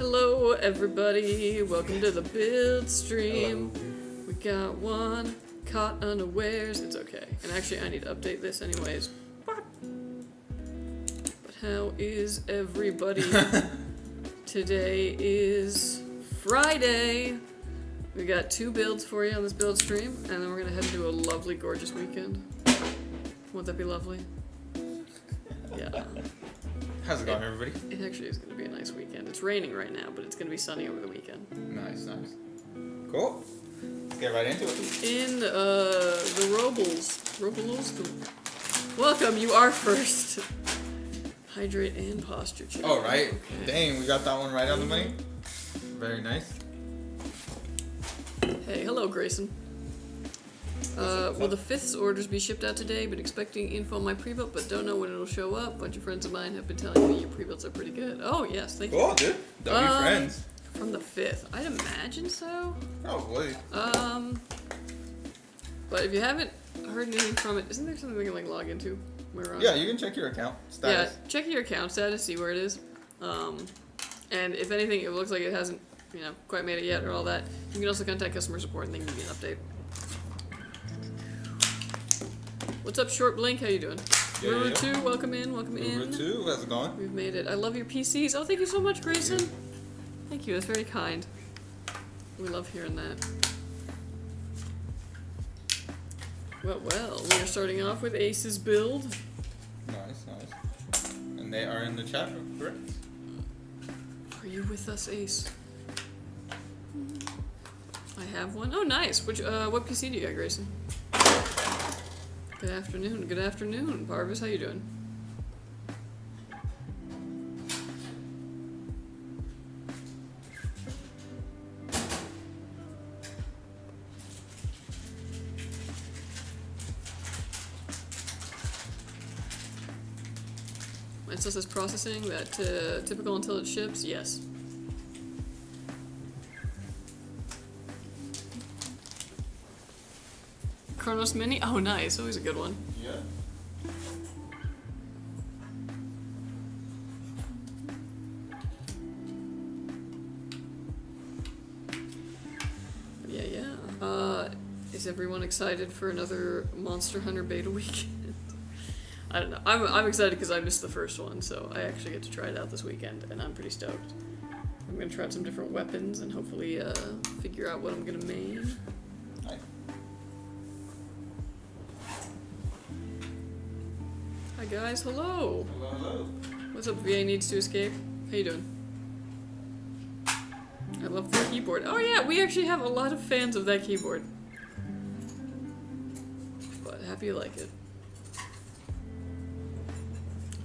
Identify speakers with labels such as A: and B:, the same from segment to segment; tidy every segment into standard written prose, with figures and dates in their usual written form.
A: Hello everybody, welcome to the build stream.
B: Hello.
A: We got one caught unawares, it's okay. And actually I need to update this anyways. But how is everybody? Today is Friday. We got 2 builds for you on this build stream, and then we're gonna head into a lovely, gorgeous weekend. Won't that be lovely? Yeah.
B: How's it going, everybody?
A: It actually is going to be a nice weekend. It's raining right now, but it's going to be sunny over the weekend.
B: Nice, nice. Cool. Let's get right into it.
A: In the Robles. Welcome, you are first. Hydrate and posture check.
B: Oh, right.
A: Okay.
B: Dang, we got that one right on the money. Very nice.
A: Hey, hello, Grayson. Will the 5th orders be shipped out today? Been expecting info on my pre-built, but don't know when it'll show up. A bunch of friends of mine have been telling me your pre-builts are pretty good. Oh, yes, thank you.
B: Cool, dude. That'll be friends.
A: From the 5th. I'd imagine so.
B: Probably.
A: But if you haven't heard anything from it, isn't there something we can, like, log into?
B: Yeah, you can check your account status.
A: Yeah, check your account status, see where it is. And if anything, it looks like it hasn't, quite made it yet or all that, you can also contact customer support and they can give you an update. What's up, Short Blink? How you doing?
B: Yeah,
A: River 2, welcome in,
B: River 2, how's it going?
A: We've made it. I love your PCs. Oh, thank you so much, Grayson. Thank you, that's very kind. We love hearing that. Well, we are starting off with Ace's build.
B: Nice, nice. And they are in the chat room, correct?
A: Are you with us, Ace? I have one. Oh, nice. Which, what PC do you got, Grayson? Good afternoon. Good afternoon, Parvis. How you doing? It still says processing. That typical until it ships. Yes. Chronos Mini? Oh, nice. Always a good one.
B: Yeah.
A: Yeah. Is everyone excited for another Monster Hunter beta weekend? I don't know. I'm excited because I missed the first one, so I actually get to try it out this weekend, and I'm pretty stoked. I'm going to try out some different weapons and hopefully figure out what I'm going to main.
B: Nice.
A: Hi guys, hello.
B: Hello.
A: What's up, VA Needs to Escape? How you doing? I love the keyboard. Oh yeah, we actually have a lot of fans of that keyboard. But happy you like it.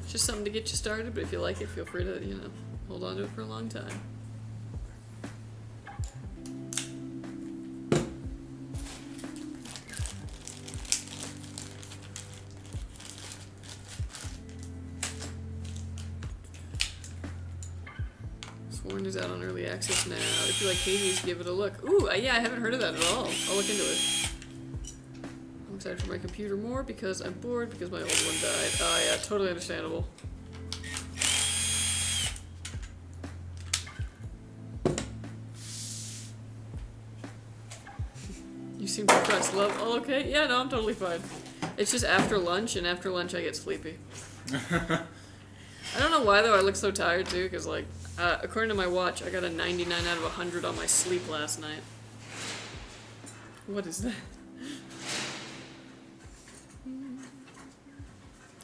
A: It's just something to get you started, but if you like it, feel free to, hold on to it for a long time. Sworn is out on early access now. If you like Hades, give it a look. Ooh, yeah, I haven't heard of that at all. I'll look into it. I'm excited for my computer more because I'm bored because my old one died. Oh yeah, totally understandable. You seem depressed, love. Oh, okay. Yeah, no, I'm totally fine. It's just after lunch, and after lunch I get sleepy. I don't know why though, I look so tired too, because like, according to my watch, I got a 99 out of 100 on my sleep last night. What is that?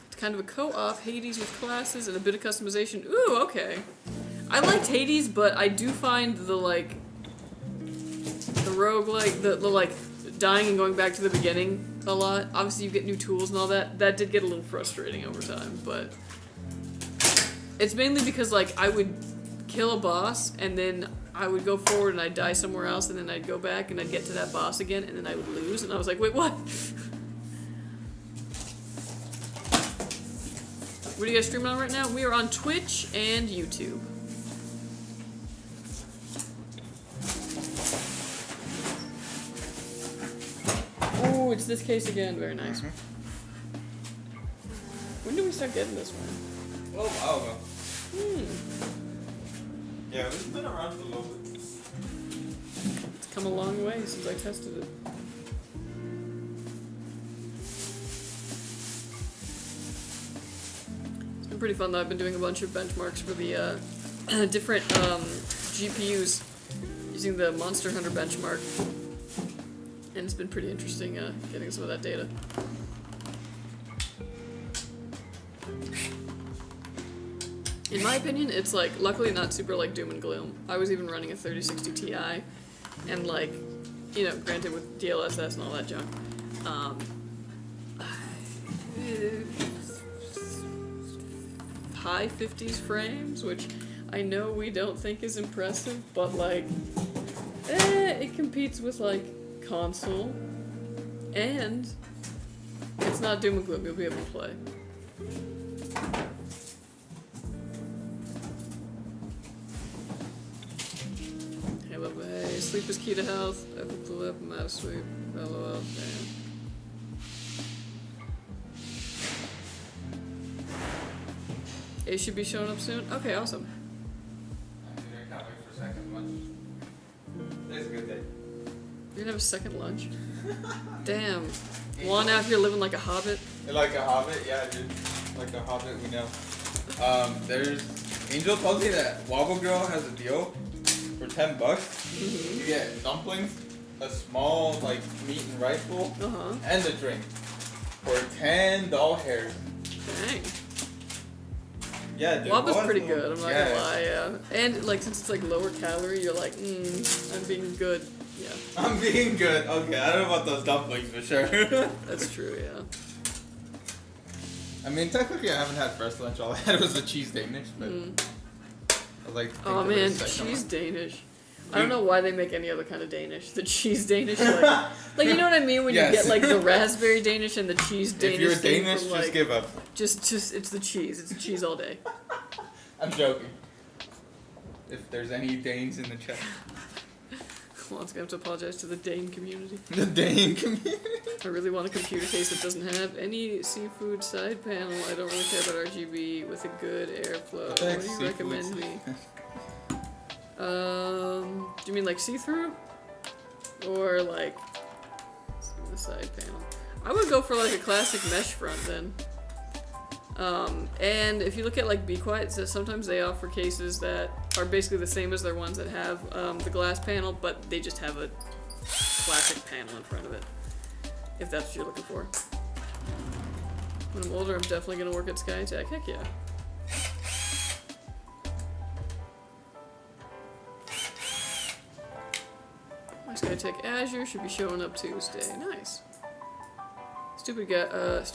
A: It's kind of a co-op, Hades with classes and a bit of customization. Ooh, okay. I liked Hades, but I do find the roguelike, the like, dying and going back to the beginning a lot. Obviously you get new tools and all that. That did get a little frustrating over time, but it's mainly because, like, I would kill a boss, and then I would go forward and I'd die somewhere else, and then I'd go back and I'd get to that boss again, and then I would lose, and I was like, wait, what? What are you guys streaming on right now? We are on Twitch and YouTube. Oh, it's this case again. Very nice. When did we start getting this one?
B: A little while ago. Yeah, it's been around for a little bit.
A: It's come a long way since I tested it. It's been pretty fun though. I've been doing a bunch of benchmarks for the different GPUs using the Monster Hunter benchmark. And it's been pretty interesting getting some of that data. In my opinion, it's like, luckily not super like doom and gloom. I was even running a 3060 Ti, and like, you know, granted with DLSS and all that junk, high 50s frames, which I know we don't think is impressive, but like, it competes with like console, and it's not doom and gloom. You'll be able to play. Hey, sleep is key to health. I will pull up, I'm out of sleep. LOL, damn. It should be showing up soon? Okay, awesome.
B: I can't wait for second lunch. Today's a good day.
A: You're gonna have a second lunch? Damn. One out here living like a hobbit?
B: Like a hobbit? Yeah, dude. Like a hobbit, we know. There's... Angel told me that Wobble Girl has a deal. For $10, you get dumplings, a small like meat and rice bowl, and a drink for $10.
A: Dang.
B: Yeah, dude.
A: Wobba's pretty good, I'm not gonna lie, yeah. And like since it's like lower calorie, you're like, I'm being good. Yeah.
B: I'm being good. Okay, I don't know about those dumplings for sure.
A: That's true, yeah.
B: I mean, technically, I haven't had first lunch. All I had was a cheese Danish, but. I like to think
A: oh man, cheese Danish. I don't know why they make any other kind of Danish. The cheese Danish, like you know what I mean when you get like the raspberry Danish and the cheese Danish.
B: If you're Danish,
A: from,
B: just
A: like,
B: give up.
A: Just it's the cheese. It's the cheese all day.
B: I'm joking. If there's any Danes in the chat.
A: Well, I'm gonna have to apologize to the Dane community.
B: The Dane community.
A: I really want a computer case that doesn't have any seafood side panel. I don't really care about RGB with a good airflow. What do you recommend me? Do you mean like see-through? Or like the side panel? I would go for like a classic mesh front then. And if you look at like Bequiet, so sometimes they offer cases that are basically the same as their ones that have the glass panel, but they just have a classic panel in front of it. If that's what you're looking for. When I'm older, I'm definitely gonna work at Skytech. Heck yeah. My Skytech Azure should be showing up Tuesday. Nice. Stupid guys.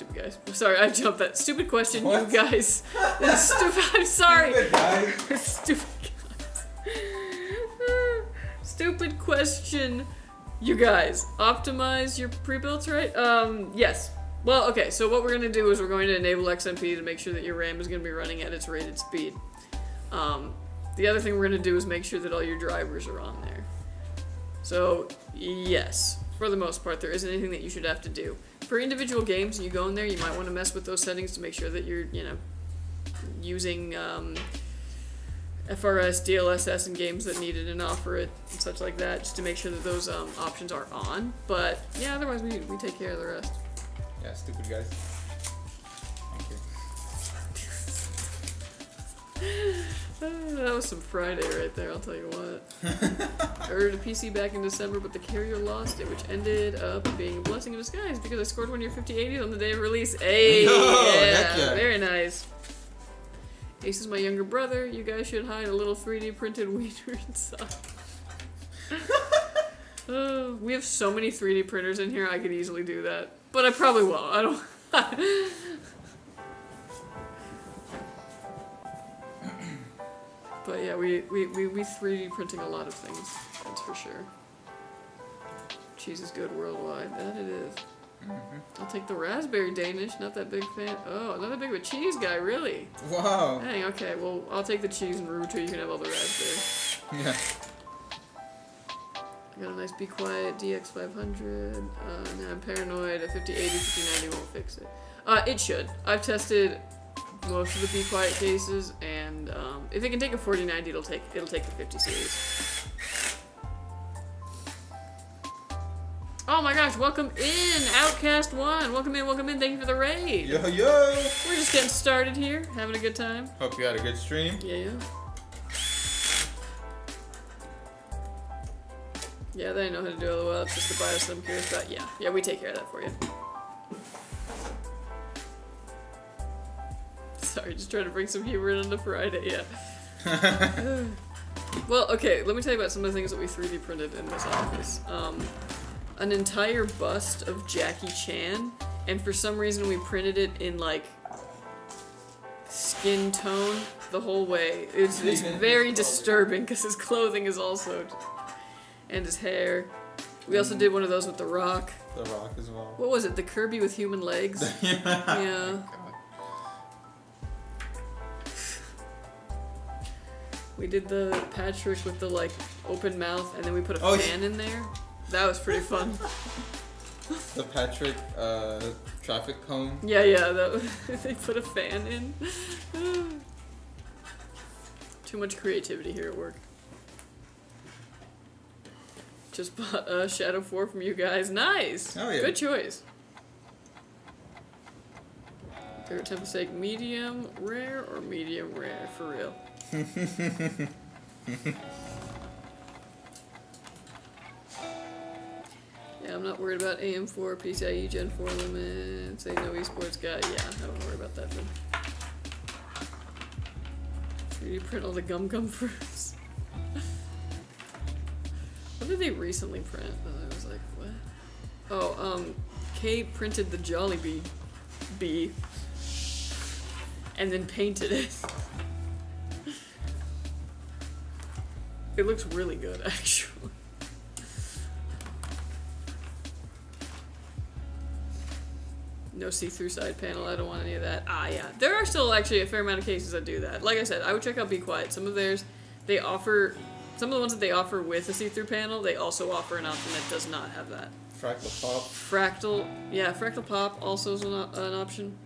A: Sorry, I jumped that. Stupid question, what? You guys. Stupid. I'm sorry.
B: Stupid guys.
A: Stupid guys. Stupid question, you guys. Optimize your pre-builts, right? Yes. Well, okay. So what we're gonna do is we're going to enable XMP to make sure that your RAM is gonna be running at its rated speed. The other thing we're gonna do is make sure that all your drivers are on there. So yes, for the most part, there isn't anything that you should have to do. For individual games, and you go in there, you might want to mess with those settings to make sure that you're, you know, using FRS, DLSS in games that need it and offer it, and such like that, just to make sure that those options are on. But yeah, otherwise we take care of the rest.
B: Yeah, stupid guys. Thank you.
A: That was some Friday right there, I'll tell you what. I ordered a PC back in December, but the carrier lost it, which ended up being a blessing in disguise because I scored one of your 5080s on the day of release. Hey, yeah, very nice. Ace is my younger brother. You guys should hide a little 3D printed wiener inside. We have so many 3D printers in here, I could easily do that. But I probably won't. I don't... But yeah, we 3D printing a lot of things, that's for sure. Cheese is good worldwide, that it is. I'll take the raspberry Danish, not that big fan. Oh, not that big of a cheese guy, really?
B: Wow.
A: Dang, okay, well, I'll take the cheese and Ruto, you can have all the raspberry.
B: Yeah.
A: I got a nice Bequiet DX500. Now I'm paranoid, a 5080, 5090 won't fix it. It should. I've tested most of the Bequiet cases, and if it can take a 4090, it'll take the 50 series. Oh my gosh, welcome in, Outcast1. Welcome in, thank you for the raid.
B: Yo.
A: We're just getting started here, having a good time.
B: Hope you had a good stream.
A: Yeah. Yeah, they know how to do all the well. It's just the BIOS that I'm curious about. Yeah, we take care of that for you. Sorry, just trying to bring some humor in on the Friday, yeah. Well, okay, let me tell you about some of the things that we 3D printed in this office. An entire bust of Jackie Chan, and for some reason we printed it in, like, skin tone the whole way. It's very disturbing, because his clothing is also... and his hair. We also did one of those with The Rock.
B: The Rock as well.
A: What was it? The Kirby with human legs? Yeah. We did the Patrick with the, like, open mouth, and then we put a fan in there. That was pretty fun.
B: The Patrick traffic cone.
A: Yeah, they put a fan in. Too much creativity here at work. Just bought Shadow 4 from you guys. Nice!
B: Oh, yeah.
A: Good choice. Favorite temp steak, medium rare or medium rare? For real. Yeah, I'm not worried about AM4, PCIe Gen 4 limit. Say no esports guy. Yeah, I don't worry about that then. 3D print all the gum fruits. What did they recently print? I was like, what? Oh, Kay printed the Jollibee bee and then painted it. It looks really good, actually. No see-through side panel, I don't want any of that. Ah, yeah. There are still actually a fair amount of cases that do that. Like I said, I would check out Bequiet. Some of theirs, they offer... Some of the ones that they offer with a see-through panel, they also offer an option that does not have that.
B: Fractal Pop.
A: Fractal Pop also is an option.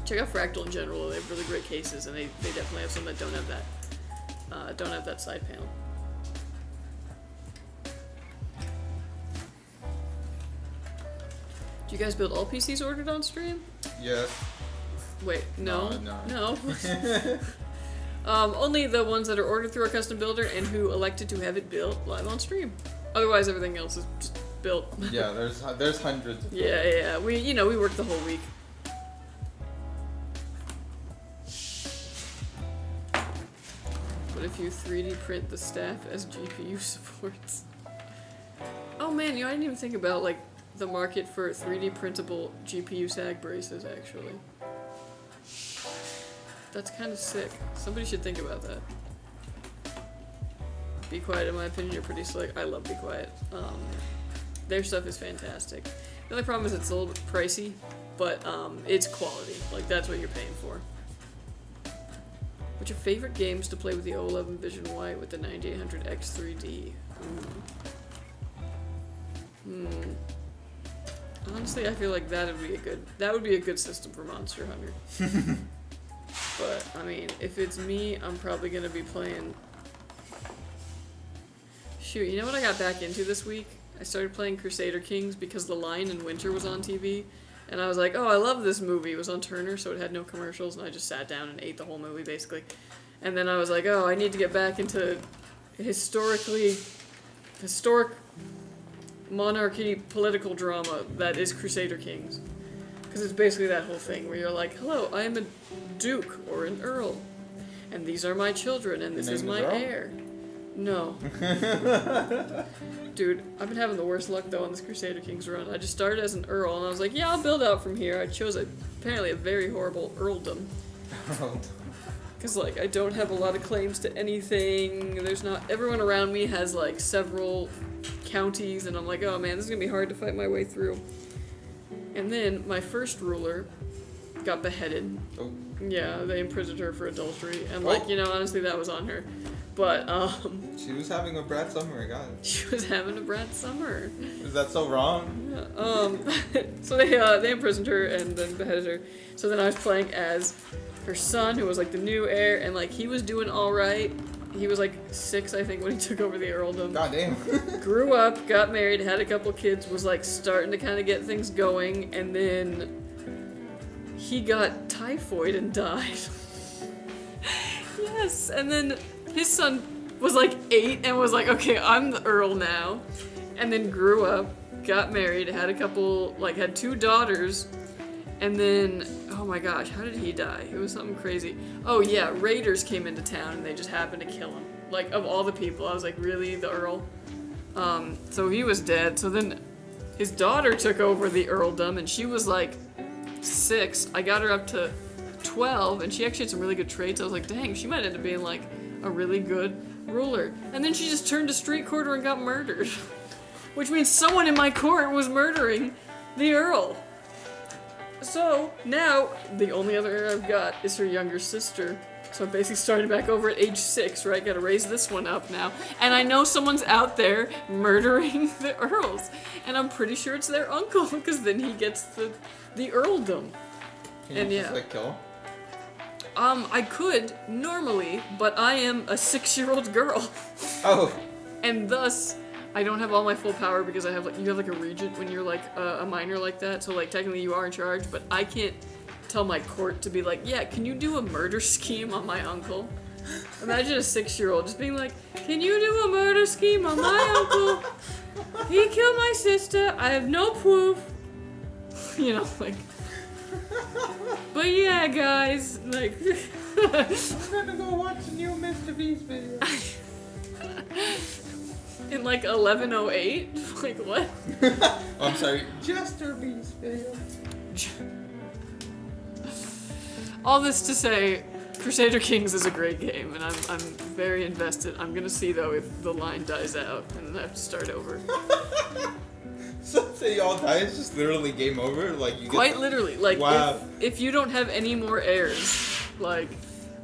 A: Check out Fractal in general. They have really great cases, and they definitely have some that don't have that side panel. Do you guys build all PCs ordered on stream?
B: Yes.
A: Wait, no.
B: No.
A: Only the ones that are ordered through our custom builder and who elected to have it built live on stream. Otherwise, everything else is just built.
B: Yeah, there's hundreds. Of
A: Yeah. We work the whole week. What if you 3D print the staff as GPU supports? Oh man, I didn't even think about like the market for 3D printable GPU sag braces actually. That's kind of sick. Somebody should think about that. Bequiet, in my opinion, are pretty slick. I love Bequiet. Their stuff is fantastic. The only problem is it's a little bit pricey, but it's quality. Like, that's what you're paying for. What's your favorite games to play with the O11 Vision White with the 9800X 3D? Honestly, I feel like that would be a good system for Monster Hunter. But, I mean, if it's me, I'm probably going to be playing... Shoot, you know what I got back into this week? I started playing Crusader Kings because The Lion in Winter was on TV. And I was like, oh, I love this movie. It was on Turner, so it had no commercials. And I just sat down and ate the whole movie, basically. And then I was like, oh, I need to get back into historic monarchy political drama that is Crusader Kings. Because it's basically that whole thing where you're like, hello, I am a duke or an earl, and these are my children, and this is my heir. No. Dude, I've been having the worst luck, though, on this Crusader Kings run. I just started as an earl, and I was like, yeah, I'll build out from here. I chose, apparently, a very horrible earldom. Because, like, I don't have a lot of claims to anything. Everyone around me has, like, several counties, and I'm like, oh, man, this is going to be hard to fight my way through. And then my first ruler got beheaded.
B: Oh.
A: Yeah, they imprisoned her for adultery. And, like, honestly, that was on her. But,
B: she was having a brat summer, God.
A: She was having a brat summer.
B: Is that so wrong?
A: Yeah, so they imprisoned her and then beheaded her. So then I was playing as her son, who was like the new heir, and like he was doing all right. He was like 6, I think, when he took over the earldom.
B: God damn.
A: Grew up, got married, had a couple kids, was like starting to kind of get things going, and then he got typhoid and died. Yes, and then his son was like 8 and was like, okay, I'm the earl now. And then grew up, got married, had a couple, like had 2 daughters, and then, oh my gosh, how did he die? It was something crazy. Oh yeah, raiders came into town and they just happened to kill him. Like, of all the people, I was like, really, the earl? So he was dead. So then his daughter took over the earldom, and she was like 6. I got her up to 12, and she actually had some really good traits. I was like, dang, she might end up being like a really good ruler. And then she just turned to street quarter and got murdered. Which means someone in my court was murdering the earl. So now the only other heir I've got is her younger sister. So I'm basically starting back over at age 6, right? Gotta raise this one up now. And I know someone's out there murdering the earls. And I'm pretty sure it's their uncle, because then he gets the earldom.
B: Can you just like kill him?
A: I could normally, but I am a 6-year-old girl.
B: Oh.
A: And thus, I don't have all my full power because I have like, you have like a regent when you're like a minor like that, so like technically you are in charge, but I can't tell my court to be like, yeah, can you do a murder scheme on my uncle? Imagine a 6-year-old just being like, can you do a murder scheme on my uncle? He killed my sister, I have no proof. You know, like, but yeah, guys, like,
B: I'm gonna go watch a new Mr. Beast video.
A: In like 1108? Like what?
B: Oh, I'm sorry. Jester Beast video.
A: All this to say, Crusader Kings is a great game, and I'm very invested. I'm gonna see though if the line dies out, and then I have to start over.
B: So say y'all die, it's just literally game over. Like you
A: Quite
B: get
A: literally, like
B: wow.
A: if you don't have any more heirs, like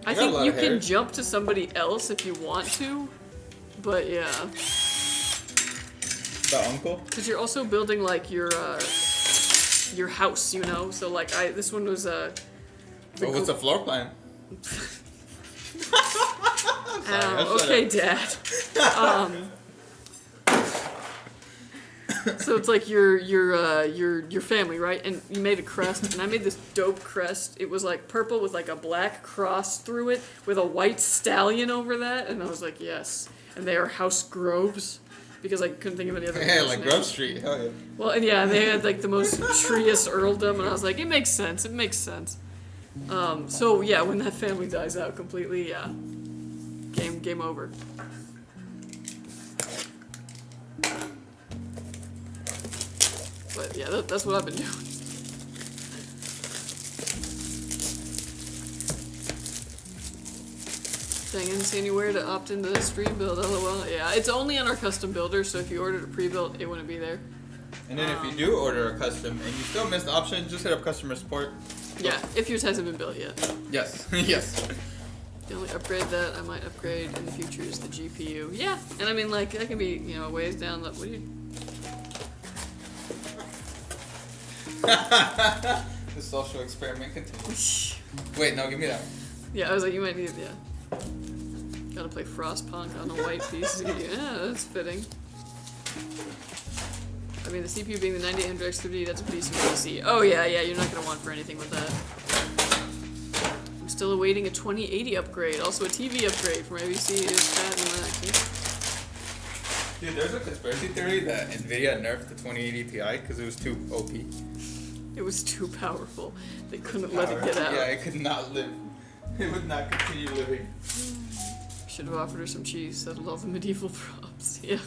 A: I think you can jump to somebody else if you want to, but yeah.
B: The uncle?
A: Because you're also building like your house, you know. So like this one was
B: what's the floor plan?
A: Okay, Dad. So it's like your family, right? And you made a crest, and I made this dope crest. It was like purple with like a black cross through it, with a white stallion over that, and I was like, yes. And they are house groves, because I couldn't think of any other.
B: Yeah, like Grove Street, hell yeah.
A: Well, and yeah, they had like the most treeous earldom, and I was like, it makes sense. It makes sense. So yeah, when that family dies out completely, yeah, game over. But yeah, that's what I've been doing. Dang, I didn't see anywhere to opt into the stream build, lol. Yeah, it's only on our custom builder, so if you ordered a pre-built, it wouldn't be there.
B: And then if you do order a custom and you still miss the option, just hit up customer support.
A: Yeah, if yours hasn't been built yet.
B: Yes, yes.
A: The only upgrade that I might upgrade in the future is the GPU. Yeah, and I mean, like, that can be, you know, ways down the... What do you...
B: The social experiment continues. Wait, no, give me that one.
A: Yeah, I was like, you might need... Yeah. Gotta play Frostpunk on a white piece. Yeah, that's fitting. I mean, the CPU being the 9800X3D, that's a decent PC. Oh yeah, you're not gonna want for anything with that. I'm still awaiting a 2080 upgrade, also a TV upgrade for my PC is fat and that.
B: Dude, there's a conspiracy theory that Nvidia nerfed the 2080 Ti because it was too OP.
A: It was too powerful. They couldn't let it get out.
B: Yeah, it could not live. It would not continue living.
A: Should have offered her some cheese, settled all the medieval props. Yeah.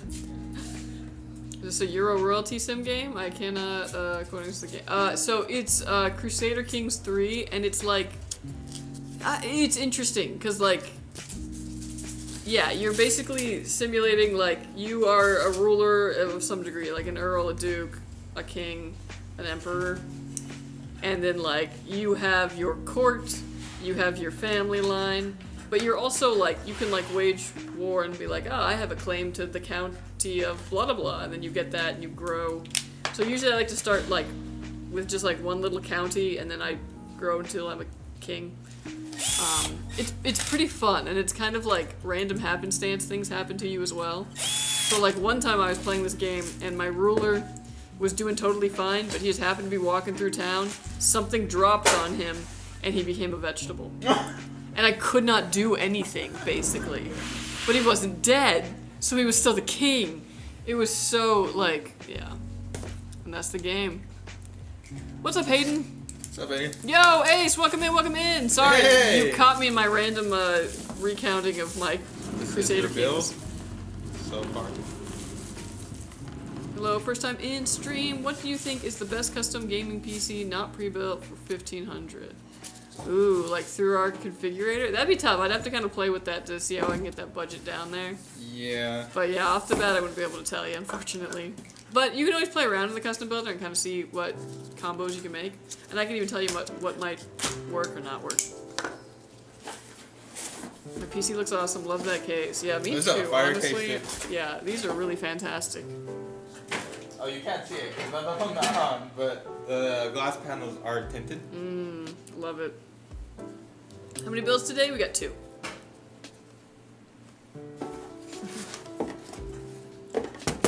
A: Is this a Euro royalty sim game? I cannot, according to the game. So it's, Crusader Kings 3, and it's like, it's interesting, because, like, yeah, you're basically simulating, like, you are a ruler of some degree, like an earl, a duke, a king, an emperor, and then, like, you have your court, you have your family line, but you're also, like, you can, like, wage war and be like, oh, I have a claim to the county of blah, blah, blah, and then you get that and you grow. So usually I like to start, like, with just, like, one little county, and then I grow until I'm a king. It's pretty fun, and it's kind of like random happenstance things happen to you as well. So like one time I was playing this game, and my ruler was doing totally fine, but he just happened to be walking through town. Something dropped on him, and he became a vegetable. And I could not do anything, basically. But he wasn't dead, so he was still the king. It was so, like, yeah. And that's the game. What's up, Hayden?
B: What's up, Hayden?
A: Yo, Ace, welcome in, welcome in. Sorry,
B: Hey.
A: you caught me in my random recounting of my Crusader Kings.
B: So far.
A: Hello, first time in stream. What do you think is the best custom gaming PC not pre-built for 1500? Ooh, like through our configurator? That'd be tough. I'd have to kind of play with that to see how I can get that budget down there.
B: Yeah.
A: But yeah, off the bat, I wouldn't be able to tell you, unfortunately. But you can always play around in the custom builder and kind of see what combos you can make. And I can even tell you what might work or not work. My PC looks awesome. Love that case. Yeah, me
B: This
A: too,
B: is a fire
A: honestly.
B: case,
A: Yeah, these are really fantastic.
B: Oh, you can't see it because I'm not on, but the glass panels are tinted.
A: Love it. How many builds today? We got 2.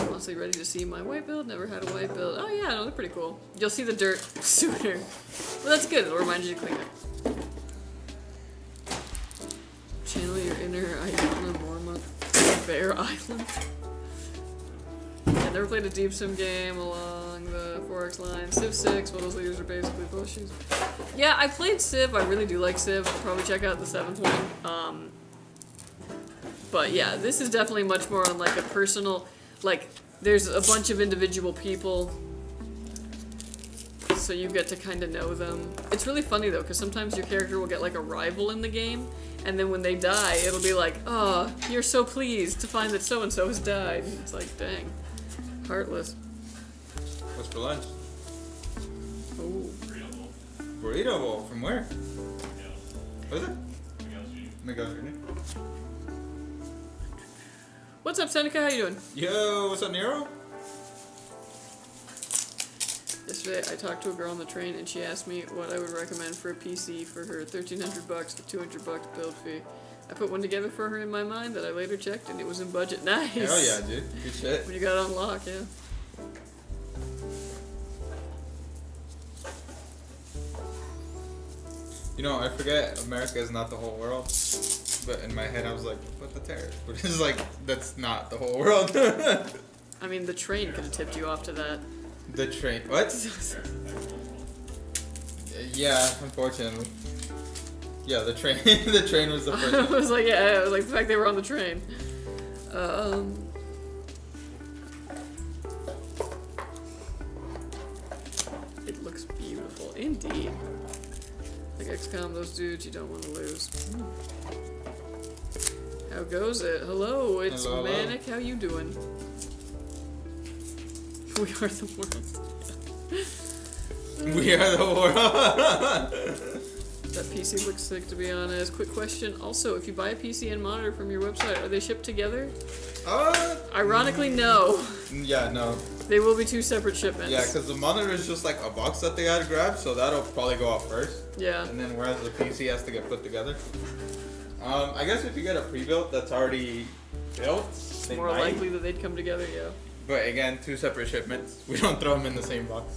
A: Honestly, ready to see my white build. Never had a white build. Oh yeah, no, they're pretty cool. You'll see the dirt sooner. Well, that's good. It'll remind you to clean it. Channel your inner Iona Mormont Bear Island. Yeah, never played a deep sim game along the 4X line. Civ 6, well, those leaders are basically bushes. Yeah, I played Civ. I really do like Civ. I'll probably check out the 7th one. But yeah, this is definitely much more on like a personal, like, there's a bunch of individual people, so you get to kind of know them. It's really funny though, because sometimes your character will get like a rival in the game, and then when they die, it'll be like, oh, you're so pleased to find that so-and-so has died. It's like, dang. Heartless.
B: What's for lunch?
A: Oh.
B: Burrito bowl. From where? What is it? Miguel's Jr.
A: What's up, Seneca? How you doing?
B: Yo, what's up, Nero?
A: Yesterday, I talked to a girl on the train, and she asked me what I would recommend for a PC for her $1,300 to $200 build fee. I put one together for her in my mind that I later checked, and it was in budget. Nice.
B: Hell yeah, dude. Good shit.
A: When you got it on lock, yeah.
B: You know, I forget America is not the whole world. But in my head, I was like, what the terror? But it's like, that's not the whole world.
A: I mean, the train could have tipped you off to that.
B: The train. What? Yeah, unfortunately. Yeah, the train. The train was the first
A: I
B: one.
A: was like, yeah, it was like the fact they were on the train. It looks beautiful, indeed. Like XCOM, those dudes you don't want to lose. How goes it? Hello, it's
B: Hello,
A: Manic. How you doing? We are the world.
B: We are the world.
A: That PC looks sick, to be honest. Quick question. Also, if you buy a PC and monitor from your website, are they shipped together? Ironically, no.
B: Yeah, no.
A: They will be 2 separate shipments.
B: Yeah, because the monitor is just like a box that they gotta grab, so that'll probably go out first.
A: Yeah.
B: And then whereas the PC has to get put together. I guess if you get a pre-built that's already built,
A: It's
B: they
A: more
B: might.
A: likely that they'd come together, yeah.
B: But again, 2 separate shipments. We don't throw them in the same box.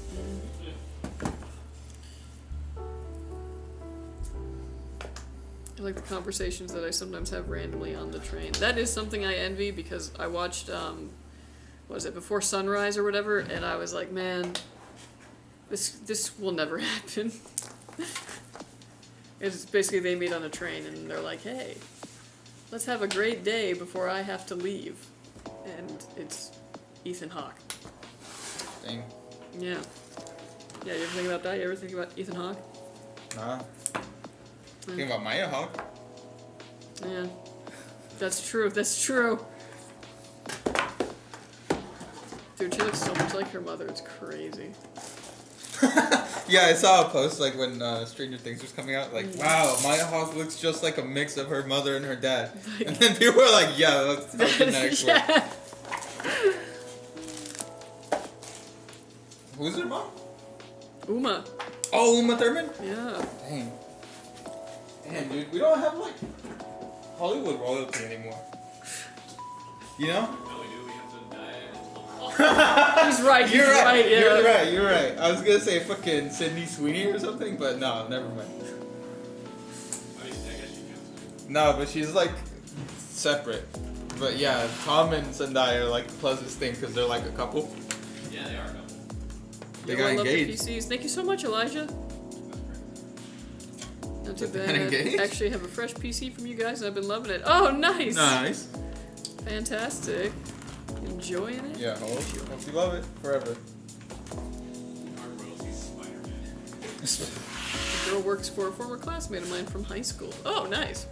A: I like the conversations that I sometimes have randomly on the train. That is something I envy because I watched, what was it, Before Sunrise or whatever, and I was like, man, this will never happen. It's basically they meet on a train and they're like, hey, let's have a great day before I have to leave. And it's Ethan Hawke.
B: Dang.
A: Yeah. Yeah, you ever think about that? You ever think about Ethan Hawke?
B: Nah. Think about Maya Hawk.
A: Yeah. That's true. That's true. Dude, she looks so much like her mother. It's crazy.
B: Yeah, I saw a post like when Stranger Things was coming out. Like, wow, Maya Hawk looks just like a mix of her mother and her dad.
A: Like,
B: and then people were like, yeah, that's how genetics work.
A: yeah.
B: Who's her mom?
A: Uma.
B: Oh, Uma Thurman?
A: Yeah.
B: Dang. Man, dude, we don't have like Hollywood royalty anymore. You know?
C: No, we do. We have Zendaya.
A: He's right.
B: You're right.
A: Yeah.
B: You're right. You're right. I was gonna say fucking Sydney Sweeney or something, but no, never mind.
C: I guess you can.
B: No, but she's like separate. But yeah, Tom and Zendaya are like the closest thing because they're like a couple.
C: Yeah, they are a couple.
B: They
A: Yo,
B: got
A: I love the
B: engaged.
A: PCs. Thank you so much, Elijah. Not too
B: They got
A: bad.
B: engaged?
A: Actually, have a fresh PC from you guys, and I've been loving it. Oh, nice.
B: Nice.
A: Fantastic. Enjoying it.
B: Yeah, hope you love it forever.
C: Our royalty's Spider-Man.
A: The girl works for a former classmate of mine from high school. Oh, nice.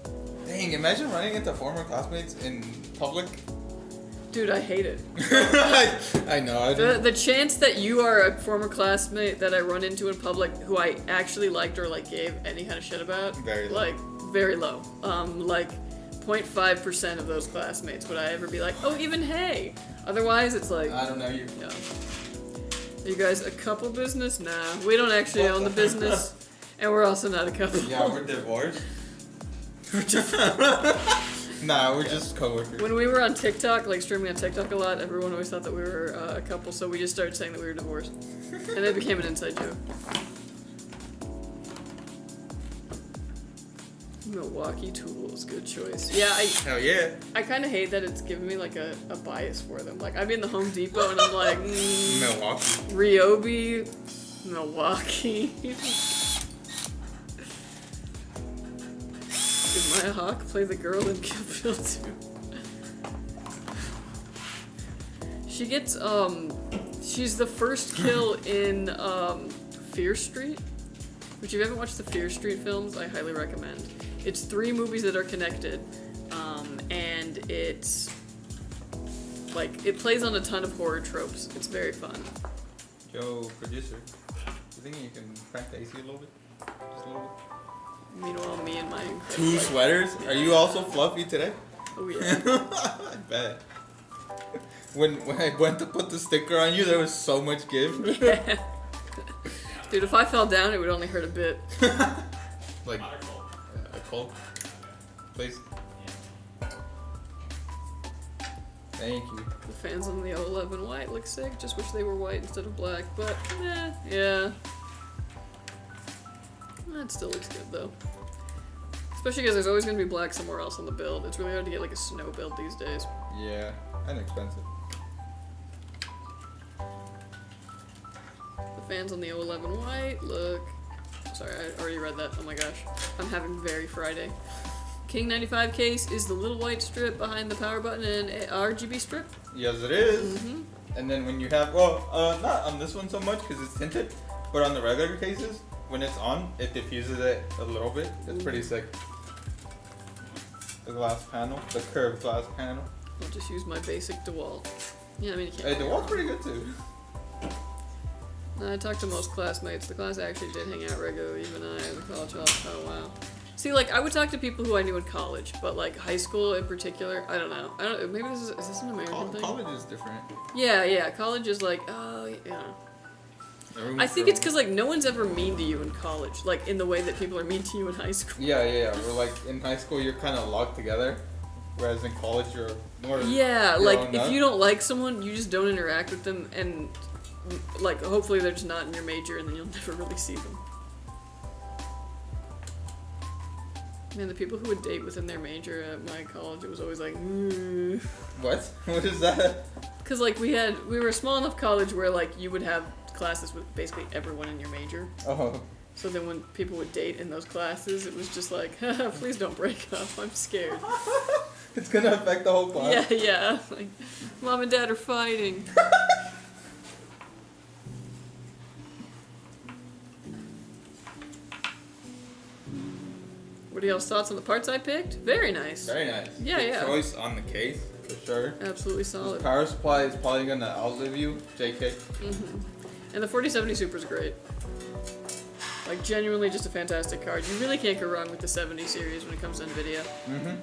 B: Dang, imagine running into former classmates in public.
A: Dude, I hate it.
B: I know. I
A: The chance that you are a former classmate that I run into in public who I actually liked or like gave any kind of shit about,
B: Very low.
A: like very low. Like 0.5% of those classmates would I ever be like, oh, even hey. Otherwise, it's like,
B: I don't know you.
A: yeah. Are you guys a couple business? Nah, we don't actually own the business, and we're also not a couple.
B: Yeah, we're divorced. Nah, we're just coworkers.
A: When we were on TikTok, like streaming on TikTok a lot, everyone always thought that we were a couple, so we just started saying that we were divorced. And it became an inside joke. Milwaukee Tools, good choice. Yeah,
B: Hell yeah.
A: I kind of hate that it's giving me like a bias for them. Like, I'd be in the Home Depot and I'm like,
B: Milwaukee.
A: Ryobi, Milwaukee. Did Maya Hawke play the girl in Kill Bill 2? She gets, she's the first kill in, Fear Street. Which, if you haven't watched the Fear Street films, I highly recommend. It's 3 movies that are connected, and it's, like, it plays on a ton of horror tropes. It's very fun.
B: Joe, producer. You think you can crank the AC a little bit? Just a little bit?
A: Meanwhile, me and my...
B: 2 sweaters? Are you also fluffy today?
A: Oh, yeah.
B: I bet. When I went to put the sticker on you, there was so much give.
A: Yeah. Dude, if I fell down, it would only hurt a bit.
B: Like
C: Not a cold.
B: a cold, please. Thank you.
A: The fans on the 011 white look sick. Just wish they were white instead of black, but yeah. That still looks good though. Especially because there's always going to be black somewhere else on the build. It's really hard to get like a snow build these days.
B: Yeah, and expensive.
A: The fans on the 011 white look... Sorry, I already read that. Oh my gosh. I'm having very Friday. King 95 case is the little white strip behind the power button and RGB strip.
B: Yes, it is.
A: Mm-hmm.
B: And then when you have, well, not on this one so much because it's tinted, but on the regular cases, when it's on, it diffuses it a little bit. It's pretty sick. The glass panel, the curved glass panel.
A: I'll just use my basic DeWalt. Yeah, I mean, you can't.
B: Hey, the wall's pretty good too.
A: No, I talked to most classmates. The class actually did hang out regularly, even I, the college house. Oh, wow. See, like, I would talk to people who I knew in college, but, like, high school in particular, I don't know. Maybe is this an American thing?
B: College is different.
A: Yeah, college is like, oh, yeah. I think it's because, like, no one's ever mean to you in college, like, in the way that people are mean to you in high school.
B: Yeah. We're like, in high school, you're kind of locked together, whereas in college, you're more.
A: Yeah, like, if
B: up.
A: you don't like someone, you just don't interact with them, and, like, hopefully they're just not in your major, and then you'll never really see them. Man, the people who would date within their major at my college, it was always like,
B: What? What is that?
A: Because, like, we were a small enough college where, like, you would have classes with basically everyone in your major.
B: Oh.
A: So then when people would date in those classes, it was just like, please don't break up, I'm scared.
B: It's gonna affect the whole class.
A: Yeah, like, mom and dad are fighting. What are y'all's thoughts on the parts I picked? Very nice.
B: Very nice.
A: Yeah,
B: Good
A: yeah.
B: choice on the case, for sure.
A: Absolutely
B: This
A: solid.
B: power supply is probably gonna outlive you, JK.
A: And the 4070 Super is great. Like, genuinely just a fantastic card. You really can't go wrong with the 70 series when it comes to NVIDIA.
B: Mm-hmm.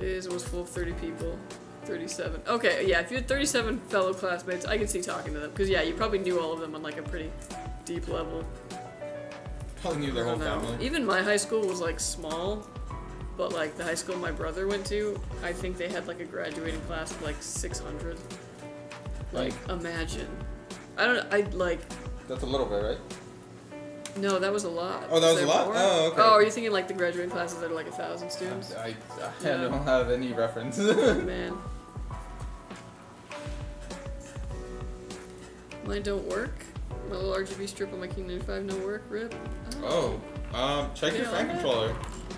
A: It was full of 30 people. 37. Okay, yeah, if you had 37 fellow classmates, I could see talking to them. Because, yeah, you probably knew all of them on, like, a pretty deep level.
B: Probably knew their
A: I
B: whole
A: don't know.
B: family.
A: Even my high school was, like, small. But, like, the high school my brother went to, I think they had, like, a graduating class of, like, 600. Like, imagine.
B: That's a little bit, right?
A: No, that was a lot.
B: Oh, that was
A: there
B: a lot?
A: more?
B: Oh, okay.
A: Oh, are you thinking, like, the graduating classes that are, like, 1,000 students?
B: I
A: Yeah.
B: don't have any reference.
A: Man. Mine don't work. My little RGB strip on my King 95 no work. Rip.
B: Check your
A: Yeah,
B: fan
A: like that.
B: controller.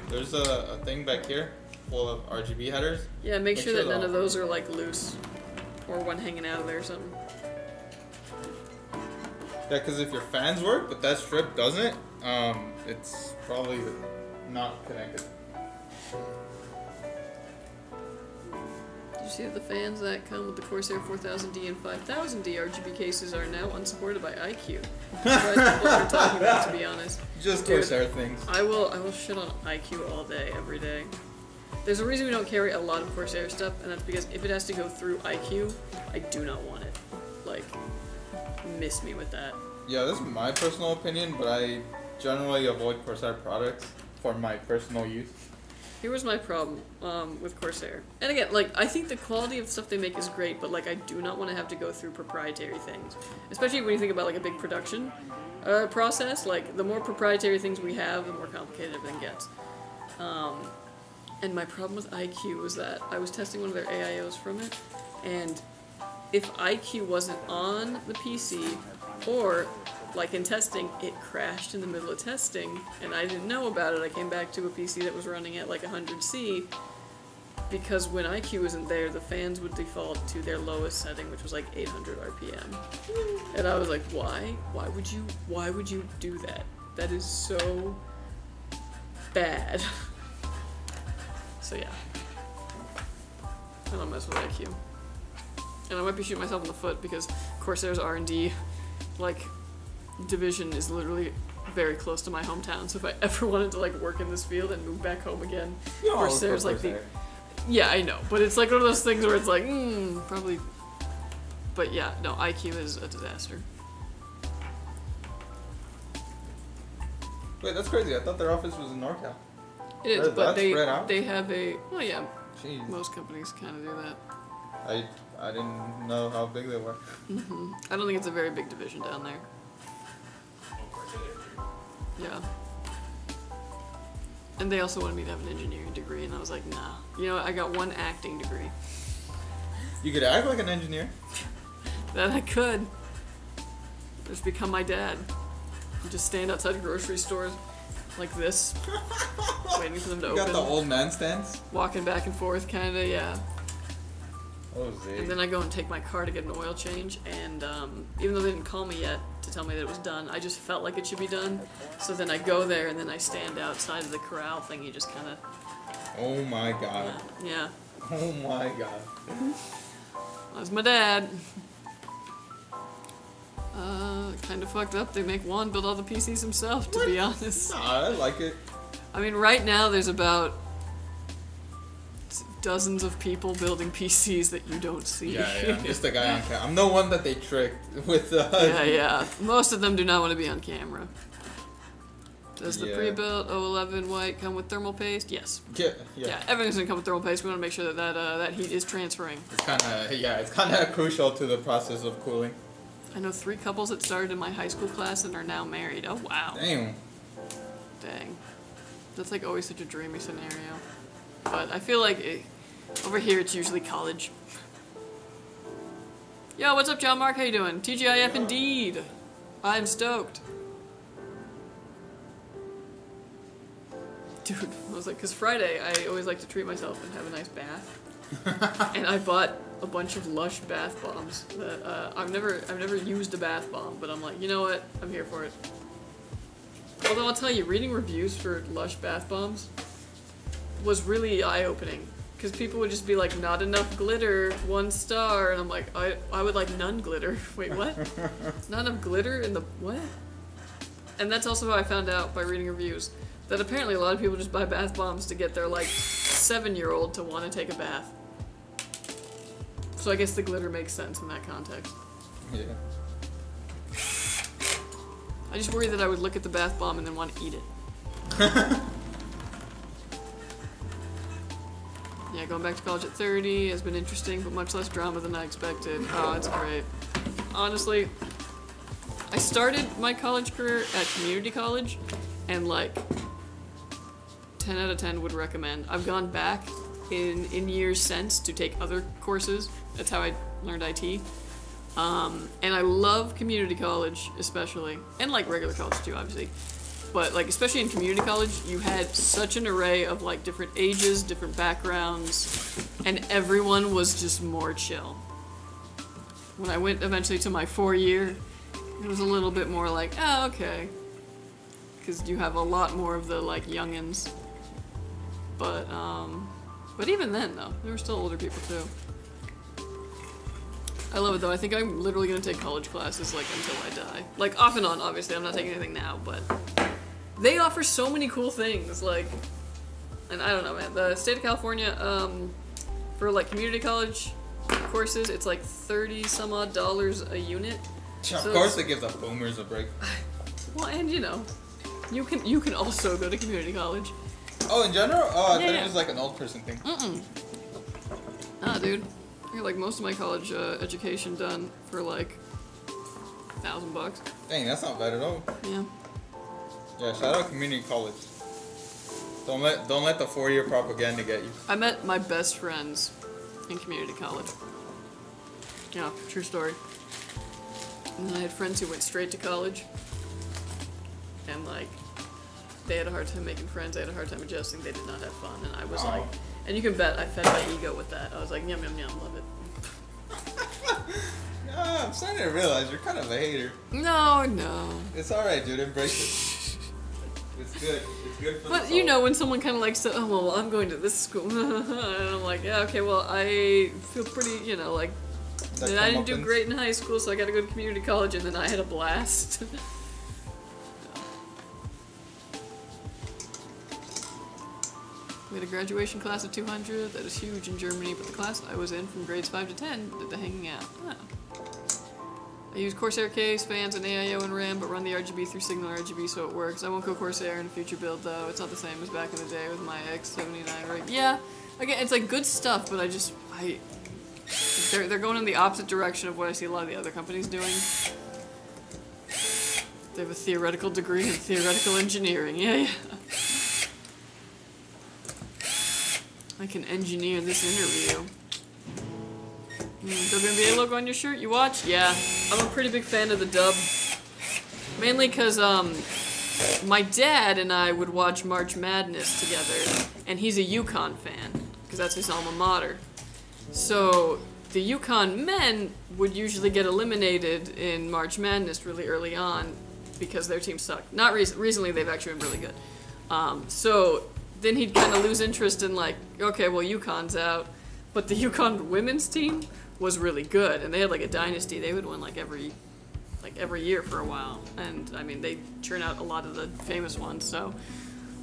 B: There's a thing back here full of RGB headers.
A: Yeah, make sure that
B: they're
A: none of
B: all-
A: those are like loose or one hanging out of there or something.
B: Yeah, because if your fans work but that strip doesn't, it's probably not connected.
A: Did you see that the fans that come with the Corsair 4000D and 5000D RGB cases are now unsupported by IQ? That's what they're talking about, to be honest.
B: Just
A: Dude,
B: Corsair things.
A: I will shit on IQ all day, every day. There's a reason we don't carry a lot of Corsair stuff, and that's because if it has to go through IQ, I do not want it. Like, miss me with that.
B: Yeah, this is my personal opinion, but I generally avoid Corsair products for my personal use.
A: Here was my problem with Corsair. And again, like, I think the quality of stuff they make is great, but, like, I do not want to have to go through proprietary things. Especially when you think about, like, a big production process. Like, the more proprietary things we have, the more complicated everything gets. And my problem with IQ was that I was testing one of their AIOs from it, and if IQ wasn't on the PC, or, like in testing, it crashed in the middle of testing, and I didn't know about it. I came back to a PC that was running at like 100C, because when IQ isn't there, the fans would default to their lowest setting, which was like 800 RPM. And I was like, why? Why would you do that? That is so bad. So yeah. I don't mess with IQ. And I might be shooting myself in the foot because Corsair's R&D, like, division is literally very close to my hometown. So if I ever wanted to, like, work in this field and move back home again, Corsair's like the... Yeah, I know. But it's like one of those things where it's like, probably... But yeah, no, IQ is a disaster.
B: Wait, that's crazy. I thought their office was in NorCal.
A: It is, but
B: That's spread out?
A: they have a... Well, yeah,
B: Jeez.
A: most companies kind of do that.
B: I didn't know how big they were.
A: I don't think it's a very big division down there.
C: Of course,
A: Yeah. And they also wanted me to have an engineering degree, and I was like, nah. You know what? I got one acting degree.
B: You could act like an engineer.
A: That I could. Just become my dad. Just stand outside grocery stores like this, waiting for them to
B: You
A: open.
B: got the old man stance.
A: Walking back and forth, kinda, yeah.
B: Oh, Z.
A: And then I go and take my car to get an oil change, and even though they didn't call me yet to tell me that it was done, I just felt like it should be done. So then I go there, and then I stand outside of the corral thingy, just kind of...
B: Oh my god.
A: Yeah.
B: Oh my god.
A: That's my dad. Kind of fucked up. They make Juan build all the PCs himself, to be honest.
B: Nah, I like it.
A: I mean, right now there's about dozens of people building PCs that you don't see.
B: Yeah, I'm just the guy on camera. I'm the one that they tricked with
A: Yeah. Most of them do not want to be on camera. Does the
B: Yeah.
A: pre-built 011 white come with thermal paste? Yes.
B: Yeah.
A: Everything's gonna come with thermal paste. We want to make sure that heat is transferring.
B: It's kind of crucial to the process of cooling.
A: I know 3 couples that started in my high school class and are now married. Oh wow.
B: Damn.
A: Dang. That's like always such a dreamy scenario. But I feel like over here it's usually college. Yo, what's up, John Mark? How you doing? TGIF indeed. I'm stoked. Dude, I was like, cause Friday I always like to treat myself and have a nice bath. And I bought a bunch of Lush bath bombs. That I've never used a bath bomb, but I'm like, you know what? I'm here for it. Although I'll tell you, reading reviews for Lush bath bombs was really eye-opening. Because people would just be like, not enough glitter, 1 star, and I'm like, I would like none glitter. Wait, what? Not enough glitter in the what? And that's also how I found out by reading reviews that apparently a lot of people just buy bath bombs to get their like 7-year-old to want to take a bath. So I guess the glitter makes sense in that context.
B: Yeah.
A: I just worry that I would look at the bath bomb and then want to eat it. Yeah, going back to college at 30 has been interesting, but much less drama than I expected. Oh, it's great. Honestly, I started my college career at community college, and like 10 out of 10 would recommend. I've gone back in years since to take other courses. That's how I learned IT. And I love community college, especially, and like regular college too, obviously. But like, especially in community college, you had such an array of like different ages, different backgrounds, and everyone was just more chill. When I went eventually to my 4-year, it was a little bit more like, oh, okay. Because you have a lot more of the like youngins. But even then though, there were still older people too. I love it though. I think I'm literally gonna take college classes like until I die. Like off and on, obviously. I'm not taking anything now, but they offer so many cool things. Like, and I don't know, man. The state of California, for like community college courses, it's like $30 some odd a unit.
B: Of
A: So
B: course, it gives the boomers a break.
A: Well, and you know, you can also go to community college.
B: Oh, in general? Oh, I thought
A: Yeah.
B: it was like an old person thing.
A: Ah, dude. I got like most of my college education done for like $1,000.
B: Dang, that's not bad at all.
A: Yeah.
B: Yeah, shout out community college. Don't let the 4-year propaganda get you.
A: I met my best friends in community college. Yeah, true story. And then I had friends who went straight to college. And like, they had a hard time making friends, they had a hard time adjusting, they did not have fun. And I was like, and you can bet I fed my ego with that. I was like, yum, yum, yum, love it.
B: Nah, I'm starting to realize you're kind of a hater.
A: No.
B: It's alright, dude. Embrace it. It's good. It's good for the
A: But
B: soul.
A: you know, when someone kind of like said, oh, well, I'm going to this school. And I'm like, yeah, okay, well, I feel pretty, you know, like,
B: That
A: I didn't do
B: comeuppance.
A: great in high school, so I got to go to community college, and then I had a blast. We had a graduation class of 200. That is huge in Germany, but the class I was in from grades 5 to 10 did the hanging out. Oh. I use Corsair case, fans, and AIO and RAM, but run the RGB through Signal RGB so it works. I won't go Corsair in a future build though. It's not the same as back in the day with my X79 rig. Yeah, again, it's like good stuff, but they're going in the opposite direction of what I see a lot of the other companies doing. They have a theoretical degree in theoretical engineering. Yeah. I can engineer this interview. WNBA logo on your shirt? You watch? Yeah. I'm a pretty big fan of the dub. Mainly because my dad and I would watch March Madness together, and he's a UConn fan, because that's his alma mater. So the UConn men would usually get eliminated in March Madness really early on because their team sucked. Not recently, they've actually been really good. So then he'd kind of lose interest in like, okay, well, UConn's out. But the UConn women's team was really good, and they had like a dynasty. They would win like every year for a while. And I mean, they churn out a lot of the famous ones. So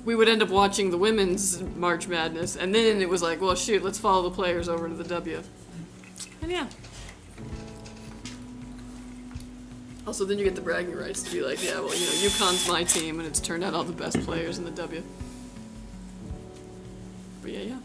A: we would end up watching the women's March Madness, and then it was like, well, shoot, let's follow the players over to the W. And yeah. Also, then you get the bragging rights to be like, yeah, well, you know, UConn's my team, and it's turned out all the best players in the W. But yeah.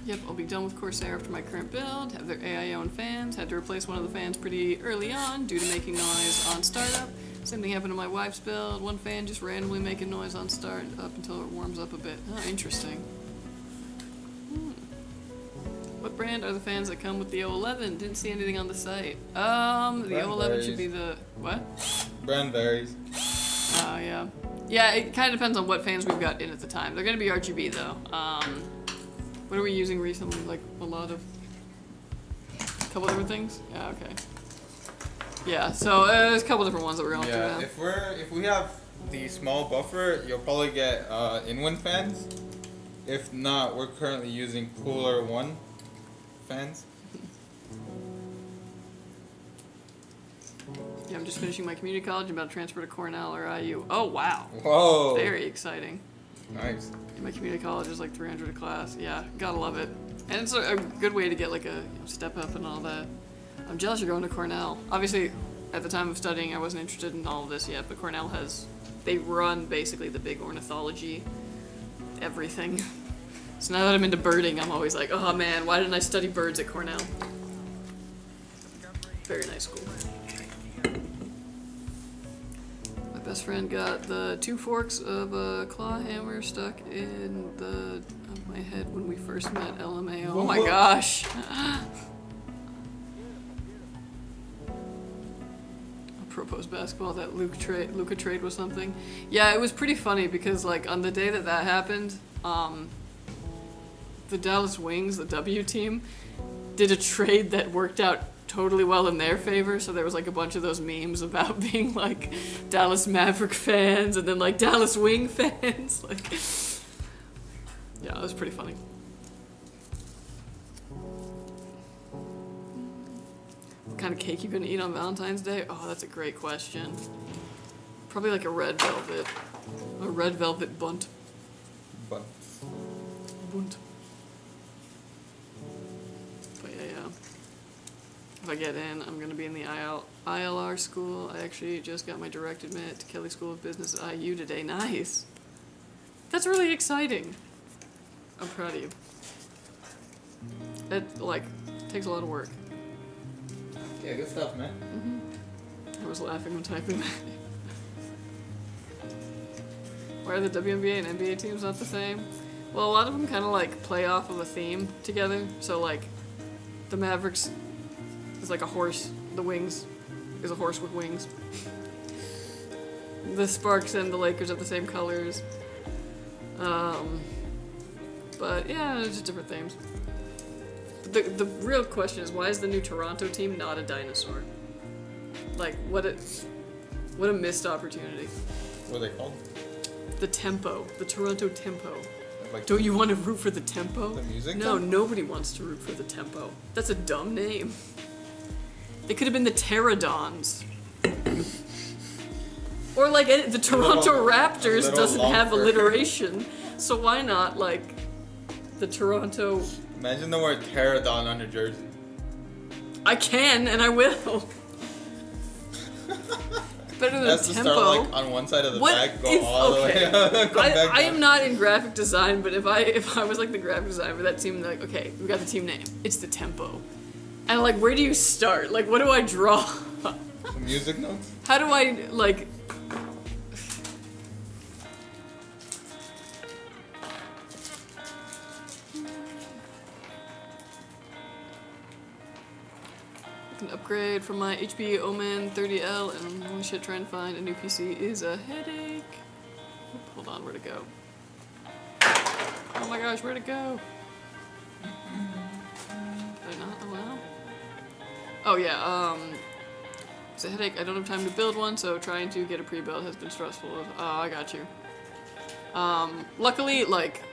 A: Yep, I'll be done with Corsair after my current build. Have their AIO and fans. Had to replace one of the fans pretty early on due to making noise on startup. Same thing happened to my wife's build. One fan just randomly making noise on start up until it warms up a bit. Oh, interesting. What brand are the fans that come with the O11? Didn't see anything on the site. The O11 should be the... What?
B: Brand varies.
A: Oh, yeah. Yeah, it kind of depends on what fans we've got in at the time. They're going to be RGB, though. What are we using recently? Like, a couple different things? Yeah, okay. Yeah, so there's a couple different ones that we're going through now.
B: If we have the small buffer, you'll probably get in-wind fans. If not, we're currently using Cooler 1 fans.
A: Yeah, I'm just finishing my community college. I'm about to transfer to Cornell or IU. Oh, wow.
B: Whoa.
A: Very exciting.
B: Nice.
A: My community college is like 300 a class. Yeah, gotta love it. And it's a good way to get like a step up and all that. I'm jealous you're going to Cornell. Obviously, at the time of studying, I wasn't interested in all of this yet, but Cornell they run basically the big ornithology, everything. So now that I'm into birding, I'm always like, oh man, why didn't I study birds at Cornell? Very nice school. My best friend got the 2 forks of a claw hammer stuck in of my head when we first met. LMAO. Oh my gosh. Propose basketball that Luka trade was something. Yeah, it was pretty funny because like on the day that happened, the Dallas Wings, the W team, did a trade that worked out totally well in their favor. So there was like a bunch of those memes about being like Dallas Maverick fans and then like Dallas Wing fans. Like, yeah, it was pretty funny. What kind of cake you gonna eat on Valentine's Day? Oh, that's a great question. Probably like a red velvet. A red velvet bunt.
B: Bunt.
A: But yeah. If I get in, I'm gonna be in the ILR school. I actually just got my direct admit to Kelly School of Business at IU today. Nice. That's really exciting. I'm proud of you. It takes a lot of work.
B: Yeah, good stuff, man.
A: I was laughing when typing that. Why are the WNBA and NBA teams not the same? Well, a lot of them kind of like play off of a theme together. So like, the Mavericks is like a horse. The Wings is a horse with wings. The Sparks and the Lakers have the same colors. But yeah, it's just different themes. The real question is, why is the new Toronto team not a dinosaur? Like, what a missed opportunity.
B: What are they called?
A: The Tempo. The Toronto Tempo.
B: Like,
A: don't you want to root for the Tempo?
B: The music?
A: No,
B: Tempo?
A: nobody wants to root for the Tempo. That's a dumb name. They could have been the Pterodons. Or like the Toronto Raptors doesn't have alliteration, so why not like the Toronto...
B: Imagine the word pterodon on your jersey.
A: I can, and I will. Better than
B: That's
A: Tempo.
B: to start like on one side of the bag, go all the way.
A: I am not in graphic design, but if I was like the graphic designer, that seemed like, okay, we got the team name. It's the Tempo. And like, where do you start? Like, what do I draw?
B: Some music notes?
A: How do I, like... An upgrade from my HP Omen 30L, and holy shit, trying to find a new PC is a headache. Oop, hold on, where'd it go? Oh my gosh, where'd it go? Did I not allow? Oh yeah, it's a headache. I don't have time to build one, so trying to get a pre-build has been stressful. Oh, I got you. Luckily, like,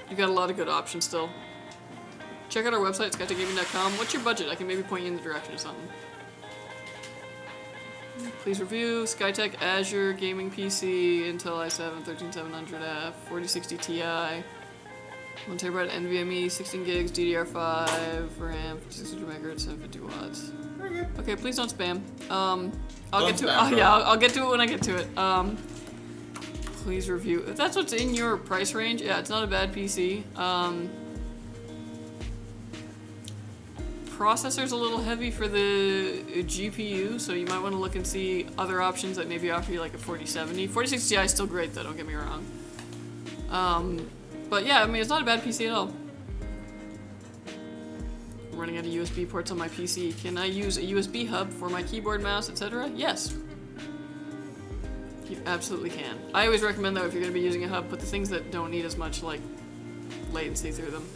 A: you got a lot of good options still. Check out our website, skytechgaming.com. What's your budget? I can maybe point you in the direction of something. Please review Skytech Azure Gaming PC, Intel i7 13700F, 4060 Ti, 1TB NVMe, 16 gigs, DDR5, RAM, 600 MHz, 750 watts. Okay, please don't spam. I'll get to it. Oh, yeah, I'll get to it when I get to it. Please review. If that's what's in your price range, yeah, it's not a bad PC. Processor's a little heavy for the GPU, so you might want to look and see other options that maybe offer you like a 4070. 4060 Ti is still great though, don't get me wrong. But yeah, I mean, it's not a bad PC at all. I'm running out of USB ports on my PC. Can I use a USB hub for my keyboard, mouse, etc.? Yes. You absolutely can. I always recommend though, if you're going to be using a hub, put the things that don't need as much like latency through them.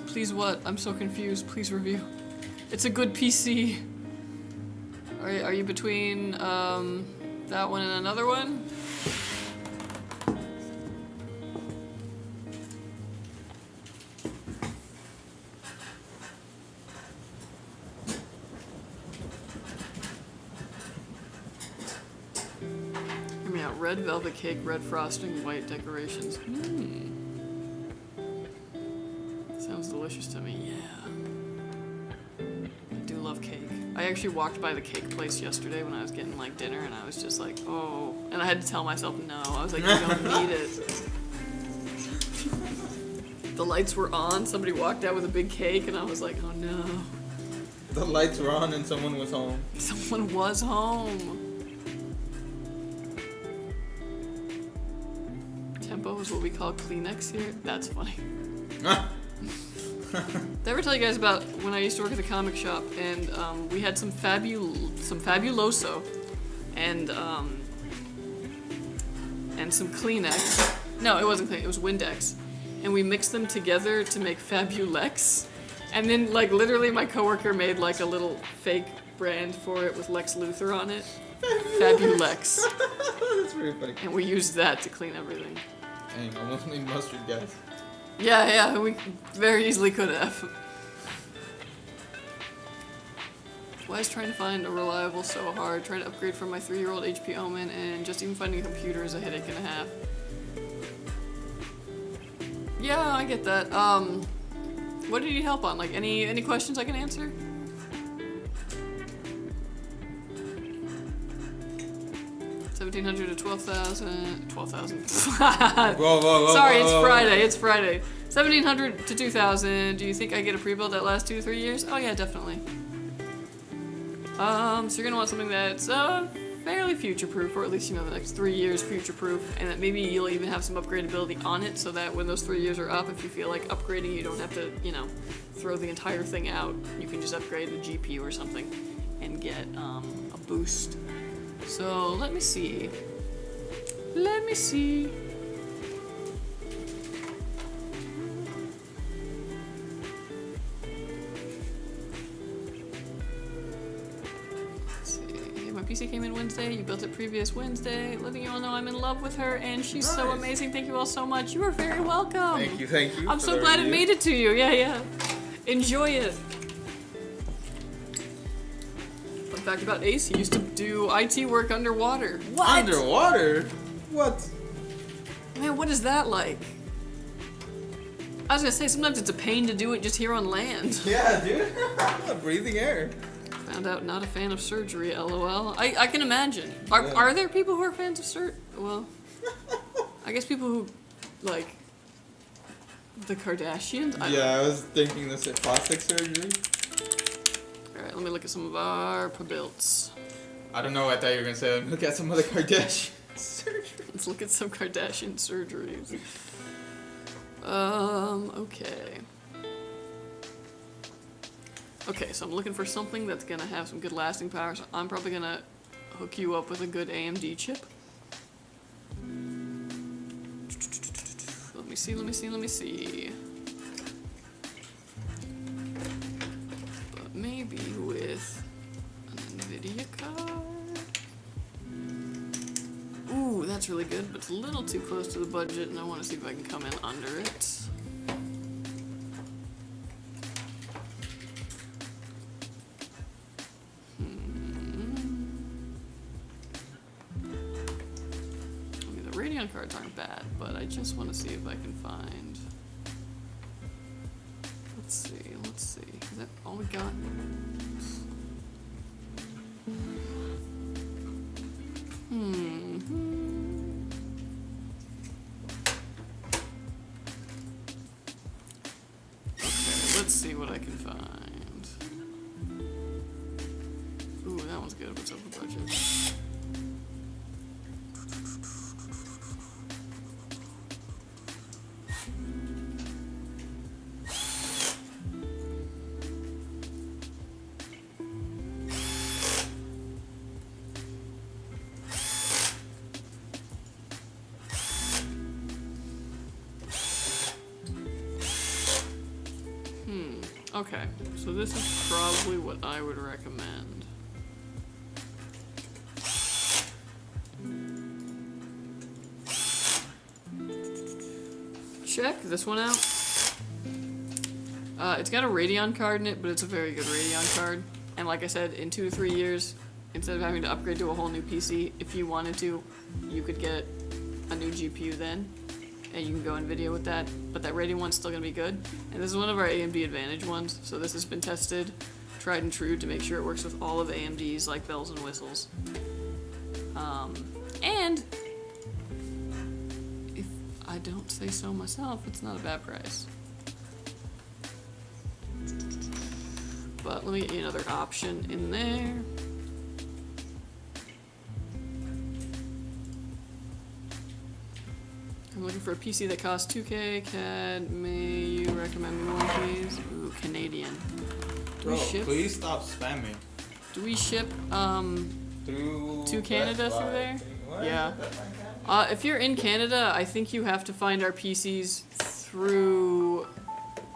A: Please what? I'm so confused. Please review. It's a good PC. Are you between that one and another one? red velvet cake, red frosting, white decorations. Sounds delicious to me, yeah. I do love cake. I actually walked by the cake place yesterday when I was getting like dinner and I was just like, oh. And I had to tell myself no. I was like, you don't need it. The lights were on, somebody walked out with a big cake and I was like, oh no.
B: The lights were on and someone was home.
A: Someone was home. Tempo is what we call Kleenex here. That's funny. Did I ever tell you guys about when I used to work at the comic shop and we had some Fabuloso and some Kleenex. No, it wasn't Kleenex, it was Windex. And we mixed them together to make Fabulex. And then, like, literally my coworker made, like, a little fake brand for it with Lex Luthor on it. Fabulex.
B: That's pretty funny.
A: And we used that to clean everything.
B: Dang, almost made mustard gas.
A: Yeah, we very easily could have. Why is trying to find a reliable so hard? Trying to upgrade from my 3-year-old HP Omen, and just even finding a computer is a headache and a half. Yeah, I get that. What do you need help on? Like, any questions I can answer? $1,700 to 12,000. 12,000.
B: Whoa.
A: Sorry, it's Friday. 1,700 to 2,000. Do you think I get a pre-build that lasts 2 to 3 years? Oh yeah, definitely. So you're gonna want something that's fairly future-proof, or at least, you know, the next 3 years future-proof, and that maybe you'll even have some upgradability on it, so that when those 3 years are up, if you feel like upgrading, you don't have to, you know, throw the entire thing out. You can just upgrade the GPU or something and get a boost. So let me see. My PC came in Wednesday, you built it previous Wednesday. Letting you all know I'm in love with her and she's so amazing. Thank you all so much. You are very welcome.
B: Thank you.
A: I'm so glad it made it to you. Yeah. Enjoy it. Fun fact about Ace, he used to do IT work underwater. What?
B: Underwater? What?
A: Man, what is that like? I was gonna say, sometimes it's a pain to do it just here on land.
B: Yeah, dude. Breathing air.
A: Found out not a fan of surgery, lol. I can imagine. Are there people who are fans of surgery? Well, I guess people who, like, the Kardashians?
B: I was thinking this at plastic surgery.
A: Alright, let me look at some of our builds.
B: I don't know, I thought you were gonna say, look at some of the Kardashian surgery.
A: Let's look at some Kardashian surgeries. Okay. Okay, so I'm looking for something that's gonna have some good lasting power, so I'm probably gonna hook you up with a good AMD chip. Let me see. But maybe with an NVIDIA card. Ooh, that's really good, but it's a little too close to the budget, and I want to see if I can come in under it. Cards aren't bad, but I just want to see if I can find. Let's see. Is that all we got? Okay, let's see what I can find. Ooh, that one's good. What's over budget? Okay, so this is probably what I would recommend. Check this one out. It's got a Radeon card in it, but it's a very good Radeon card. And like I said, in 2 to 3 years, instead of having to upgrade to a whole new PC, if you wanted to, you could get a new GPU then, and you can go NVIDIA with that, but that Radeon one's still gonna be good. And this is one of our AMD Advantage ones, so this has been tested, tried and true to make sure it works with all of AMD's like bells and whistles. And if I don't say so myself, it's not a bad price. But let me get you another option in there. I'm looking for a PC that costs 2K. CAD, may you recommend me one, please? Ooh, Canadian. Do we
B: Bro,
A: ship?
B: please stop spamming.
A: Do we ship
B: Through
A: to Canada
B: Best
A: through
B: Buy.
A: there?
B: What?
A: Yeah.
B: Best Buy Canada?
A: If you're in Canada, I think you have to find our PCs through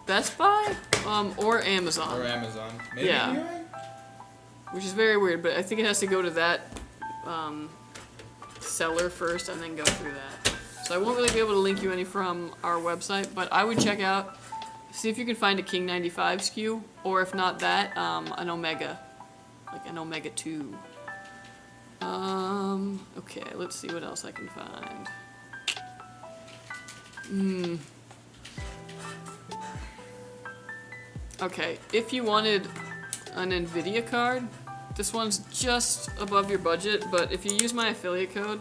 A: Best Buy, or Amazon.
B: Or Amazon. Maybe
A: Yeah.
B: eBay?
A: Which is very weird, but I think it has to go to that seller first and then go through that. So I won't really be able to link you any from our website, but I would check out, see if you can find a King 95 SKU, or if not that, an Omega, like an Omega 2. Okay, let's see what else I can find. Okay, if you wanted an NVIDIA card, this one's just above your budget, but if you use my affiliate code,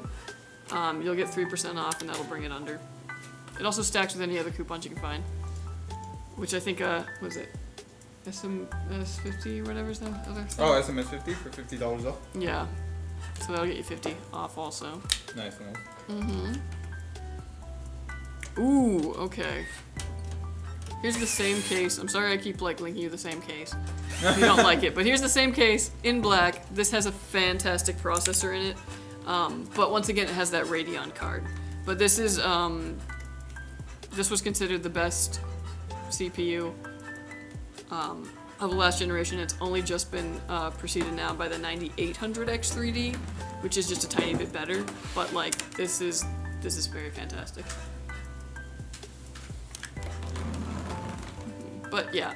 A: you'll get 3% off and that'll bring it under. It also stacks with any other coupons you can find. Which I think, what is it? SMS50 or whatever's the other thing?
B: Oh, SMS50 for $50 off.
A: Yeah. So that'll get you 50 off also.
B: Nice.
A: Ooh, okay. Here's the same case. I'm sorry I keep like linking you the same case if you don't like it, but here's the same case in black. This has a fantastic processor in it, but once again it has that Radeon card. But this is this was considered the best CPU of the last generation. It's only just been preceded now by the 9800X3D, which is just a tiny bit better. But like this is very fantastic. But yeah,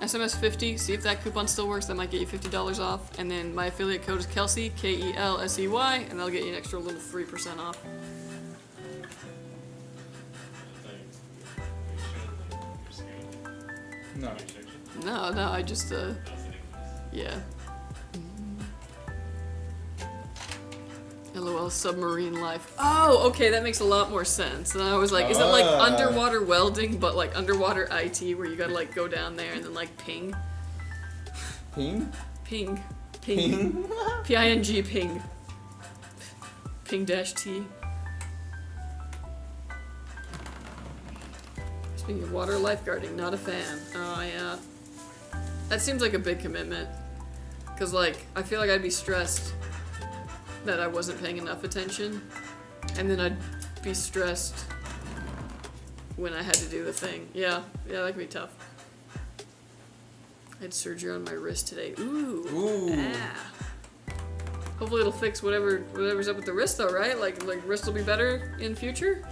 A: SMS50, see if that coupon still works, that might get you $50 off. And then my affiliate code is Kelsey, K-E-L-S-E-Y, and that'll get you an extra little 3% off.
B: No.
A: No, I just, yeah. LOL submarine life. Oh, okay, that makes a lot more sense. And I was like, is it like underwater welding, but like underwater IT, where you gotta like go down there and then like ping?
B: Ping?
A: Ping.
B: Ping?
A: P-I-N-G, ping. Ping-T. Speaking of water lifeguarding, not a fan. Oh, yeah. That seems like a big commitment. Because, like, I feel like I'd be stressed that I wasn't paying enough attention. And then I'd be stressed when I had to do the thing. Yeah, that could be tough. I had surgery on my wrist today. Ooh. Ah. Hopefully it'll fix whatever's up with the wrist though, right? Like wrist will be better in future?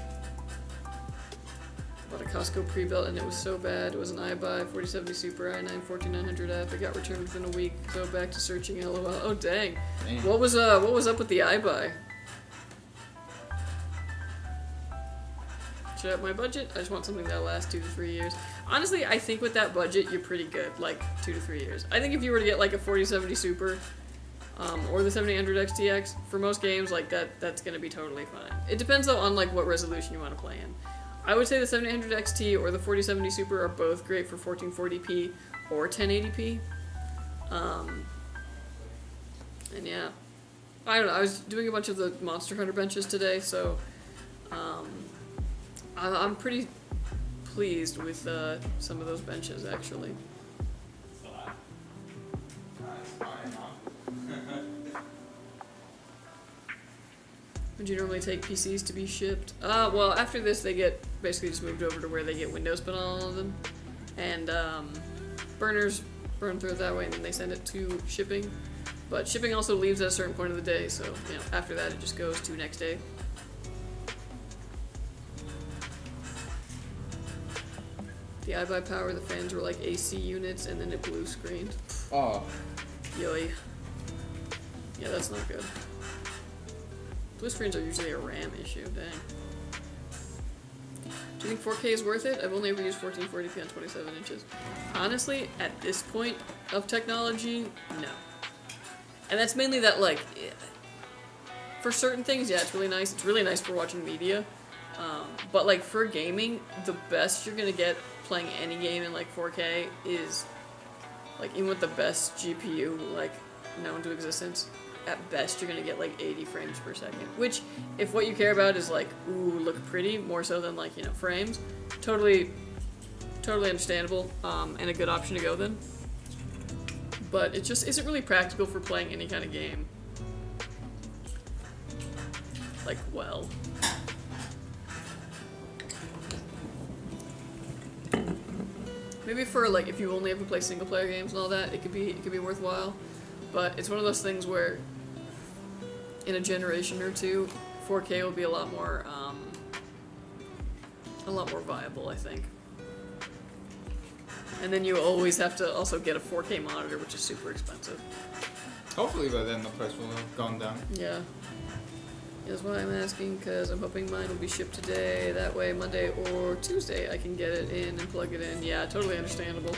A: Bought a Costco pre-built and it was so bad. It was an iBuy 4070 Super i9 14900F. It got returned within a week. So back to searching LOL. Oh dang. What was up with the iBuy? Should I up my budget? I just want something that'll last 2 to 3 years. Honestly, I think with that budget, you're pretty good. Like 2 to 3 years. I think if you were to get like a 4070 Super, or the 7800 XTX, for most games, like that's gonna be totally fine. It depends though on like what resolution you want to play in. I would say the 7800 XT or the 4070 Super are both great for 1440p or 1080p. And yeah, I don't know. I was doing a bunch of the Monster Hunter benches today, so I'm pretty pleased with some of those benches actually. Would you normally take PCs to be shipped? Well, after this, they get basically just moved over to where they get Windows put on all of them. And burners burn through it that way, and then they send it to shipping. But shipping also leaves at a certain point of the day, so after that, it just goes to next day. The iBuy power, the fans were like AC units, and then it blue screened.
B: Oh.
A: Yoy. Yeah, that's not good. Blue screens are usually a RAM issue, dang. Do you think 4K is worth it? I've only ever used 1440p on 27 inches. Honestly, at this point of technology, no. And that's mainly that, like, for certain things, yeah, it's really nice. It's really nice for watching media. But, like, for gaming, the best you're gonna get playing any game in, like, 4K is, like, even with the best GPU, like, known to existence, at best you're gonna get, like, 80 frames per second. Which, if what you care about is, like, ooh, look pretty, more so than, like, you know, frames, totally understandable, and a good option to go then. But it just isn't really practical for playing any kind of game. Like, well. Maybe for, like, if you only ever play single player games and all that, it could be worthwhile. But it's one of those things where in a generation or two, 4K will be a lot more viable, I think. And then you always have to also get a 4K monitor, which is super expensive.
B: Hopefully by then the price will have gone down.
A: Yeah. That's why I'm asking, because I'm hoping mine will be shipped today. That way, Monday or Tuesday, I can get it in and plug it in. Yeah, totally understandable.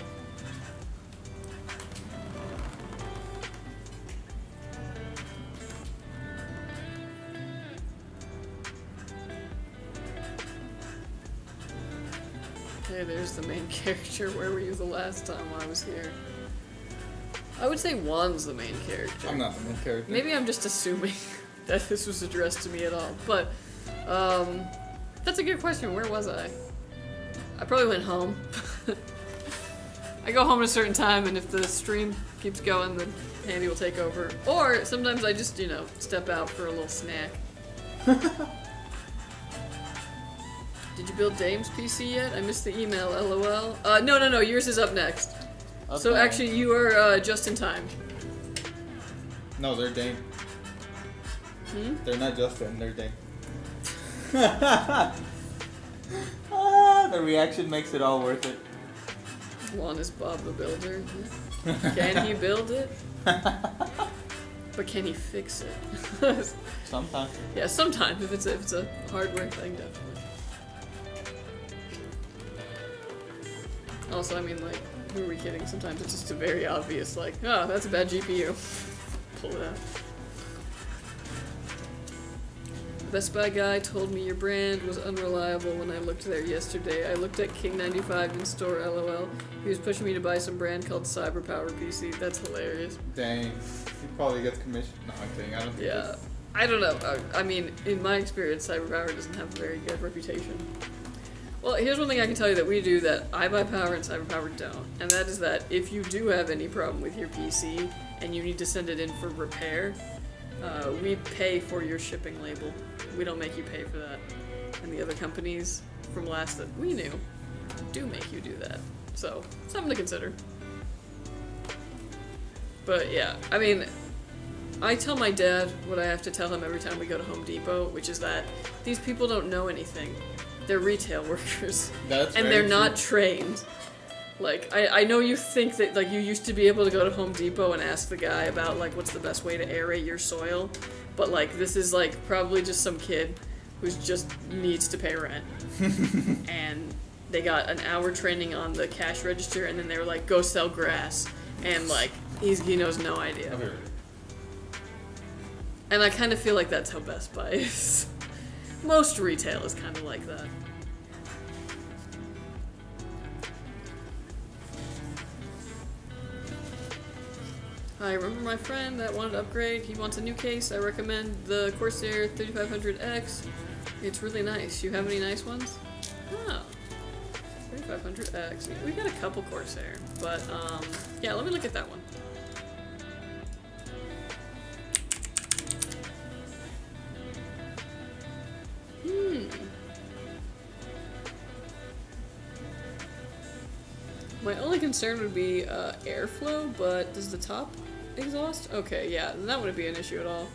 A: Okay, there's the main character. Where were you the last time I was here? I would say Juan's the main character.
B: I'm not the main character.
A: Maybe I'm just assuming that this was addressed to me at all. But, that's a good question. Where was I? I probably went home. I go home at a certain time, and if the stream keeps going, then Handy will take over. Or sometimes I just, you know, step out for a little snack. Did you build Dame's PC yet? I missed the email, lol. No, yours is up next. Okay. So actually, you are just in time.
B: No, they're Dame. They're not Justin, they're Dame. The reaction makes it all worth it.
A: Juan is Bob the Builder. Can he build it? But can he fix it?
B: Sometimes.
A: Yeah, sometimes if it's a hardware thing, definitely. Also, I mean, like, who are we kidding? Sometimes it's just a very obvious, like, oh, that's a bad GPU. Pull it out. The Best Buy guy told me your brand was unreliable when I looked there yesterday. I looked at King95 in store, lol. He was pushing me to buy some brand called Cyberpower PC. That's hilarious.
B: Dang. He probably gets commission. No, I'm kidding. I don't think
A: Yeah. I don't know. I mean, in my experience, Cyberpower doesn't have a very good reputation. Well, here's one thing I can tell you that we do that I Buy Power and Cyberpower don't. And that is that if you do have any problem with your PC and you need to send it in for repair, we pay for your shipping label. We don't make you pay for that. And the other companies from last that we knew do make you do that. So, something to consider. But yeah, I mean, I tell my dad what I have to tell him every time we go to Home Depot, which is that these people don't know anything. They're retail workers.
B: That's
A: and they're not trained. Like, I know you think that, like, you used to be able to go to Home Depot and ask the guy about, like, what's the best way to aerate your soil, but, like, this is, like, probably just some kid who just needs to pay rent. And they got an hour training on the cash register, and then they were like, go sell grass. And, like, he knows no idea.
B: Okay.
A: And I kind of feel like that's how Best Buy is. Most retail is kind of like that. I remember my friend that wanted to upgrade. He wants a new case. I recommend the Corsair 3500X. It's really nice. You have any nice ones? Oh. 3500X. We got a couple Corsair, but yeah, let me look at that one. My only concern would be airflow, but does the top exhaust? Okay, yeah, then that wouldn't be an issue at all.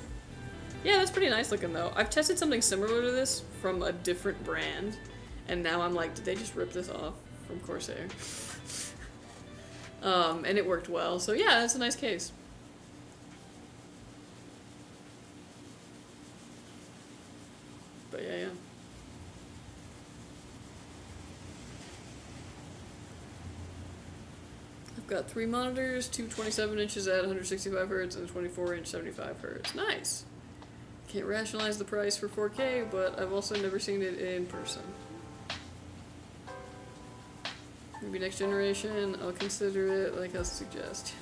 A: Yeah, that's pretty nice looking though. I've tested something similar to this from a different brand, and now I'm like, did they just rip this off from Corsair? And it worked well, so yeah, it's a nice case. But yeah. I've got 3 monitors, two 27 inches at 165 Hz and a 24-inch 75 Hz. Nice! Can't rationalize the price for 4K, but I've also never seen it in person. Maybe next generation, I'll consider it like I'll suggest.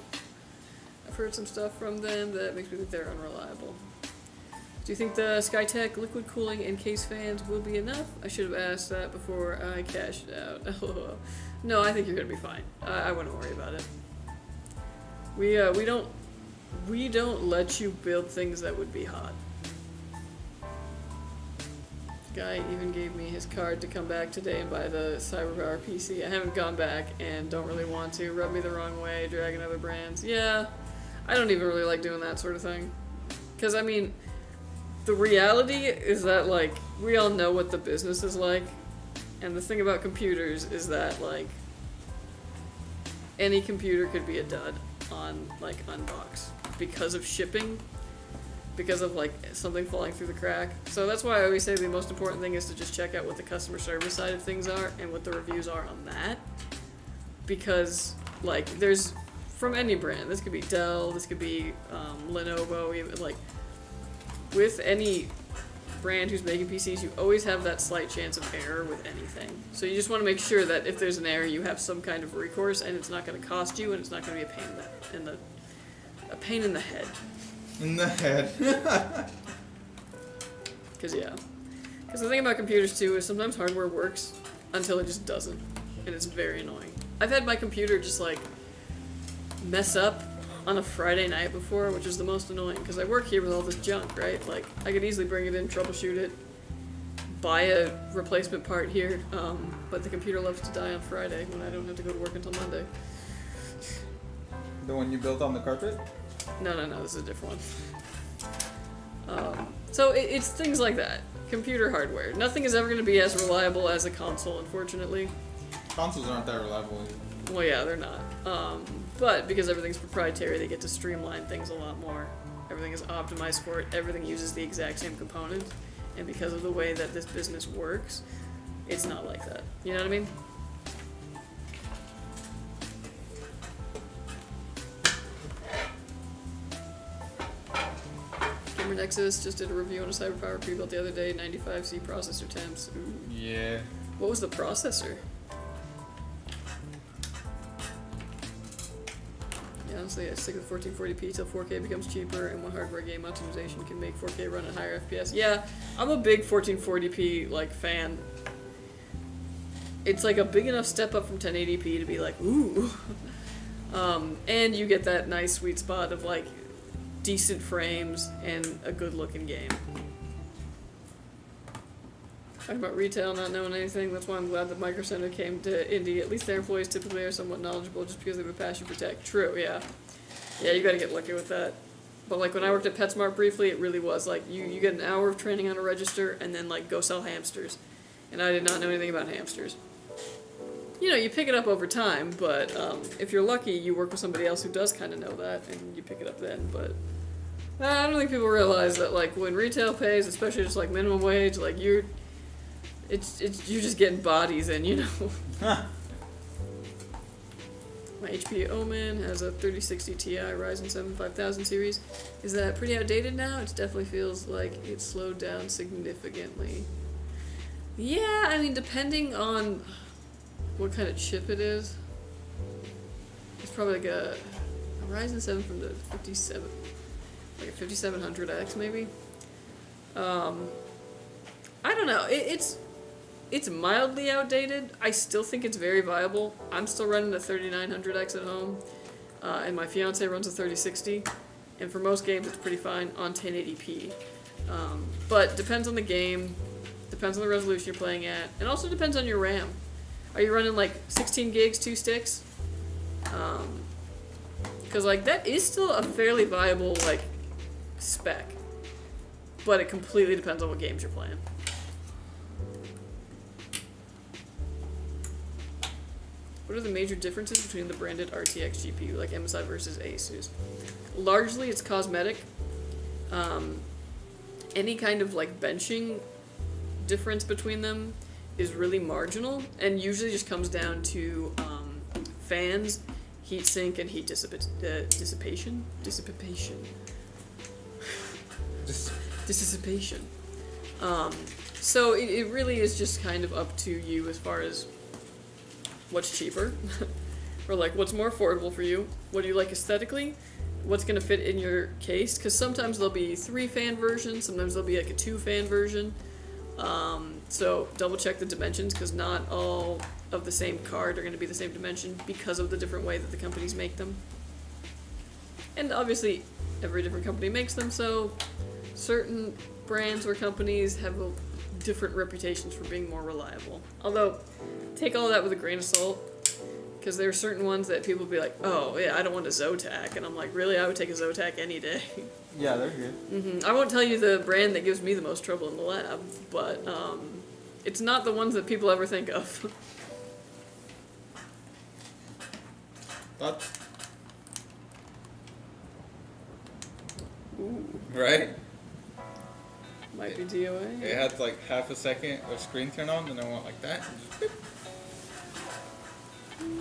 A: I've heard some stuff from them that makes me think they're unreliable. Do you think the Skytech liquid cooling and case fans will be enough? I should have asked that before I cashed out. No, I think you're gonna be fine. I wouldn't worry about it. We don't let you build things that would be hot. Guy even gave me his card to come back today and buy the CyberPower PC. I haven't gone back and don't really want to. Rub me the wrong way, dragging other brands. Yeah, I don't even really like doing that sort of thing. Because, I mean, the reality is that, like, we all know what the business is like. And the thing about computers is that, like, any computer could be a dud on, like, unbox. Because of shipping. Because of, like, something falling through the crack. So that's why I always say the most important thing is to just check out what the customer service side of things are and what the reviews are on that. Because, like, there's, from any brand, this could be Dell, this could be Lenovo, even, like, with any brand who's making PCs, you always have that slight chance of error with anything. So you just want to make sure that if there's an error, you have some kind of recourse, and it's not going to cost you, and it's not going to be a pain in the head.
B: In the head.
A: Because the thing about computers too is sometimes hardware works until it just doesn't, and it's very annoying. I've had my computer just like mess up on a Friday night before, which is the most annoying because I work here with all this junk, right? Like I could easily bring it in, troubleshoot it, buy a replacement part here, but the computer loves to die on Friday when I don't have to go to work until Monday.
B: The one you built on the carpet?
A: No, this is a different one. So it's things like that. Computer hardware. Nothing is ever going to be as reliable as a console, unfortunately.
B: Consoles aren't that reliable.
A: Well, yeah, they're not. But because everything's proprietary, they get to streamline things a lot more. Everything is optimized for it. Everything uses the exact same component. And because of the way that this business works, it's not like that. You know what I mean? Nexus just did a review on a CyberPower pre-built the other day, 95C processor temps. Ooh.
B: Yeah.
A: What was the processor? Yeah, honestly, I stick with 1440p till 4K becomes cheaper, and one hardware game optimization can make 4K run at higher FPS. Yeah, I'm a big 1440p like fan. It's like a big enough step up from 1080p to be like, ooh. And you get that nice sweet spot of like decent frames and a good looking game. Talking about retail, not knowing anything, that's why I'm glad that Micro Center came to Indy. At least their employees typically are somewhat knowledgeable just because they have a passion for tech. True, yeah. Yeah, you gotta get lucky with that. But like when I worked at PetSmart briefly, it really was like you get an hour of training on a register and then like go sell hamsters. And I did not know anything about hamsters. You know, you pick it up over time, but if you're lucky, you work with somebody else who does kind of know that, and you pick it up then, but I don't think people realize that, like, when retail pays, especially just, like, minimum wage, like, you're just getting bodies in, you know? My HP Omen has a 3060 Ti Ryzen 7 5000 series. Is that pretty outdated now? It definitely feels like it slowed down significantly. Yeah, I mean, depending on what kind of chip it is. It's probably like a Ryzen 7 from the 57, like a 5700X maybe. I don't know. It's mildly outdated. I still think it's very viable. I'm still running a 3900X at home, and my fiance runs a 3060, and for most games it's pretty fine on 1080p. But depends on the game, depends on the resolution you're playing at, and also depends on your RAM. Are you running like 16 gigs, 2 sticks? Because like that is still a fairly viable like spec, but it completely depends on what games you're playing. What are the major differences between the branded RTX GPU, like MSI versus Asus? Largely, it's cosmetic. Any kind of like benching difference between them is really marginal, and usually just comes down to fans, heat sink, and heat dissipation. So it really is just kind of up to you as far as what's cheaper, or like what's more affordable for you. What do you like aesthetically? What's gonna fit in your case? Because sometimes there'll be 3-fan versions, sometimes there'll be like a 2-fan version. So double check the dimensions, because not all of the same card are gonna be the same dimension because of the different way that the companies make them. And obviously, every different company makes them, so certain brands or companies have different reputations for being more reliable. Although, take all that with a grain of salt, because there are certain ones that people will be like, oh yeah, I don't want a Zotac, and I'm like, really? I would take a Zotac any day.
B: Yeah, they're good.
A: I won't tell you the brand that gives me the most trouble in the lab, but it's not the ones that people ever think of.
B: Thoughts?
A: Ooh,
B: Right?
A: might be DOA.
B: It had like half a second of screen turn on, and then went like that.
A: Let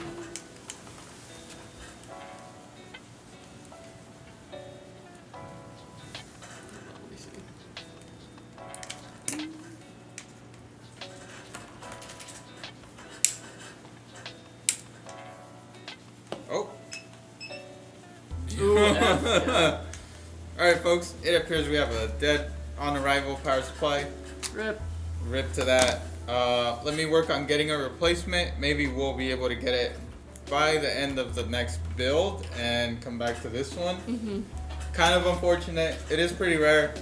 A: me see.
B: Oh.
A: Ooh, F, yeah.
B: Alright, folks, it appears we have a dead on arrival power supply.
A: Rip.
B: Rip to that. Let me work on getting a replacement. Maybe we'll be able to get it by the end of the next build and come back to this one. Kind of unfortunate. It is pretty rare.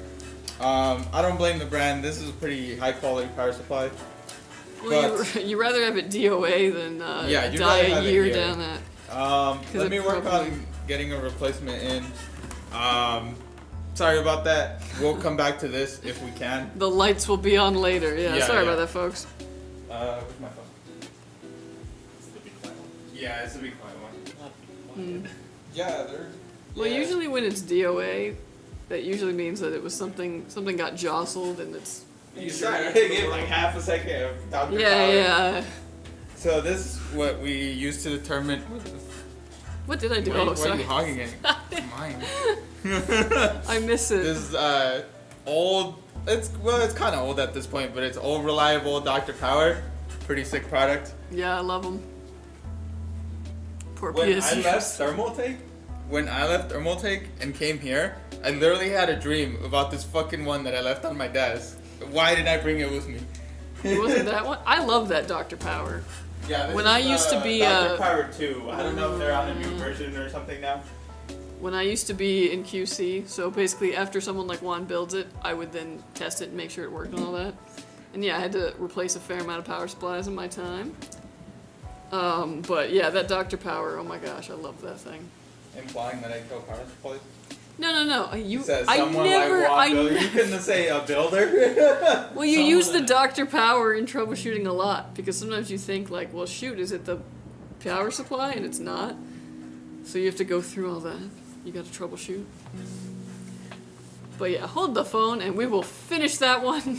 B: I don't blame the brand. This is a pretty high quality power supply.
A: Well, you rather have it DOA than
B: Yeah, you'd
A: die
B: rather
A: a
B: have it
A: year
B: here.
A: down that.
B: Let me work on getting a replacement in. Sorry about that. We'll come back to this if we can.
A: The lights will be on later. Yeah, sorry about that, folks.
B: Where's my phone?
C: It's the Bequiet one.
B: Yeah, it's a big quiet one.
A: Hmm.
B: Yeah, they're.
A: Well,
B: yeah.
A: usually when it's DOA, that usually means that it was something got jostled and it's.
B: You try to give like half a second of Dr.
A: Yeah,
B: Power.
A: yeah.
B: So this is what we use to determine.
A: What did I do?
B: Why are
A: Oh, sorry.
B: you hogging it? It's mine.
A: I miss it.
B: This is old. It's kind of old at this point, but it's old reliable Dr. Power. Pretty sick product.
A: Yeah, I love them. Poor
B: When
A: PSUs.
B: I left Thermaltake and came here, I literally had a dream about this fucking one that I left on my desk. Why did I bring it with me?
A: It wasn't that one? I love that Dr. Power.
B: Yeah, this
A: When
B: is,
A: I used to be
C: Dr. Power 2. I don't know if they're on a new
A: Mm.
C: version or something now.
A: When I used to be in QC, so basically after someone like Juan builds it, I would then test it and make sure it worked and all that. And yeah, I had to replace a fair amount of power supplies in my time. But yeah, that Dr. Power, oh my gosh, I love that thing.
B: Implying that I kill power supplies.
A: No.
B: You said someone like Juan Builder. You couldn't say a builder.
A: Well, you use the Dr. Power in troubleshooting a lot because sometimes you think like, well, shoot, is it the power supply? And it's not. So you have to go through all that. You got to troubleshoot. But yeah, hold the phone and we will finish that one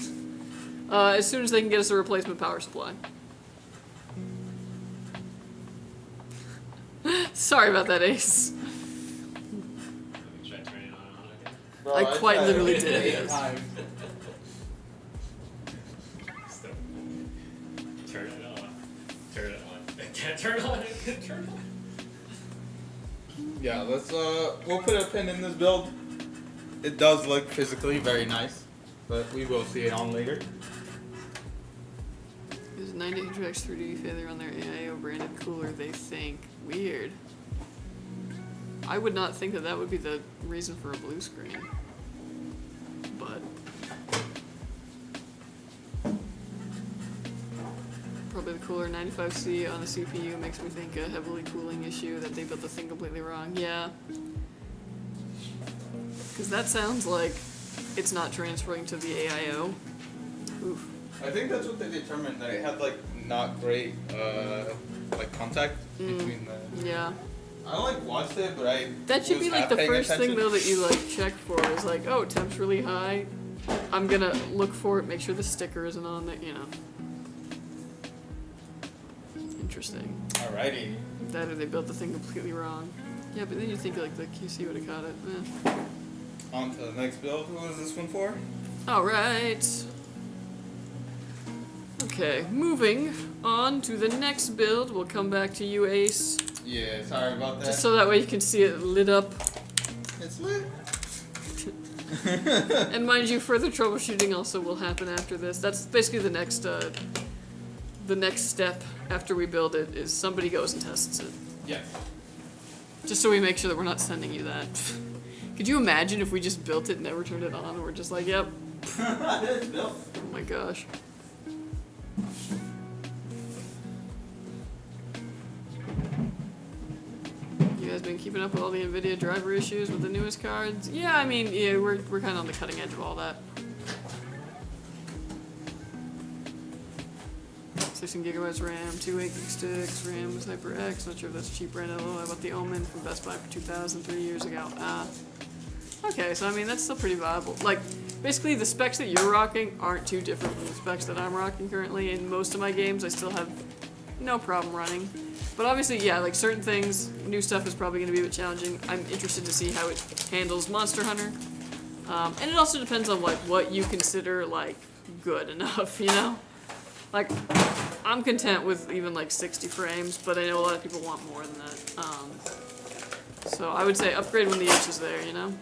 A: as soon as they can get us a replacement power supply. Sorry about that, Ace.
C: Should I turn it on again?
B: Bro,
A: I quite
B: tried
A: literally
B: it
A: did,
B: 8
A: yes.
B: times.
C: Still. Turn it on. Turn it on. I can't turn it on. I can't turn it on.
B: Yeah, let's we'll put a pin in this build. It does look physically very nice, but we will see it on later.
A: There's 9800X 3D failure on their AIO branded cooler, they think. Weird. I would not think that would be the reason for a blue screen. But probably the cooler 95C on the CPU makes me think a heavily cooling issue that they built the thing completely wrong. Yeah. Because that sounds like it's not transferring to the AIO. Oof.
B: I think that's what they determined, that it had like not great like contact between the.
A: Yeah.
B: I like watched it, but I.
A: That should
B: was
A: be like
B: half
A: the
B: paying
A: first thing
B: attention.
A: though that you like check for is like, oh, temp's really high. I'm gonna look for it, make sure the sticker isn't on there, you know. Interesting.
B: Alrighty.
A: That or they built the thing completely wrong. Yeah, but then you think like the QC would have caught it.
B: On to the next build. Who is this one for?
A: Alright. Okay, moving on to the next build. We'll come back to you, Ace.
B: Yeah, sorry about that.
A: Just so that way you can see it lit up.
B: It's lit.
A: And mind you, further troubleshooting also will happen after this. That's basically the next step after we build it is somebody goes and tests it.
B: Yes.
A: Just so we make sure that we're not sending you that. Could you imagine if we just built it and never turned it on and we're just like, yep.
B: Built.
A: Oh my gosh. You guys been keeping up with all the NVIDIA driver issues with the newest cards? Yeah, I mean, yeah, we're kind of on the cutting edge of all that. 16 gigabytes RAM, 2 8 gig sticks, RAM with HyperX. Not sure if that's a cheap brand. I bought the Omen from Best Buy for 2,000 3 years ago. Okay, so I mean that's still pretty viable. Like, basically the specs that you're rocking aren't too different from the specs that I'm rocking currently. In most of my games, I still have no problem running. But obviously, yeah, like certain things, new stuff is probably going to be a bit challenging. I'm interested to see how it handles Monster Hunter. And it also depends on like what you consider like good enough, you know? Like, I'm content with even like 60 frames, but I know a lot of people want more than that. So I would say upgrade when the itch is there, you know?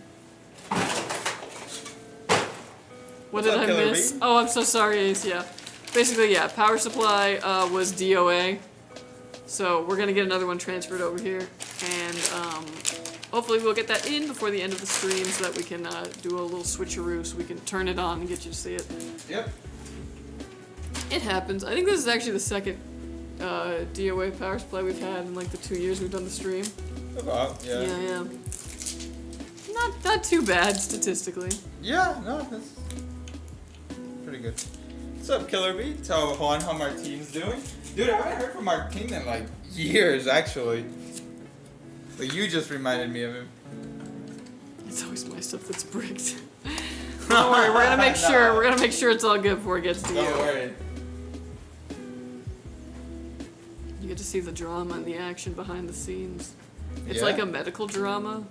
A: What did I miss? Oh, I'm so sorry, Ace, yeah. Basically, yeah, power supply was DOA. So we're going to get another one transferred over here. And hopefully we'll get that in before the end of the stream so that we can do a little switcheroo so we can turn it on and get you to see it.
B: Yep.
A: It happens. I think this is actually the second DOA power supply we've had in like the 2 years we've done the stream.
B: About, yeah.
A: Yeah. Not too bad statistically.
B: Yeah, no, that's pretty good. What's up, Killer B? Tell Juan how Martine's doing. Dude, I haven't heard from Martine in like years, actually. But you just reminded me of him.
A: It's always my stuff that's bricked. Don't worry, we're gonna make sure. We're gonna make sure it's all good before it gets to you.
B: Don't worry.
A: You get to see the drama and the action behind the scenes. It's
B: Yeah.
A: like a medical drama,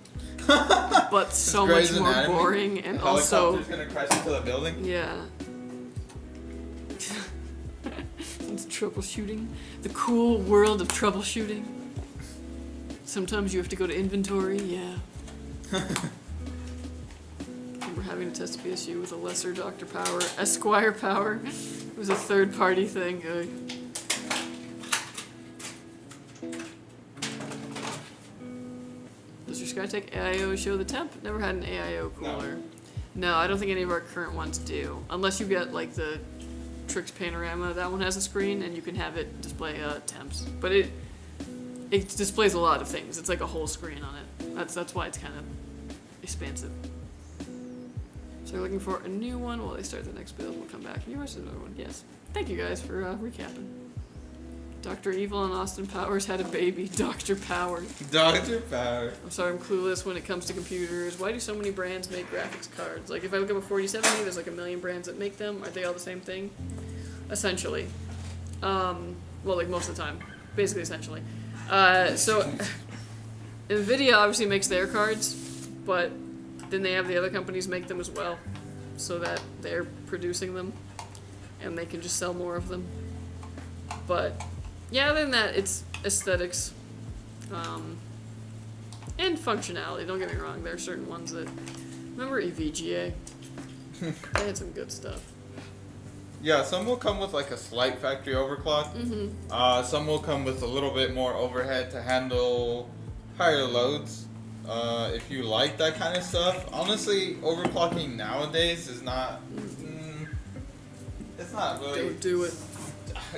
A: but so much
B: Grey's
A: more
B: Anatomy.
A: boring and
B: The
A: also
B: helicopter's gonna crash into the building.
A: yeah. It's troubleshooting. The cool world of troubleshooting. Sometimes you have to go to inventory, yeah. We're having to test a PSU with a lesser Dr. Power, Esquire Power. It was a third-party thing. Does your Skytech AIO show the temp? Never had an AIO cooler. No, I don't think any of our current ones do. Unless you get like the Trix Panorama, that one has a screen and you can have it display temps. But it displays a lot of things. It's like a whole screen on it. That's why it's kind of expansive. So you're looking for a new one while they start the next build. We'll come back. You watched another one. Yes. Thank you guys for recapping. Dr. Evil and Austin Powers had a baby. Dr. Power.
B: Dr. Power.
A: I'm sorry, I'm clueless when it comes to computers. Why do so many brands make graphics cards? Like, if I look up a 4070, there's like a million brands that make them. Are they all the same thing? Essentially. Well, like most of the time. Basically, essentially. So, NVIDIA obviously makes their cards, but then they have the other companies make them as well, so that they're producing them, and they can just sell more of them. But, yeah, other than that, it's aesthetics, and functionality. Don't get me wrong, there are certain ones that... Remember EVGA? They had some good stuff.
B: Yeah, some will come with like a slight factory overclock.
A: Mm-hmm.
B: Some will come with a little bit more overhead to handle higher loads. If you like that kind of stuff, honestly, overclocking nowadays is not. It's not really.
A: Don't do it.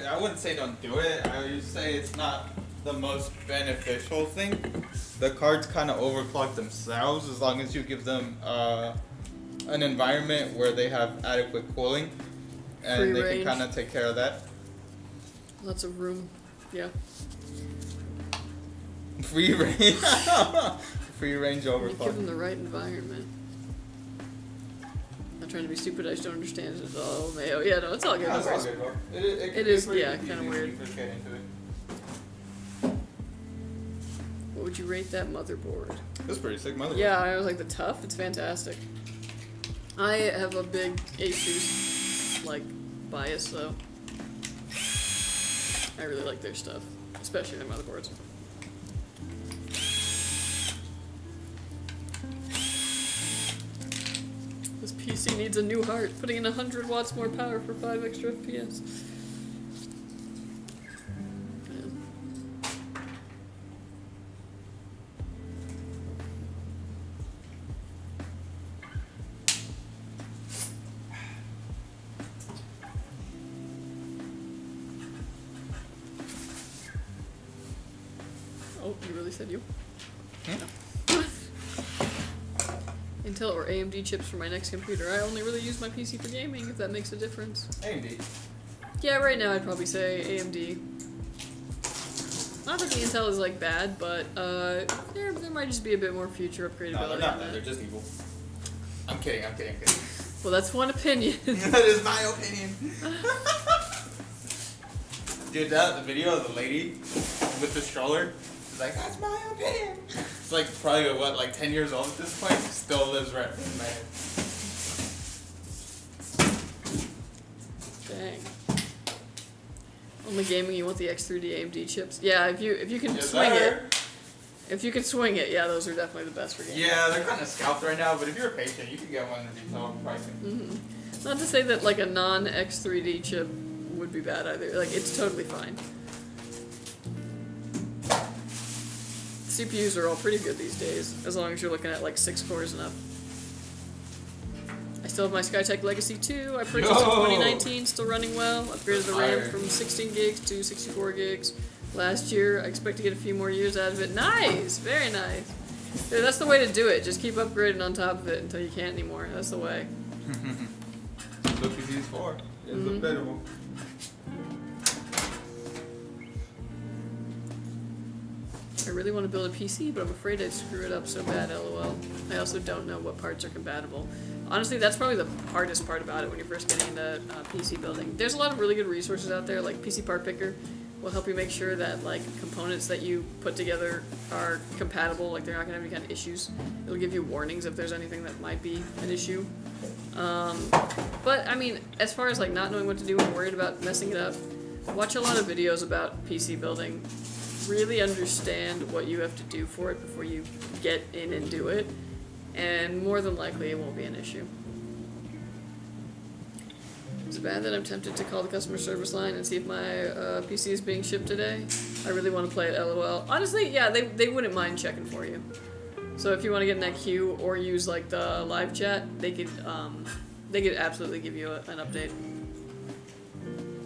B: I wouldn't say don't do it. I would say it's not the most beneficial thing. The cards kind of overclock themselves as long as you give them an environment where they have adequate cooling. And
A: Free
B: they
A: range.
B: can kind of take care of that.
A: Lots of room. Yeah.
B: Free range. Free range
A: You give them
B: overclock.
A: the right environment. I not trying to be stupid. I just don't understand it at all. Mayo. Yeah, no, it's all good.
B: Yeah,
A: No
B: it's all
A: worries.
B: good, bro.
A: It is,
B: pretty
A: yeah,
B: easy
A: kinda
B: when
A: weird.
B: you first get into it.
A: What would you rate that motherboard?
B: That's pretty sick, motherboard.
A: Yeah, I was like the tough. It's fantastic. I have a big Asus like bias though. I really like their stuff, especially their motherboards. This PC needs a new heart. Putting in 100 watts more power for 5 extra FPS. Oh, you really said you? Intel or AMD chips for my next computer. I only really use my PC for gaming, if that makes a difference.
B: AMD.
A: Yeah, right now I'd probably say AMD. Not that the Intel is like bad, but there might just be a bit more future upgradability.
B: No, they're not
A: on
B: bad.
A: that.
B: They're just evil. I'm kidding.
A: Well, that's one opinion.
B: That is my opinion. Dude, the video of the lady with the stroller, she's like, that's my opinion. It's like probably what, like 10 years old at this point, still lives right in my head.
A: Dang. Only gaming, you want the X3D AMD chips? Yeah, if you can
B: Yes,
A: swing
B: sir.
A: it. If you can swing it, yeah, those are definitely the best for gaming.
B: Yeah, they're kind of scalped right now, but if you're patient, you can get one at retail pricing.
A: Mm-hmm. Not to say that like a non-X3D chip would be bad either. Like, it's totally fine. CPUs are all pretty good these days, as long as you're looking at like 6 cores and up. I still have my Skytech Legacy 2. I purchased it in 2019, still running well. Upgraded the RAM
B: Fire.
A: from 16 gigs to 64 gigs last year. I expect to get a few more years out of it. Nice! Very nice. Dude, that's the way to do it. Just keep upgrading on top of it until you can't anymore. That's the way.
B: That's what PC's for. It's upgradable.
A: I really want to build a PC, but I'm afraid I'd screw it up so bad, lol. I also don't know what parts are compatible. Honestly, that's probably the hardest part about it when you're first getting into PC building. There's a lot of really good resources out there, like PC Part Picker will help you make sure that like components that you put together are compatible, like they're not going to have any kind of issues. It'll give you warnings if there's anything that might be an issue. But, I mean, as far as like not knowing what to do and worried about messing it up, watch a lot of videos about PC building. Really understand what you have to do for it before you get in and do it, and more than likely it won't be an issue. Is it bad that I'm tempted to call the customer service line and see if my PC is being shipped today? I really want to play it, lol. Honestly, yeah, they wouldn't mind checking for you. So if you want to get in that queue or use like the live chat, they could absolutely give you an update.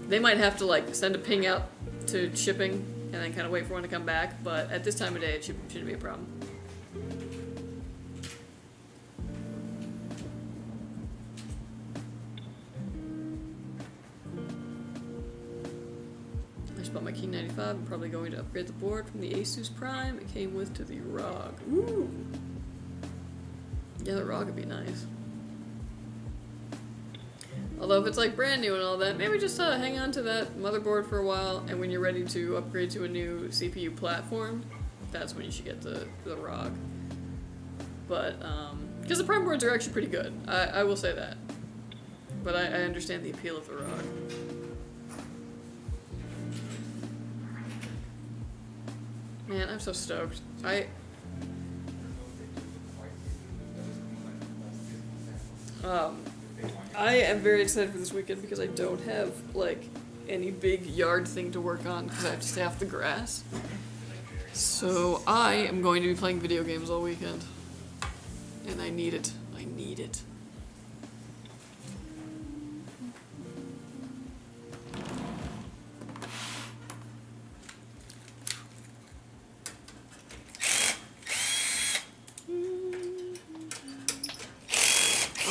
A: They might have to like send a ping out to shipping and then kind of wait for one to come back, but at this time of day, it shouldn't be a problem. I just bought my King 95. I'm probably going to upgrade the board from the Asus Prime it came with to the ROG. Ooh! Yeah, the ROG would be nice. Although if it's like brand new and all that, maybe just hang on to that motherboard for a while, and when you're ready to upgrade to a new CPU platform, that's when you should get the ROG. But, because the Prime boards are actually pretty good, I will say that. But I understand the appeal of the ROG. Man, I'm so stoked. I am very excited for this weekend because I don't have, like, any big yard thing to work on because I have to stay off the grass. So I am going to be playing video games all weekend. And I need it. I need it.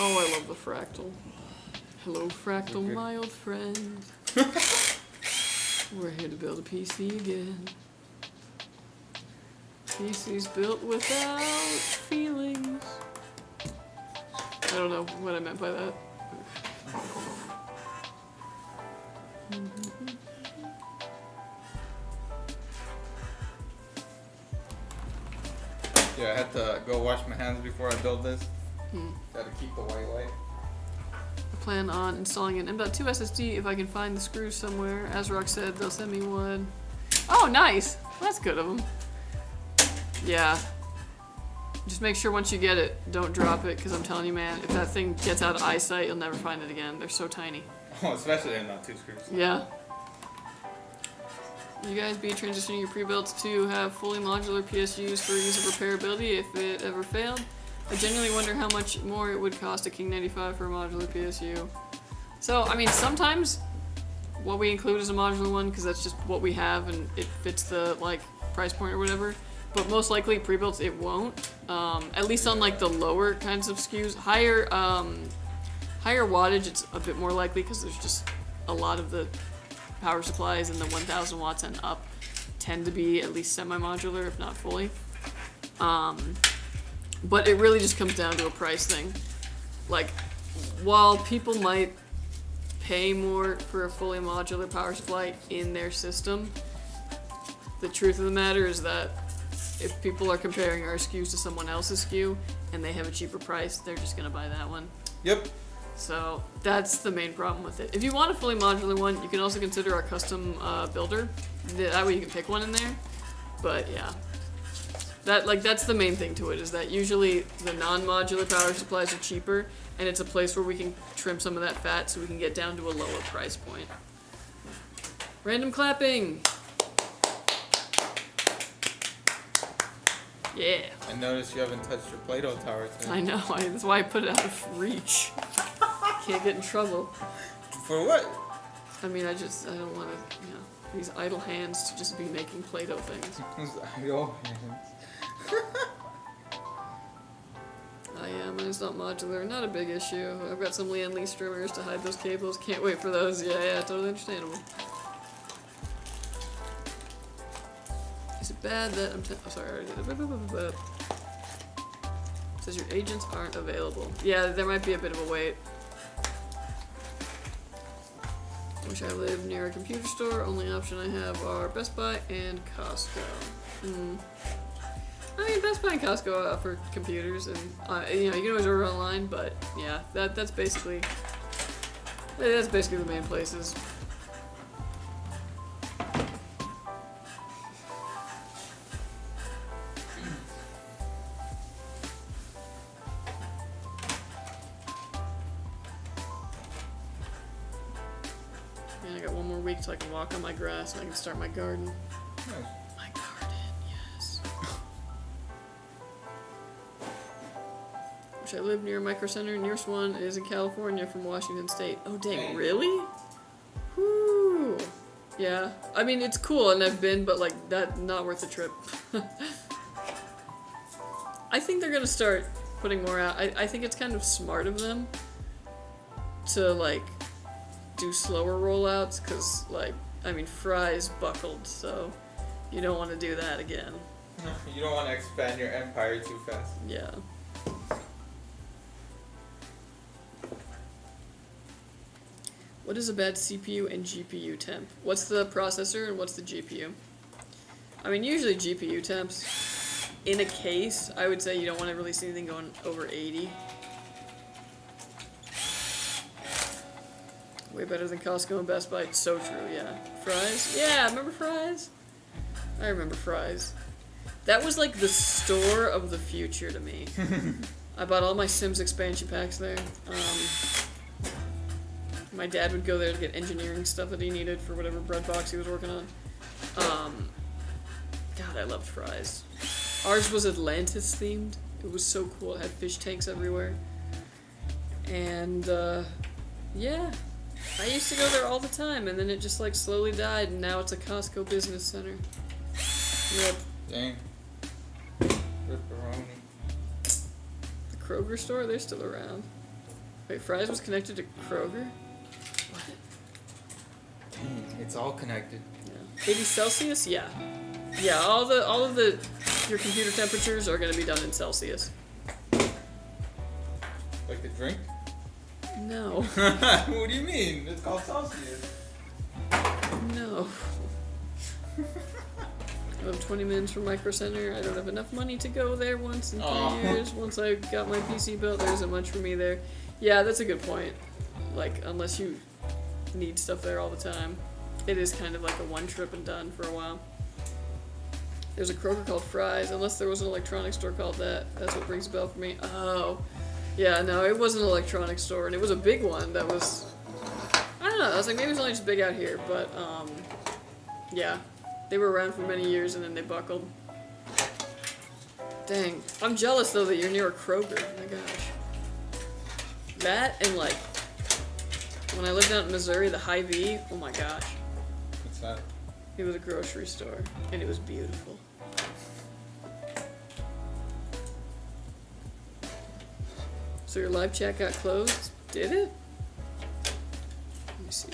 A: Oh, I love the Fractal. Hello, Fractal, my old friend. We're here to build a PC again. PC's built without feelings. I don't know what I meant by that.
B: Yeah, I had to go wash my hands before I build this. Gotta keep the white.
A: I plan on installing an M.2 SSD if I can find the screws somewhere. AsRock said they'll send me one. Oh, nice! That's good of them. Yeah. Just make sure once you get it, don't drop it, because I'm telling you, man, if that thing gets out of eyesight, you'll never find it again. They're so tiny.
B: Oh, especially in not two screws.
A: Yeah. You guys be transitioning your pre-builds to have fully modular PSUs for ease of repairability if it ever failed? I genuinely wonder how much more it would cost a King 95 for a modular PSU. So, I mean, sometimes what we include is a modular one because that's just what we have and it fits the, like, price point or whatever. But most likely pre-builds it won't. At least on, like, the lower kinds of SKUs. Higher wattage, it's a bit more likely because there's just a lot of the power supplies in the 1000 watts and up tend to be at least semi-modular, if not fully. But it really just comes down to a price thing. Like, while people might pay more for a fully modular power supply in their system, the truth of the matter is that if people are comparing our SKUs to someone else's SKU and they have a cheaper price, they're just gonna buy that one.
B: Yep.
A: So that's the main problem with it. If you want a fully modular one, you can also consider our custom builder. That way you can pick one in there. But yeah, that's the main thing to it, is that usually the non-modular power supplies are cheaper, and it's a place where we can trim some of that fat so we can get down to a lower price point. Random clapping. Yeah.
B: I noticed you haven't touched your Play-Doh tower today.
A: I know. That's why I put it out of reach. Can't get in trouble.
B: For what?
A: I mean, I don't want to, these idle hands to just be making Play-Doh things.
B: Idle hands.
A: Mine is not modular. Not a big issue. I've got some Lian Li strimmers to hide those cables. Can't wait for those. Yeah, totally understandable. Is it bad that oh, sorry, I already did it. It says your agents aren't available. Yeah, there might be a bit of a wait. Wish I lived near a computer store. Only option I have are Best Buy and Costco. I mean, Best Buy and Costco offer computers, and you can always order online. But yeah, that's basically the main places. And I got one more week till I can walk on my grass and I can start my garden.
B: Nice.
A: My garden, yes. Wish I lived near a micro center. Nearest one is in California from Washington State. Oh dang, really? Whoo. Yeah. I mean, it's cool and I've been, but like that, not worth the trip. I think they're gonna start putting more out. I think it's kind of smart of them to like do slower rollouts, because like, I mean, Fry's buckled, so you don't want to do that again.
B: You don't want to expand your empire too fast.
A: Yeah. What is a bad CPU and GPU temp? What's the processor and what's the GPU? I mean, usually GPU temps, in a case, I would say you don't want to release anything going over 80. Way better than Costco and Best Buy. It's so true, yeah. Fry's? Yeah, remember Fry's? I remember Fry's. That was like the store of the future to me. I bought all my Sims expansion packs there. My dad would go there to get engineering stuff that he needed for whatever bread box he was working on. God, I loved Fry's. Ours was Atlantis themed. It was so cool. It had fish tanks everywhere. And, yeah. I used to go there all the time, and then it just like slowly died, and now it's a Costco business center. Yep.
B: Dang. Ripperoni.
A: The Kroger store? They're still around. Wait, Fry's was connected to Kroger? What?
B: Dang, it's all connected.
A: Yeah. 80 Celsius? Yeah. Yeah, all of your computer temperatures are gonna be done in Celsius.
B: Like Like a drink?
A: No.
B: What do you mean? It's called Celsius.
A: No. I have 20 minutes from Micro Center. I don't have enough money to go there once in 3 years. Once I got my PC built, there isn't much for me there. Yeah, that's a good point. Like, unless you need stuff there all the time. It is kind of like a one trip and done for a while. There's a Kroger called Fry's, unless there was an electronics store called that. That's what rings a bell for me. Oh. Yeah, no, it was an electronics store, and it was a big one that was... I don't know, I was like, maybe it's only just big out here, but, yeah. They were around for many years, and then they buckled. Dang. I'm jealous, though, that you're near a Kroger. Oh my gosh. That, and, like, when I lived out in Missouri, the Hy-Vee, oh my gosh.
B: What's that?
A: It was a grocery store, and it was beautiful. So your live chat got closed? Did it? Let me see.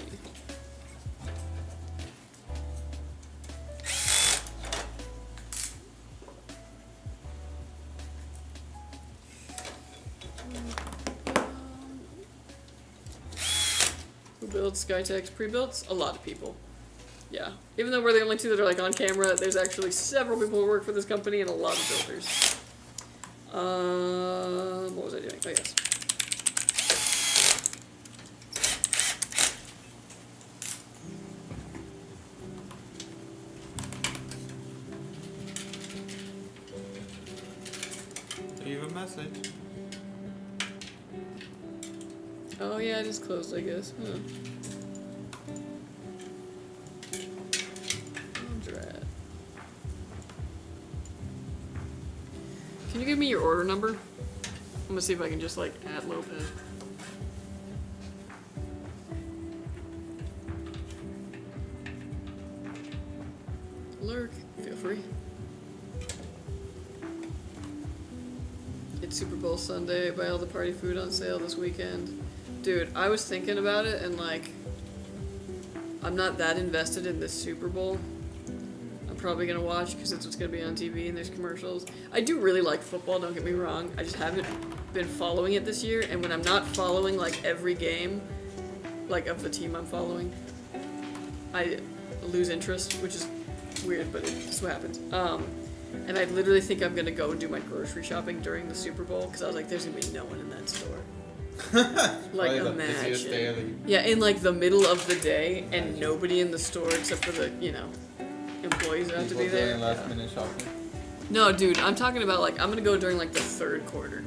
A: Who builds Skytech's pre-builds? A lot of people. Yeah. Even though we're the only two that are like on camera, there's actually several people who work for this company and a lot of builders. What was I doing? Oh, yes.
B: Leave a message.
A: Oh yeah, it is closed, I guess. Huh. Drat. Can you give me your order number? I'm gonna see if I can just like add Lopez. Lurk, feel free. It's Super Bowl Sunday. Buy all the party food on sale this weekend. Dude, I was thinking about it and like, I'm not that invested in this Super Bowl. I'm probably gonna watch because it's what's gonna be on TV and there's commercials. I do really like football, don't get me wrong. I just haven't been following it this year, and when I'm not following like every game, like of the team I'm following, I lose interest, which is weird, but it's what happens. And I literally think I'm gonna go and do my grocery shopping during the Super Bowl because I was like, there's gonna be no one in that store. Like, imagine. Yeah, in like the middle of the day and nobody in the store except for the, you know, employees that have to be there.
B: Last minute shopping.
A: No, dude, I'm talking about like I'm gonna go during like the third quarter.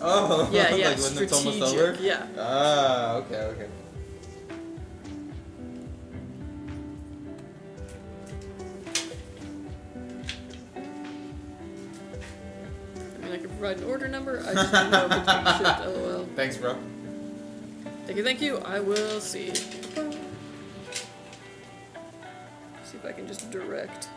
B: Oh.
A: Yeah, yeah,
B: Like when
A: strategic.
B: it's almost over?
A: Yeah.
B: Ah, okay.
A: I mean, I can provide an order number. I just don't know if it's being shipped. LOL.
B: Thanks, bro.
A: Thank you. I will see. See if I can just direct.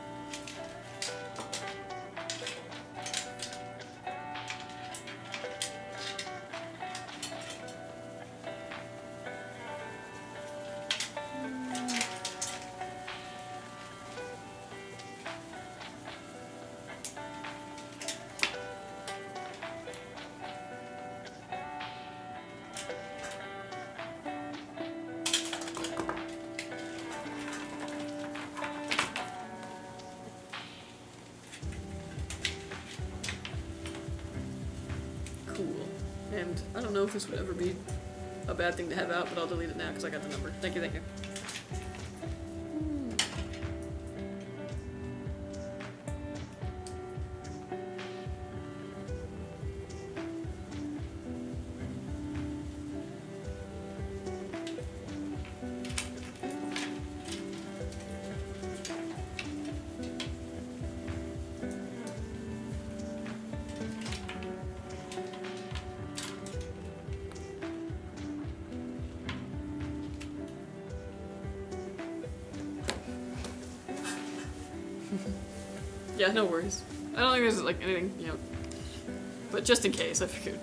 A: And I don't know if this would ever be a bad thing to have out, but I'll delete it now because I got the number. Thank you. Yeah, no worries. I don't think there's like anything, you know, but just in case, I figured.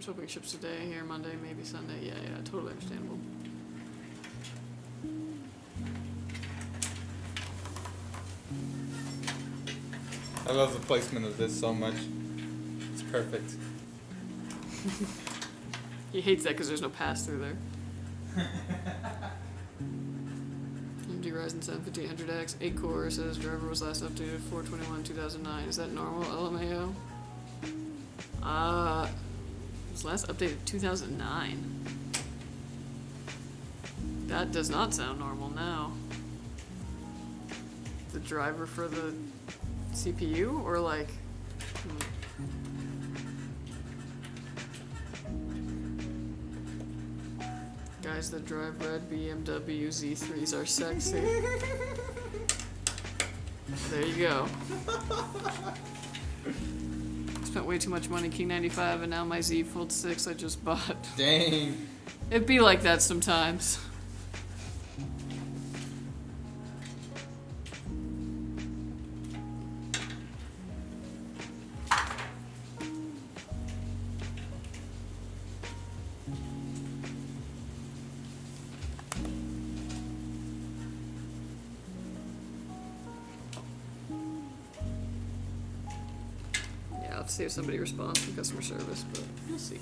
A: was hoping it ships today, here Monday, maybe Sunday. Yeah, totally understandable.
B: I love the placement of this so much. It's perfect.
A: He hates that because there's no pass-through there. AMD Ryzen 7 5800X, 8 cores, says driver was last updated 4/21/2009. Is that normal, LMAO? It was last updated 2009. That does not sound normal now. The driver for the CPU, or like... Guys that drive red BMW Z3s are sexy. There you go. Spent way too much money King 95 and now my Z Fold 6 I just bought.
B: Dang.
A: It'd be like that sometimes. I'll have to see if somebody responds from customer service, but we'll see.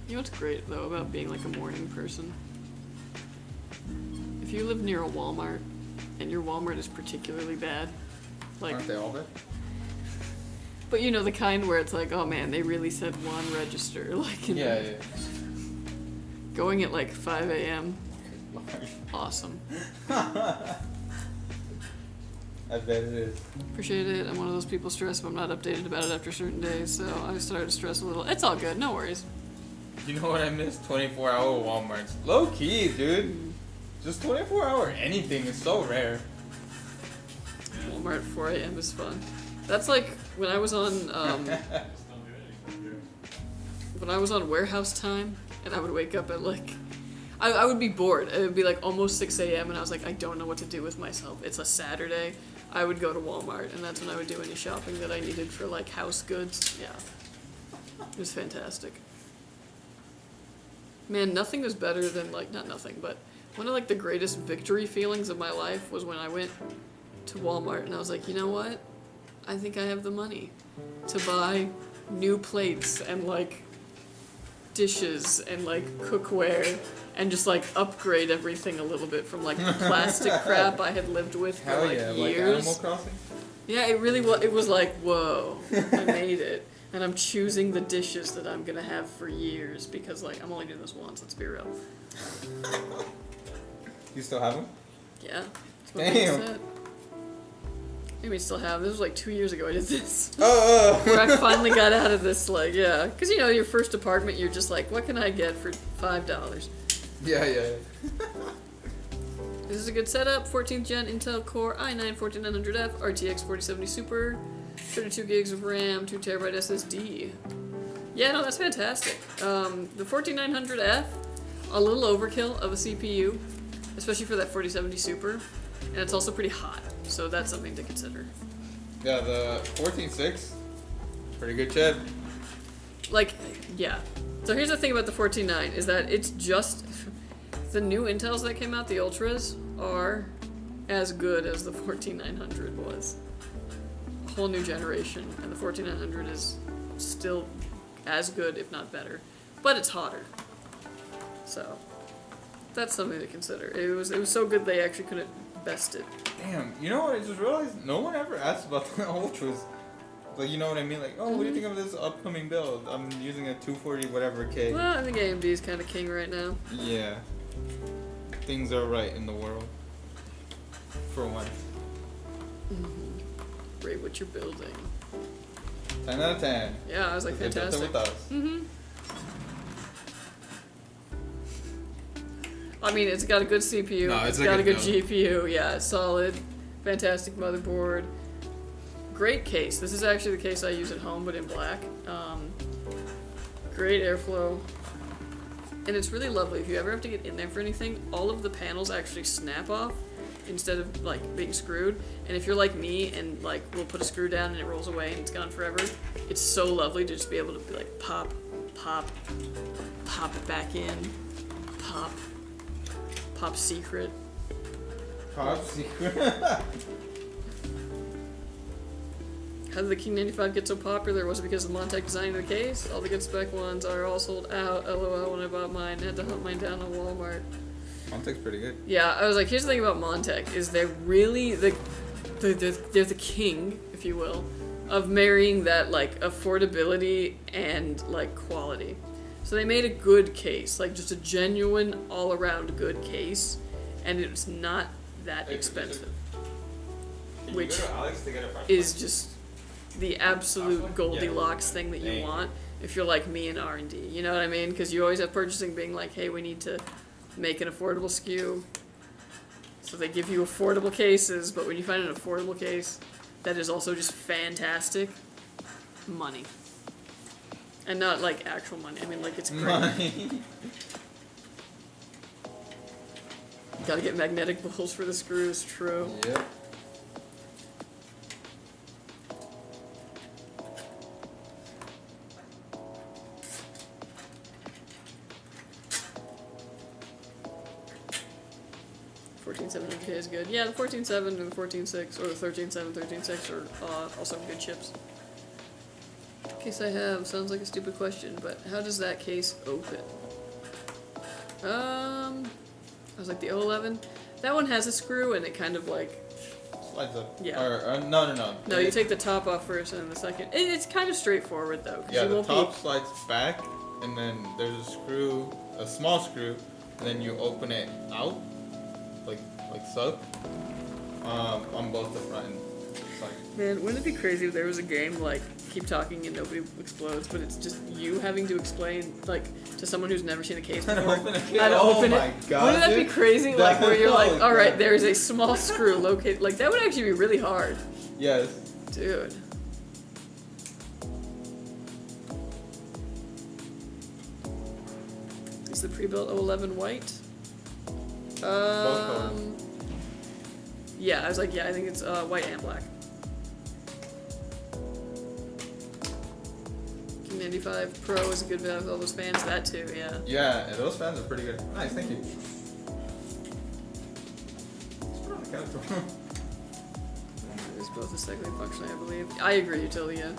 A: You know what's great, though, about being, like, a morning person? If you live near a Walmart, and your Walmart is particularly bad, like...
B: Aren't they all bad?
A: But you know, the kind where it's like, oh man, they really said one register, like...
B: Yeah.
A: Going at, like, 5 a.m.
B: Lord.
A: Awesome.
B: I bet it is.
A: Appreciate it. I'm one of those people stressed if I'm not updated about it after certain days, so I started to stress a little. It's all good, no worries.
B: You know what I miss? 24-hour Walmarts. Low key, dude. Just 24-hour anything is so rare.
A: Walmart at 4 a.m. is fun. That's like when I was on
C: Just don't do anything.
A: when I was on warehouse time, and I would wake up at like I would be bored. It would be like almost 6 a.m. and I was like, I don't know what to do with myself. It's a Saturday. I would go to Walmart, and that's when I would do any shopping that I needed for like house goods. Yeah, it was fantastic. Man, nothing was better than, like, not nothing, but one of, like, the greatest victory feelings of my life was when I went to Walmart and I was like, you know what? I think I have the money to buy new plates and, like, dishes and, like, cookware and just, like, upgrade everything a little bit from, like, the plastic crap I had lived with for,
B: Hell
A: like,
B: yeah,
A: years.
B: like Animal Crossing?
A: Yeah, it really was. It was like, whoa, I made it. And I'm choosing the dishes that I'm gonna have for years because, like, I'm only doing this once, let's be real.
B: You still have them?
A: Yeah. That's what
B: Damn.
A: they said. Maybe I still have. This was like 2 years ago I did this.
B: Oh.
A: Where I finally got out of this, like, yeah. Because, you know, your first apartment, you're just like, what can I get for $5?
B: Yeah.
A: This is a good setup. 14th gen Intel Core i9 14900F, RTX 4070 Super, 32 gigs of RAM, 2 terabyte SSD. Yeah, no, that's fantastic. The 14900F, a little overkill of a CPU, especially for that 4070 Super, and it's also pretty hot, so that's something to consider.
B: Yeah, the 14.6, pretty good chip.
A: Like, yeah. So here's the thing about the 14.9, is that it's just... The new Intels that came out, the Ultras, are as good as the 14900 was. A whole new generation, and the 14900 is still as good, if not better. But it's hotter. So, that's something to consider. It was so good they actually couldn't best it.
B: Damn, you know what I just realized? No one ever asked about the Ultras. Like, you know what I mean? Like, oh, what do you think of this upcoming build? I'm using a 240 whatever K.
A: Well, I think AMD is kind of king right now.
B: Yeah. Things are right in the world. For once.
A: Rate what you're building.
B: 10 out of 10.
A: Yeah, I was like,
B: They built it
A: fantastic.
B: with us.
A: I mean, it's got a good CPU.
B: No,
A: it's
B: it's
A: got
B: like
A: a
B: a
A: good
B: dope.
A: GPU. Yeah, solid. Fantastic motherboard. Great case. This is actually the case I use at home, but in black. Great airflow. And it's really lovely. If you ever have to get in there for anything, all of the panels actually snap off instead of like being screwed. And if you're like me and like we'll put a screw down and it rolls away and it's gone forever, it's so lovely to just be able to be like pop, pop, pop it back in, pop, pop secret.
B: Top secret.
A: How did the King 95 get so popular? Was it because of Montech designing the case? All the good spec ones are all sold out. LOL, when I bought mine, I had to hunt mine down on Walmart.
B: Montech's pretty good.
A: Yeah, I was like, here's the thing about Montech, is they're really they're the king, if you will, of marrying that like affordability and like quality. So they made a good case, like just a genuine all-around good case, and it's not that expensive, which is just the absolute Goldilocks thing that you want if you're like me in R&D. You know what I mean? Because you always have purchasing being like, hey, we need to make an affordable SKU. So they give you affordable cases, but when you find an affordable case that is also just fantastic, money. And not like actual money. I mean, like it's great.
B: Money.
A: Gotta get magnetic balls for the screws, true.
B: Yep.
A: $14.7 is good. Yeah, the 14.7 and the 14.6, or the 13.7, 13.6 are also good chips. Case I have sounds like a stupid question, but how does that case open? I was like the 011. That one has a screw, and it kind of like
B: Slides up.
A: Yeah.
B: Or no.
A: no. You take the top off first, and then the second. It's kind of straightforward though. 'Cause
B: Yeah,
A: you
B: the
A: won't
B: top slides back, and then there's a screw, a small screw, and then you open it out, like so, on both the front and side.
A: Man, wouldn't it be crazy if there was a game like keep talking and nobody explodes, but it's just you having to explain like to someone who's never seen a case
B: How to
A: before
B: open a case?
A: how to
B: Oh
A: open
B: my
A: it.
B: God,
A: Wouldn't that be
B: dude.
A: crazy? Like where you're like,
B: Oh,
A: all right,
B: God.
A: there is a small screw located. Like that would actually be really hard,
B: Yes.
A: dude. Is the pre-built 011 white?
B: Both colors.
A: Yeah, I was like, yeah, I think it's white and black. King 95 Pro is a good value with all those fans. That too, yeah.
B: Yeah, and those fans are pretty good. Nice, thank you. Let's put it on the couch.
A: It's both aesthetically and functionally, I believe. I agree, utility, yeah.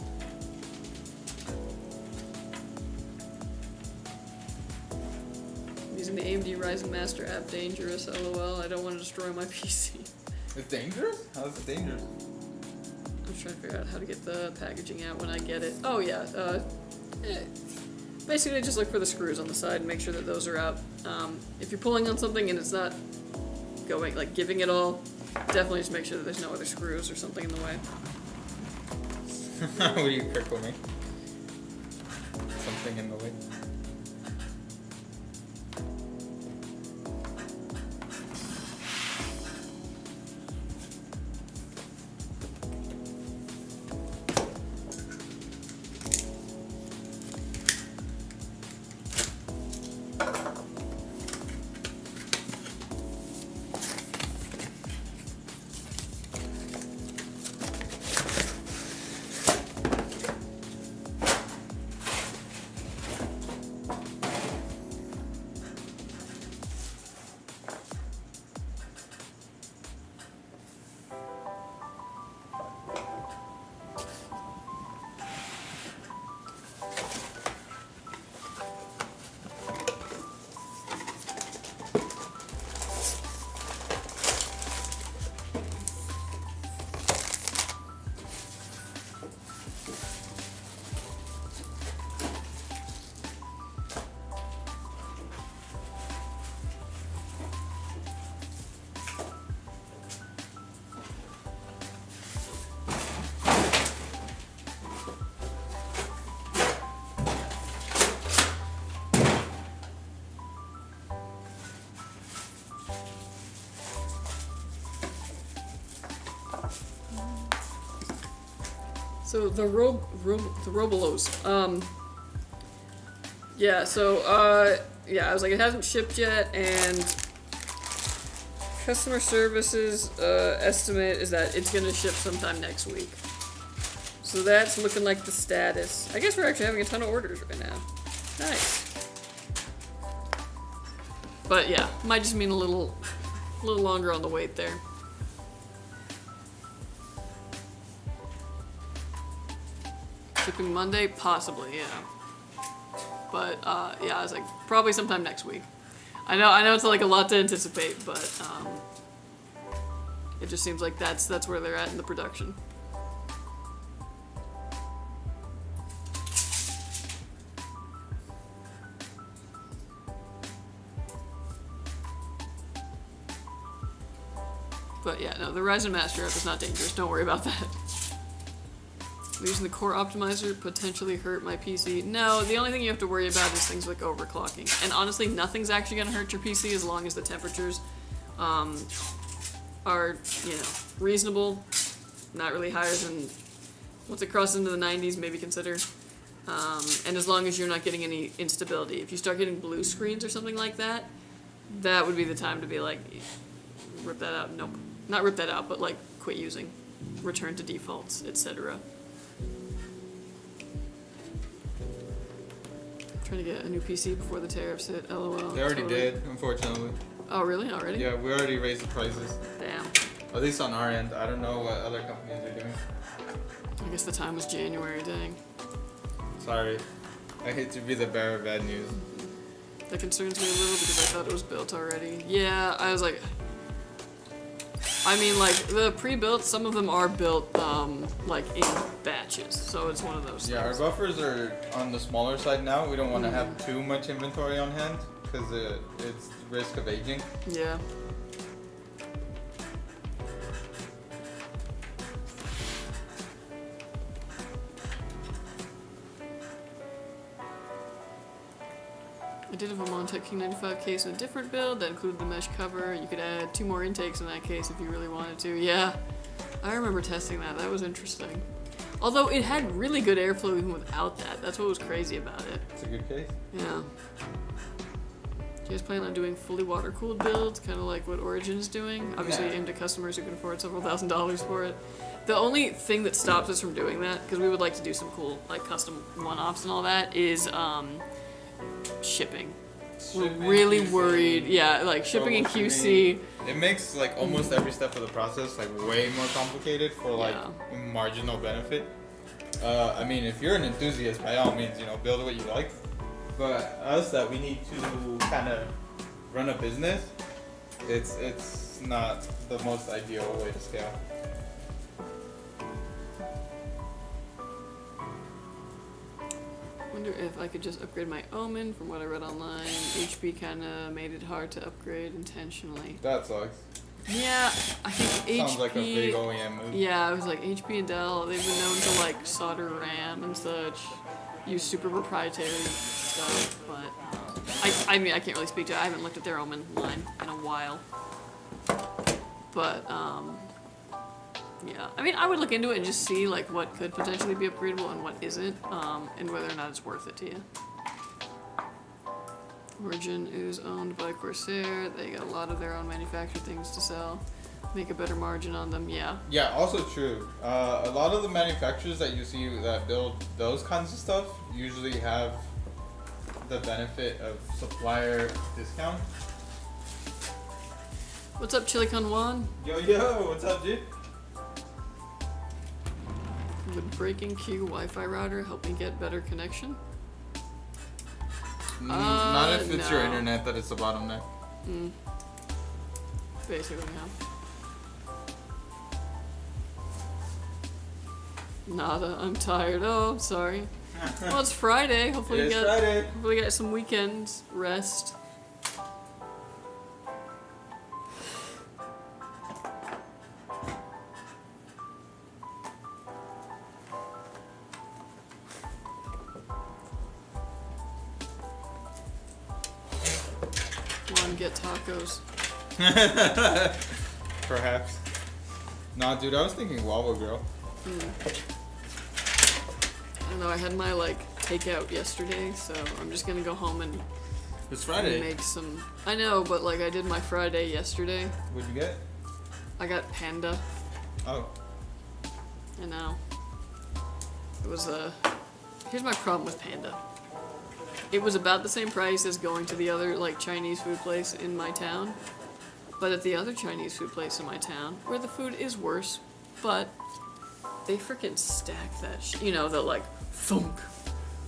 A: Using the AMD Ryzen Master app dangerous, lol. I don't want to destroy my PC.
B: It's dangerous? How is it dangerous?
A: I'm trying to figure out how to get the packaging out when I get it. Oh yeah, basically just look for the screws on the side and make sure that those are out. If you're pulling on something and it's not going, like giving it all, definitely just make sure that there's no other screws or something in the way.
B: What do you crickle me? Something in the way.
A: So the Robolos. Yeah. So yeah, I was like, it hasn't shipped yet, and customer services estimate is that it's gonna ship sometime next week. So that's looking like the status. I guess we're actually having a ton of orders right now. Nice. But yeah, might just mean a little longer on the wait there. Shipping Monday? Possibly, yeah. But yeah, I was like, probably sometime next week. I know it's like a lot to anticipate, but it just seems like that's where they're at in the production. But yeah, no, the Ryzen Master App is not dangerous. Don't worry about that. Using the core optimizer potentially hurt my PC. No, the only thing you have to worry about is things like overclocking. And honestly, nothing's actually going to hurt your PC as long as the temperatures are, you know, reasonable. Not really higher than, once it crosses into the 90s, maybe consider. And as long as you're not getting any instability. If you start getting blue screens or something like that, that would be the time to be like, rip that out. Nope. Not rip that out, but like quit using. Return to defaults, etc. Trying to get a new PC before the tariffs hit. LOL.
B: They already did, unfortunately.
A: Oh, really? Already?
B: Yeah, we already raised the prices.
A: Damn.
B: At least on our end. I don't know what other companies are doing.
A: I guess the time was January, dang.
B: Sorry. I hate to be the bearer of bad news.
A: That concerns me a little because I thought it was built already. Yeah, I was like... I mean, like, the pre-built, some of them are built, like, in batches, so it's one of those
B: Yeah,
A: things.
B: our buffers are on the smaller side now. We don't want to have too much inventory on hand, because it's risk of aging.
A: Yeah. I did have a Montech King 95 case in a different build that included the mesh cover. You could add 2 more intakes in that case if you really wanted to. Yeah, I remember testing that. That was interesting. Although it had really good airflow even without that. That's what was crazy about it.
B: It's a good case.
A: Yeah. Do you guys plan on doing fully water-cooled builds, kind of like what Origin's doing? Obviously aimed at customers who can afford several $1,000s for it. The only thing that stops us from doing that, because we would like to do some cool like custom one-offs and all that, is shipping. We're really worried. Yeah, like shipping and QC.
B: It makes like almost every step of the process like way more complicated for like marginal benefit. I mean, if you're an enthusiast, by all means, you know, build what you like. But us that we need to kind of run a business, it's not the most ideal way to scale.
A: Wonder if I could just upgrade my Omen. From what I read online, HP kind of made it hard to upgrade intentionally.
B: That sucks.
A: Yeah, I think
B: Sounds
A: HP.
B: like a big OEM move.
A: Yeah, I was like HP and Dell. They've been known to like solder RAM and such, use super proprietary stuff. But I mean, I can't really speak to it. I haven't looked at their Omen line in a while. But yeah, I mean, I would look into it and just see like what could potentially be upgradable and what isn't, and whether or not it's worth it to you. Origin is owned by Corsair. They got a lot of their own manufactured things to sell. Make a better margin on them, yeah.
B: Yeah, also true. A lot of the manufacturers that you see that build those kinds of stuff usually have the benefit of supplier discount.
A: What's up, Chilicon Juan?
B: Yo, what's up, dude?
A: Would breaking Q Wi-Fi router help me get better connection?
B: Not if it's your
A: no.
B: internet that it's the bottleneck.
A: Basically, yeah. Nada, I'm tired. Oh, I'm sorry. Well, it's Friday. Hopefully you get some weekend rest. Get tacos.
B: Perhaps. Nah, dude, I was thinking Wobble Girl.
A: don't know, I had my like takeout yesterday, so I'm just gonna go home and
B: It's Friday.
A: make some. I know, but like I did my Friday yesterday.
B: What'd you get?
A: I got Panda.
B: Oh.
A: I know. It was here's my problem with Panda. It was about the same price as going to the other like Chinese food place in my town. But at the other Chinese food place in my town, where the food is worse, but they freaking stack that you know, the like thunk,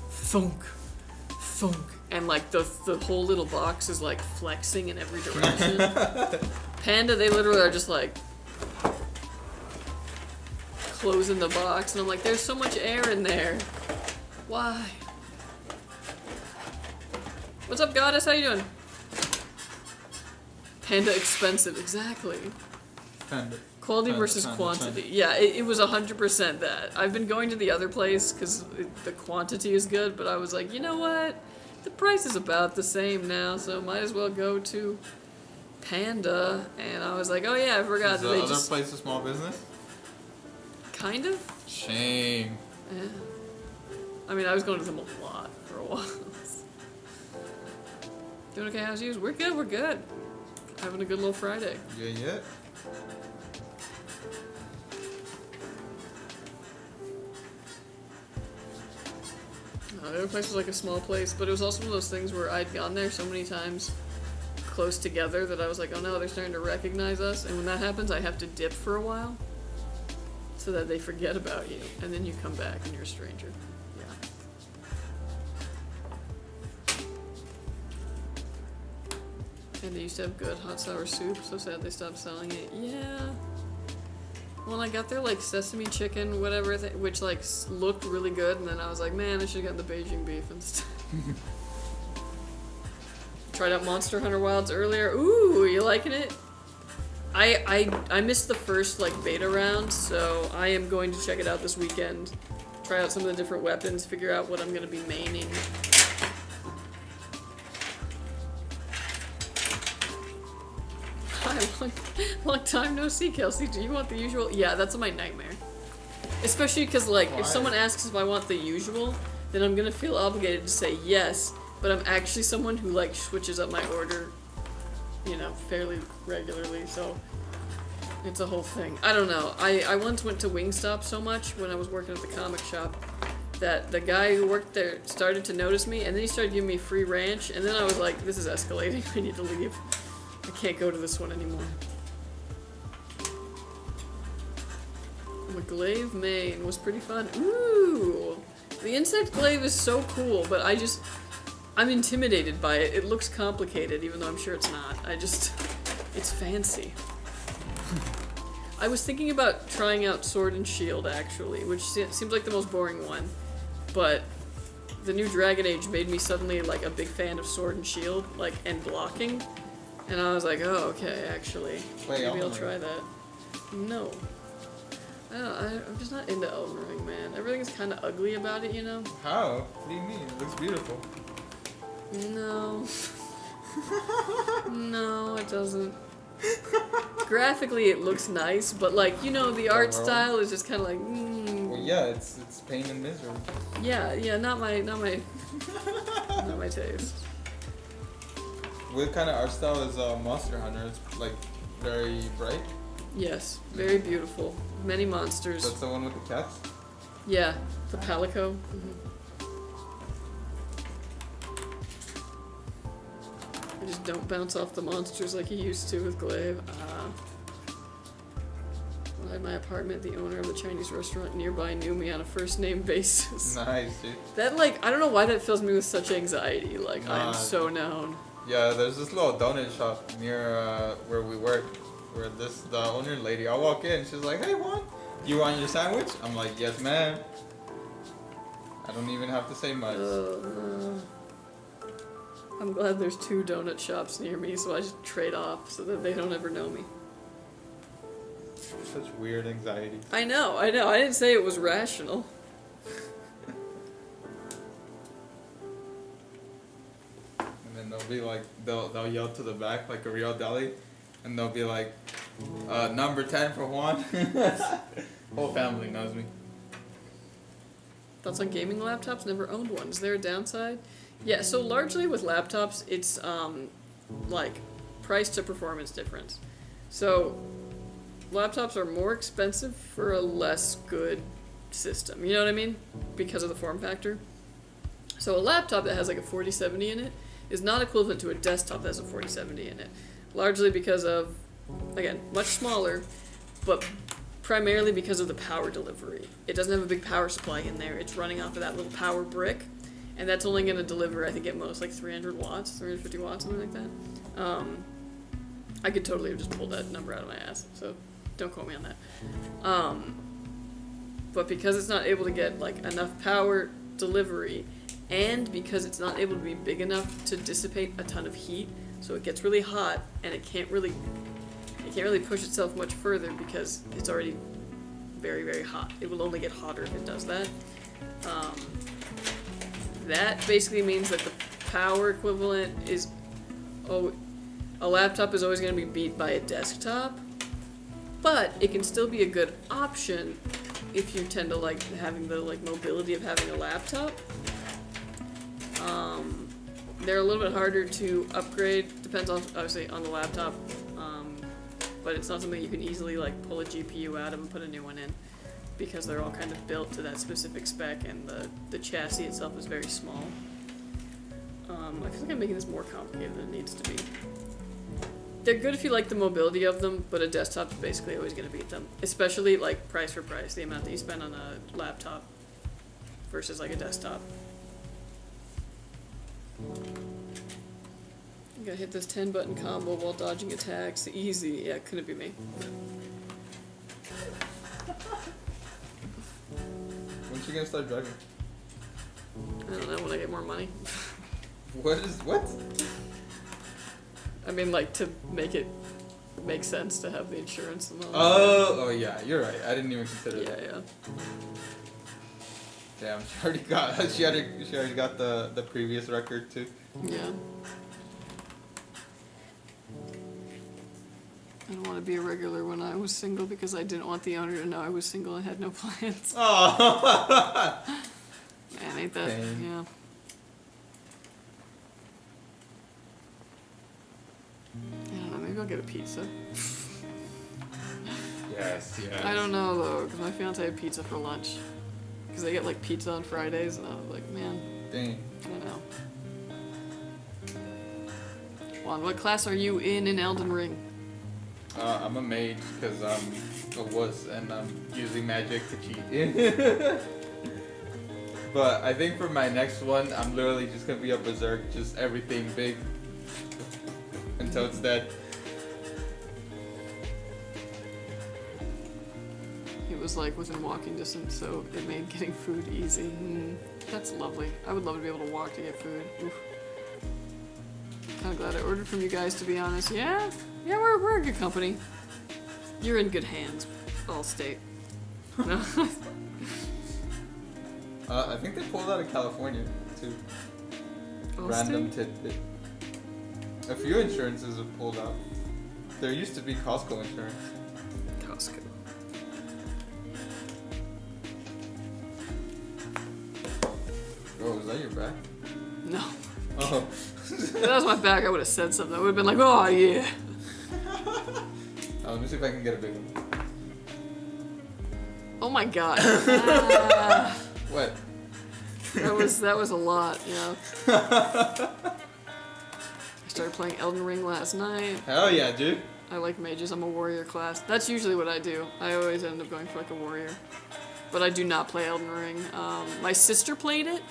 A: thunk, thunk, and like the whole little box is like flexing in every direction. Panda, they literally are just like closing the box, and I'm like, there's so much air in there. Why? What's up, goddess? How you doing? Panda expensive, exactly.
B: Panda.
A: Quality
B: Panda,
A: versus
B: Panda,
A: quantity.
B: Panda.
A: Yeah, it was 100% that. I've been going to the other place because the quantity is good, but I was like, you know what? The price is about the same now, so might as well go to Panda. And I was like, oh yeah, I forgot
B: Is
A: that
B: the
A: they
B: other
A: just
B: place a small business?
A: kind of.
B: Shame.
A: Yeah. I mean, I was going to them a lot for a while. Doing okay? How's you? We're good. We're good. Having a good little Friday.
B: Yeah.
A: The other place was like a small place, but it was also one of those things where I'd gone there so many times close together that I was like, oh no, they're starting to recognize us. And when that happens, I have to dip for a while so that they forget about you. And then you come back and you're a stranger. Yeah. And they used to have good hot sour soup. So sad they stopped selling it. Yeah. Well, I got their like sesame chicken, whatever, which like looked really good, and then I was like, man, I should have gotten the Beijing beef instead. Tried out Monster Hunter Wilds earlier. Ooh, you liking it? I missed the first like beta round, so I am going to check it out this weekend. Try out some of the different weapons, figure out what I'm gonna be maining. Hi, long time no see, Kelsey. Do you want the usual? Yeah, that's my nightmare. Especially because, like,
B: Why?
A: if someone asks if I want the usual, then I'm gonna feel obligated to say yes, but I'm actually someone who, like, switches up my order, you know, fairly regularly, so it's a whole thing. I don't know. I once went to Wingstop so much when I was working at the comic shop that the guy who worked there started to notice me, and then he started giving me free ranch, and then I was like, this is escalating. I need to leave. I can't go to this one anymore. The glaive main was pretty fun. Ooh! The insect glaive is so cool, but I'm intimidated by it. It looks complicated, even though I'm sure it's not. It's fancy. I was thinking about trying out Sword and Shield, actually, which seems like the most boring one, but the new Dragon Age made me suddenly, like, a big fan of Sword and Shield, like, and blocking. And I was like, oh, okay, actually.
B: Wait,
A: Maybe I'll
B: Elden
A: try
B: Ring.
A: that. No. I'm just not into Elden Ring, man. Everything's kind of ugly about it, you know?
B: How? What do you mean? It looks beautiful.
A: No. No, it doesn't. Graphically, it looks nice, but, like, you know, the art style is just kind of like,
B: Well, yeah, it's pain and misery.
A: Yeah, not my not my taste.
B: What kind of art style is Monster Hunter? It's like very bright.
A: Yes, very beautiful. Many monsters.
B: That's the one with the cats?
A: Yeah, the Palico. I just don't bounce off the monsters like you used to with Glaive. When I had my apartment, the owner of the Chinese restaurant nearby knew me on a first name basis.
B: Nice, dude.
A: That, like, I don't know why that fills me with such anxiety. Like, I am
B: Nah,
A: so known.
B: Yeah, there's this little donut shop near where we work, where the owner lady, I walk in, she's like, hey Juan, you want your sandwich? I'm like, yes ma'am. I don't even have to say much.
A: I'm glad there's 2 donut shops near me, so I just trade off so that they don't ever know me.
B: Such weird anxiety.
A: I know. I didn't say it was rational.
B: And then they'll be like, they'll yell to the back like a real deli, and they'll be like, number 10 for Juan. Whole family knows me.
A: Thoughts on gaming laptops? Never owned one. Is there a downside? Yeah, so largely with laptops, it's like price to performance difference. So laptops are more expensive for a less good system. You know what I mean? Because of the form factor. So a laptop that has like a 4070 in it is not equivalent to a desktop that has a 4070 in it. Largely because of, again, much smaller, but primarily because of the power delivery. It doesn't have a big power supply in there. It's running off of that little power brick, and that's only going to deliver, I think, at most like 300 watts, 350 watts, something like that. I could totally have just pulled that number out of my ass, so don't quote me on that. But because it's not able to get like enough power delivery, and because it's not able to be big enough to dissipate a ton of heat, so it gets really hot and it can't really push itself much further because it's already very, very hot. It will only get hotter if it does that. That basically means that the power equivalent is, a laptop is always going to be beat by a desktop, but it can still be a good option if you tend to like having the like mobility of having a laptop. They're a little bit harder to upgrade, depends on obviously on the laptop, but it's not something you can easily like pull a GPU out of and put a new one in, because they're all kind of built to that specific spec, and the chassis itself is very small. I feel like I'm making this more complicated than it needs to be. They're good if you like the mobility of them, but a desktop's basically always going to beat them, especially like price for price, the amount that you spend on a laptop versus like a desktop. I'm gonna hit this 10-button combo while dodging attacks. Easy. Yeah, couldn't be me.
B: When's you gonna start driving?
A: I don't know, when I get more money.
B: What?
A: I mean, like, to make it make sense to have the insurance and all that.
B: Oh yeah, you're right. I didn't even consider that.
A: Yeah.
B: Damn, she already got the previous record too.
A: Yeah. I don't want to be a regular when I was single because I didn't want the owner to know I was single and had no plans.
B: Oh.
A: Man, ain't that,
B: Pain.
A: yeah. I don't know, maybe I'll get a pizza.
B: Yes.
A: I don't know though, because my fiance had pizza for lunch. Because they get like pizza on Fridays, and I was like, man,
B: Dang.
A: I don't know. Juan, what class are you in Elden Ring?
B: I'm a mage because I'm a wuss and I'm using magic to cheat. But I think for my next one, I'm literally just gonna be a berserk, just everything big until it's dead.
A: It was like within walking distance, so it made getting food easy. That's lovely. I would love to be able to walk to get food. Oof. Kind of glad I ordered from you guys, to be honest. Yeah, we're a good company. You're in good hands, I'll state. No.
B: I think they pulled out of California too.
A: Allstate?
B: Random tidbit. A few insurances have pulled out. There used to be Costco insurance.
A: Costco.
B: Oh, is that your back?
A: No.
B: Oh.
A: If that was my back, I would have said something. I would have been like, oh yeah.
B: Let me see if I can get a big one.
A: Oh my god.
B: What?
A: That was a lot, yeah. I started playing Elden Ring last night.
B: Hell yeah, dude.
A: I like mages. I'm a warrior class. That's usually what I do. I always end up going for like a warrior. But I do not play Elden Ring. My sister played it,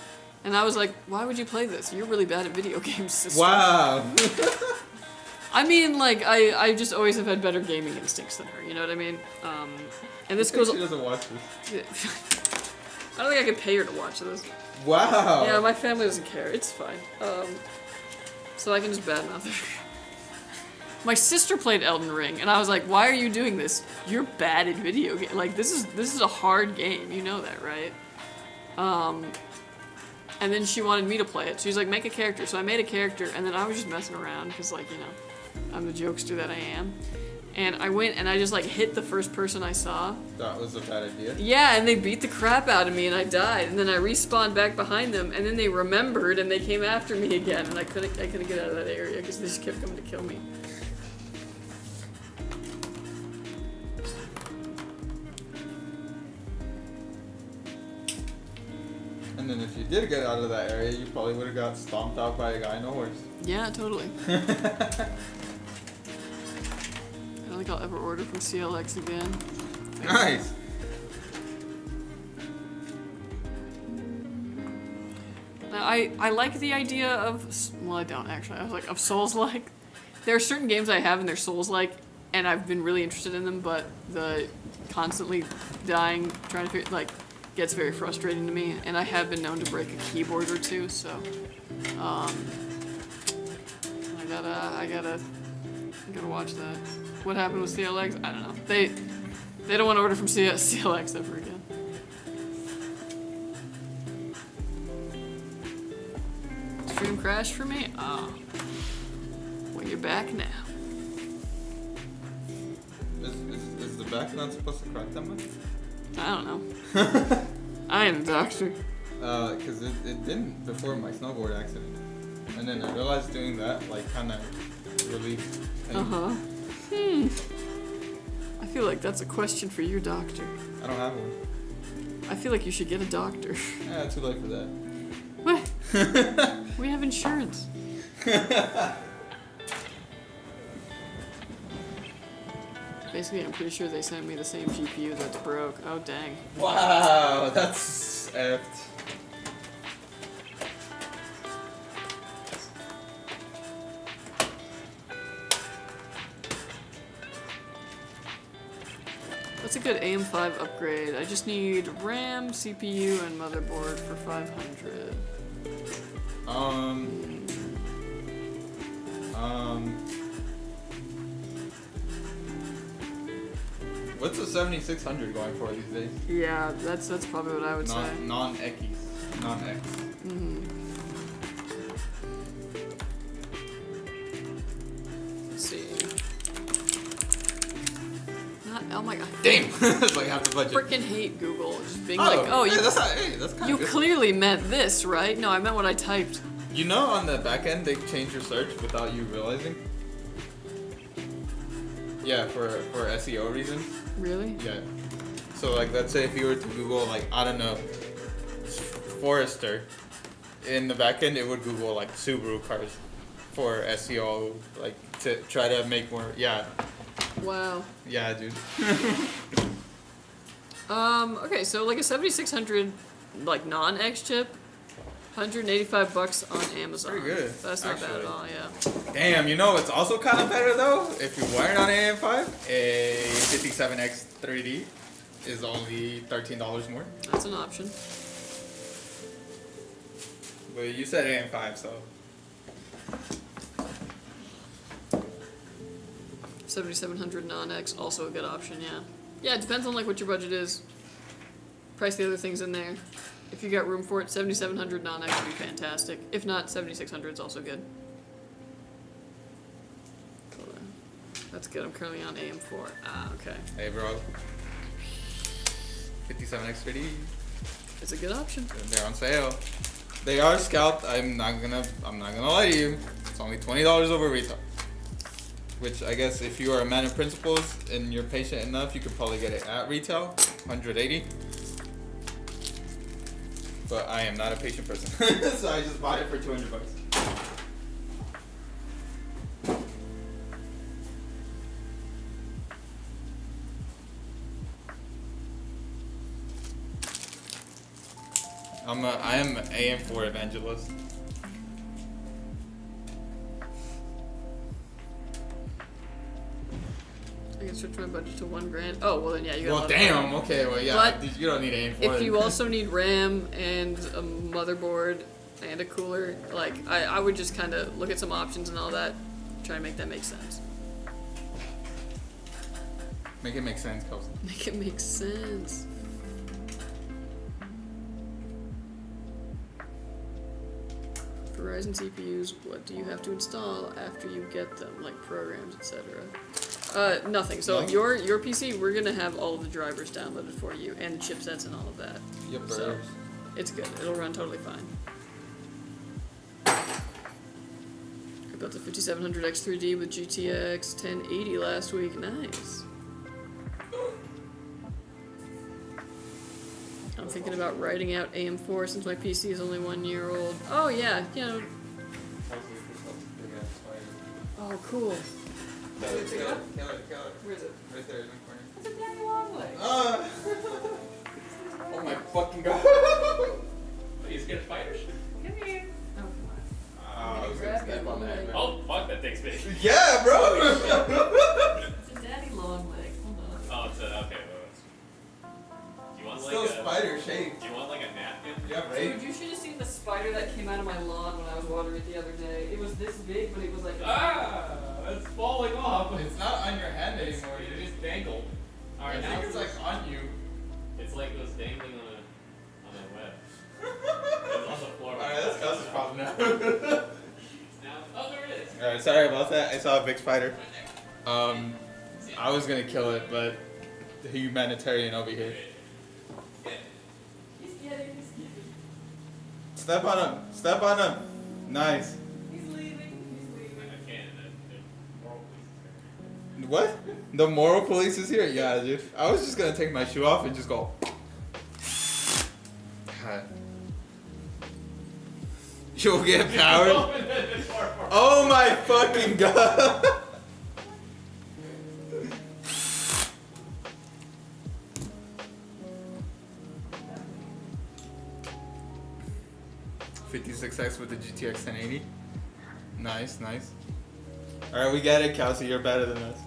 A: and I was like, why would you play this? You're really bad at video games, sister.
B: Wow.
A: I mean, like, I just always have had better gaming instincts than her, you know what I mean? And this goes...
B: She doesn't watch this.
A: I don't think I could pay her to watch this.
B: Wow.
A: Yeah, my family doesn't care. It's fine. So I can just badmouth her. My sister played Elden Ring, and I was like, why are you doing this? You're bad at video games. Like, this is a hard game. You know that, right? And then she wanted me to play it. She's like, make a character. So I made a character, and then I was just messing around, because, like, you know, I'm the jokester that I am. And I went and I just like hit the first person I saw.
B: That was a bad idea.
A: Yeah, and they beat the crap out of me and I died. And then I respawned back behind them and then they remembered and they came after me again and I couldn't get out of that area because they just kept coming to kill me.
B: And then if you did get out of that area, you probably would have got stomped out by a guy on a horse.
A: Yeah, totally. I don't think I'll ever order from CLX again.
B: Nice.
A: I like the idea of, well, I don't actually. I was like, of Souls-like. There are certain games I have and they're Souls-like, and I've been really interested in them, but the constantly dying, trying to figure, like, gets very frustrating to me, and I have been known to break a keyboard or two, so, I gotta watch that. What happened with CLX? I don't know. They don't want to order from CLX ever again. Stream crashed for me? Oh. Well, you're back now.
B: Is the back not supposed to crack that much?
A: I don't know. I am a doctor.
B: Because it didn't before my snowboard accident. And then I realized doing that, like, kind of relieved pain.
A: Uh-huh. I feel like that's a question for your doctor.
B: I don't have one.
A: I feel like you should get a doctor.
B: Yeah, too late for that.
A: What? We have insurance. Basically, I'm pretty sure they sent me the same GPU that's broke. Oh, dang.
B: Wow, that's effed.
A: That's a good AM5 upgrade. I just need RAM, CPU, and motherboard for 500.
B: What's a 7600 going for these days?
A: Yeah, that's probably what I would say.
B: Non-X.
A: Let's see. Oh my god.
B: Damn! It's like half the budget.
A: Freaking hate Google. Just being like, oh,
B: yeah,
A: you,
B: that's kind
A: you
B: of good.
A: clearly meant this, right? No, I meant what I typed.
B: You know, on the back end, they change your search without you realizing. Yeah, for SEO reasons.
A: Really?
B: Yeah. So, like, let's say if you were to Google, like, I don't know, Forester, in the back end, it would Google, like, Subaru cars for SEO, like, to try to make more, yeah.
A: Wow.
B: Yeah, dude.
A: Okay, so like a 7600, like non-X chip, $185 on Amazon.
B: Pretty good,
A: That's not bad at
B: actually.
A: all, yeah.
B: Damn, you know what's also kind of better, though? If you're wired on AM5, a 57X 3D is only $13 more.
A: That's an option.
B: But you said AM5, so...
A: 7700 non-X, also a good option, yeah. Yeah, it depends on like what your budget is. Price the other things in there. If you got room for it, 7700 non-X would be fantastic. If not, 7600 is also good. Cool. That's good. I'm currently on AM4. Ah, okay.
B: Hey, bro. 57X 3D.
A: It's a good option.
B: They're on sale. They are scalped. I'm not gonna lie to you. It's only $20 over retail. Which I guess if you are a man of principles and you're patient enough, you could probably get it at retail, 180. But I am not a patient person, so I just bought it for $200. I am an AM4 evangelist.
A: I can switch my budget to $1,000. Oh, well then yeah, you got a
B: Well,
A: lot of
B: damn.
A: RAM.
B: Okay, well yeah,
A: But
B: you don't need AM4.
A: If you also need RAM and a motherboard and a cooler, like I would just kind of look at some options and all that, try to make that make sense.
B: Make it make sense, Kelsey.
A: Make it make sense. For Ryzen CPUs, what do you have to install after you get them, like programs, etc.? Nothing. So
B: No?
A: your PC, we're gonna have all of the drivers downloaded for you and the chipsets and all of that.
B: Yep.
A: So it's good. It'll run totally fine. I built a 5700 X3D with GTX 1080 last week. Nice. I'm thinking about writing out AM4 since my PC is only 1 year old. Oh yeah, you know. Oh cool.
B: Kill it.
A: Where is it?
B: Right there in the corner.
A: That's a daddy long leg.
B: Oh my fucking god.
C: Oh, you scared of spiders?
A: Come here. Oh, come
B: I was
A: Grab
B: gonna step
A: your
B: on that.
A: leg.
B: man.
C: Oh, fuck, that thing's big.
B: Yeah, bro.
A: on. It's a daddy long leg. Hold on.
C: Oh, it's a, okay. Do you want
B: It's
C: like
B: still
C: a
B: spider shaped.
C: Do you want like a napkin?
B: Yeah, right.
A: Dude, you should have seen the spider that came out of my lawn when I was watering it the other day. It was this big, but it was like.
C: Ah, it's falling off.
B: It's not on your hand anymore.
C: It just dangled. All right,
B: I
C: now
B: think it's like on you.
C: It's like it was dangling on a web. It's on the floor.
B: Alright, that's Kelsey's problem now.
C: Now, oh, there it is.
B: Alright, sorry about that. I saw a big spider. I was gonna kill it, but the humanitarian over here.
A: He's getting.
B: Step on him. Step on him. Nice.
A: He's leaving.
C: I can't. The moral police is there.
B: What? The moral police is here? Yeah, dude. I was just gonna take my shoe off and just go. God. You'll get powered. Oh my fucking god. $56X with the GTX 1080. Nice, nice. Alright, we get it, Kelsey. You're better than us.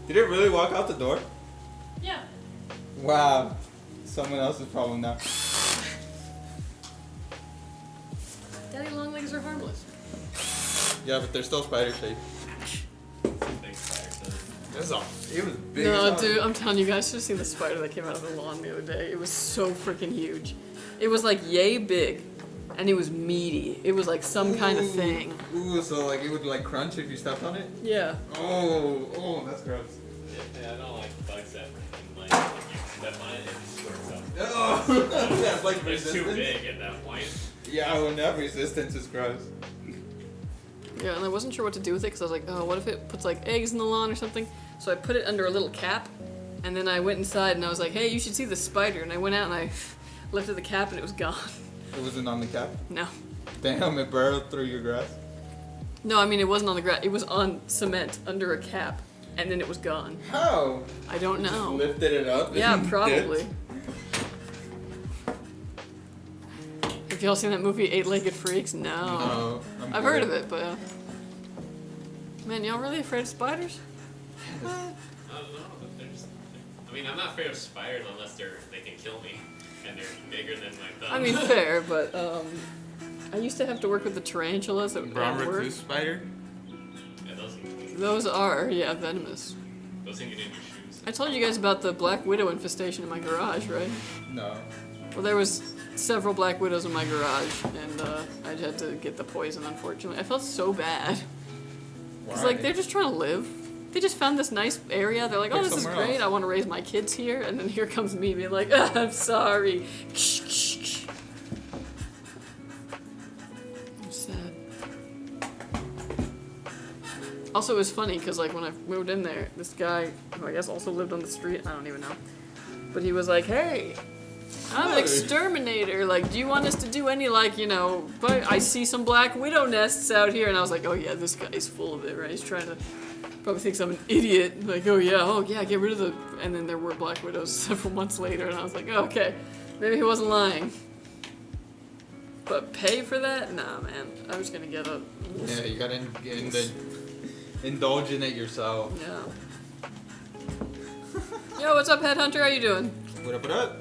B: Did it really walk out the door?
A: Yeah.
B: Wow. Someone else's problem now.
A: Daddy long legs are harmless.
B: Yeah, but they're still spider shaped.
C: Big spider, so
B: It was big.
A: No,
B: as hell.
A: dude, I'm telling you guys, should have seen the spider that came out of the lawn the other day. It was so freaking huge. It was like yay big, and it was meaty. It was like some kind of thing.
B: Ooh, so like it would like crunch if you stepped on it?
A: Yeah.
B: Oh, that's gross.
C: yeah, I don't like bugs that can, like you step on it and it squirts up.
B: Oh, that's like
C: It's too
B: resistance.
C: big at that point.
B: Yeah, when that resistance is gross.
A: Yeah, and I wasn't sure what to do with it because I was like, oh, what if it puts like eggs in the lawn or something? So I put it under a little cap, and then I went inside and I was like, hey, you should see the spider. And I went out and I lifted the cap and it was gone.
B: It wasn't on the cap.
A: No.
B: Damn, it burrowed through your grass.
A: No, I mean, it wasn't on the ground. It was on cement under a cap, and then it was gone.
B: How?
A: I don't
B: Just
A: know.
B: lifted it up.
A: Yeah,
B: and
A: probably.
B: dipped?
A: Have y'all seen that movie, Eight-Legged Freaks? No.
B: No.
A: I've heard of it, but... Man, y'all really afraid of spiders?
C: I don't know. I mean, I'm not afraid of spiders unless they can kill me and they're bigger than my thumb.
A: I mean, fair, but I used to have to work with the tarantulas at
B: Brown
A: work.
B: recluse spider?
C: Yeah,
A: Those are, yeah, venomous.
C: those can get in your shoes.
A: I told you guys about the black widow infestation in my garage, right?
B: No.
A: Well, there was several black widows in my garage, and I had to get the poison, unfortunately. I felt so bad. It's like, they're just trying to live. They just found this nice area. They're like, oh,
B: Pick
A: this is
B: somewhere
A: great.
B: else.
A: I want to raise my kids here. And then here comes me being like, ah, I'm sorry. I'm sad. Also, it was funny because, like, when I moved in there, this guy, who I guess also lived on the street, I don't even know, but he was like, hey, I'm an
B: Hey.
A: exterminator. Like, do you want us to do any, like, you know, but I see some black widow nests out here. And I was like, oh, yeah, this guy's full of it, right? He's trying to probably thinks I'm an idiot. Like, oh, yeah, get rid of the... And then there were black widows several months later. And I was like, oh, okay, maybe he wasn't lying. But pay for that? Nah, man. I'm just going to get a...
B: Yeah, you gotta indulge in it yourself.
A: Yeah. Yo, what's up, Headhunter? How you doing?
B: What up, what up?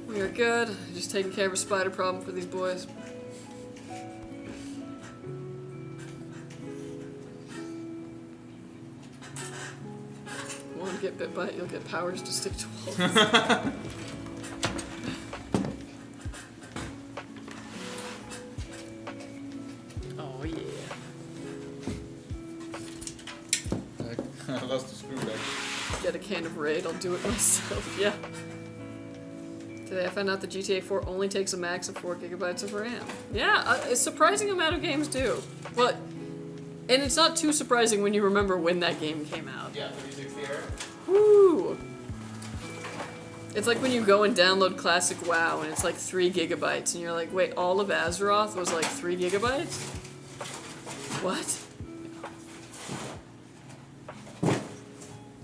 A: We are good. Just taking care of a spider problem for these boys. Want to get bit by it, you'll get powers to stick to walls. Oh, yeah. can of Raid, I'll do it myself. Yeah. Today I found out that GTA 4 only takes a max of 4 gigabytes of RAM. Yeah, a surprising amount of games do. But, and it's not too surprising when you remember when that game came out.
B: Yeah, 360 era.
A: Woo! It's like when you go and download classic WoW and it's like 3 gigabytes and you're like, wait, all of Azeroth was like 3 gigabytes? What?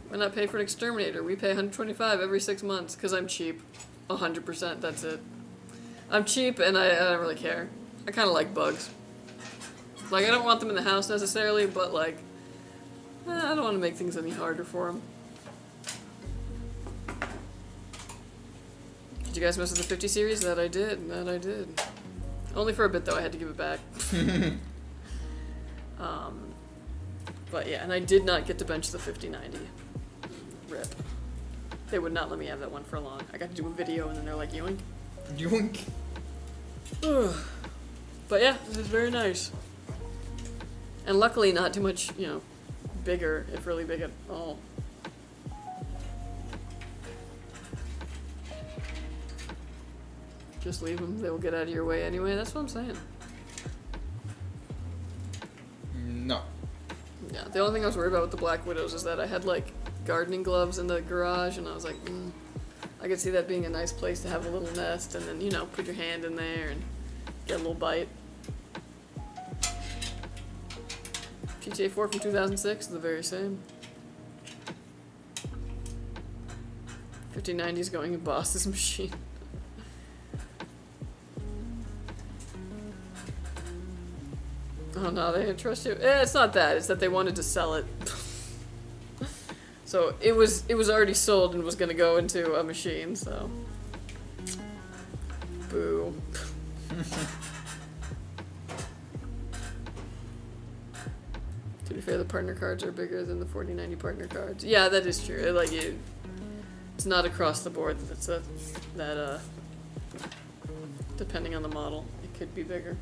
A: Why not pay for an exterminator? We pay $125 every 6 months because I'm cheap. 100%, that's it. I'm cheap and I don't really care. I kind of like bugs. Like, I don't want them in the house necessarily, but like, I don't want to make things any harder for them. Did you guys mess with the 50 series? That I did. Only for a bit though, I had to give it back. But yeah, and I did not get to bench the 5090. RIP. They would not let me have that one for long. I got to do a video and then they're like, yoink.
B: Yoink.
A: But yeah, this is very nice. And luckily not too much, you know, bigger, if really big at all. Just leave them, they will get out of your way anyway, that's what I'm saying.
B: No.
A: Yeah, the only thing I was worried about with the Black Widows is that I had like gardening gloves in the garage and I was like, I could see that being a nice place to have a little nest and then, you know, put your hand in there and get a little bite. GTA 4 from 2006 is the very same. 5090 is going in Boss's machine. Oh no, they didn't trust you. It's not that. It's that they wanted to sell it. So it was already sold and was gonna go into a machine. So, boo. To be fair, the partner cards are bigger than the 4090 partner cards. Yeah, that is true. Like it's not across the board. It's that depending on the model, it could be bigger.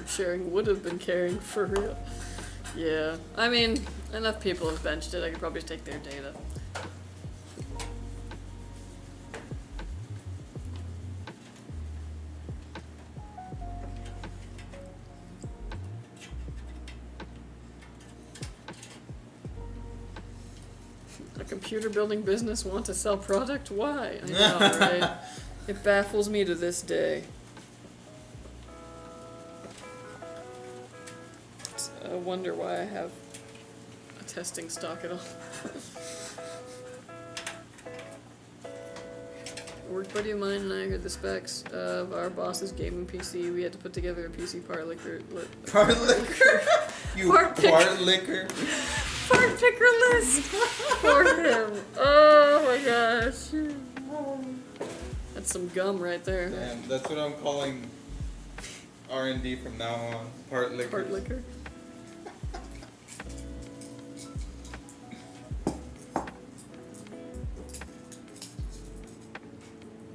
A: Sharing would have been caring for real. Yeah, I mean, enough people have benched it. I could probably take their data. A computer building business want to sell product? Why? I know, right? It baffles me to this day. I wonder why I have a testing stock at all. A work buddy of mine and I heard the specs of our boss's gaming PC. We had to put together a PC part licker.
B: Part licker? You part licker?
A: Part picker list for him. Oh my gosh. That's some gum right there.
B: Damn, that's what I'm calling R&D from now on. Part licker.
A: Part licker.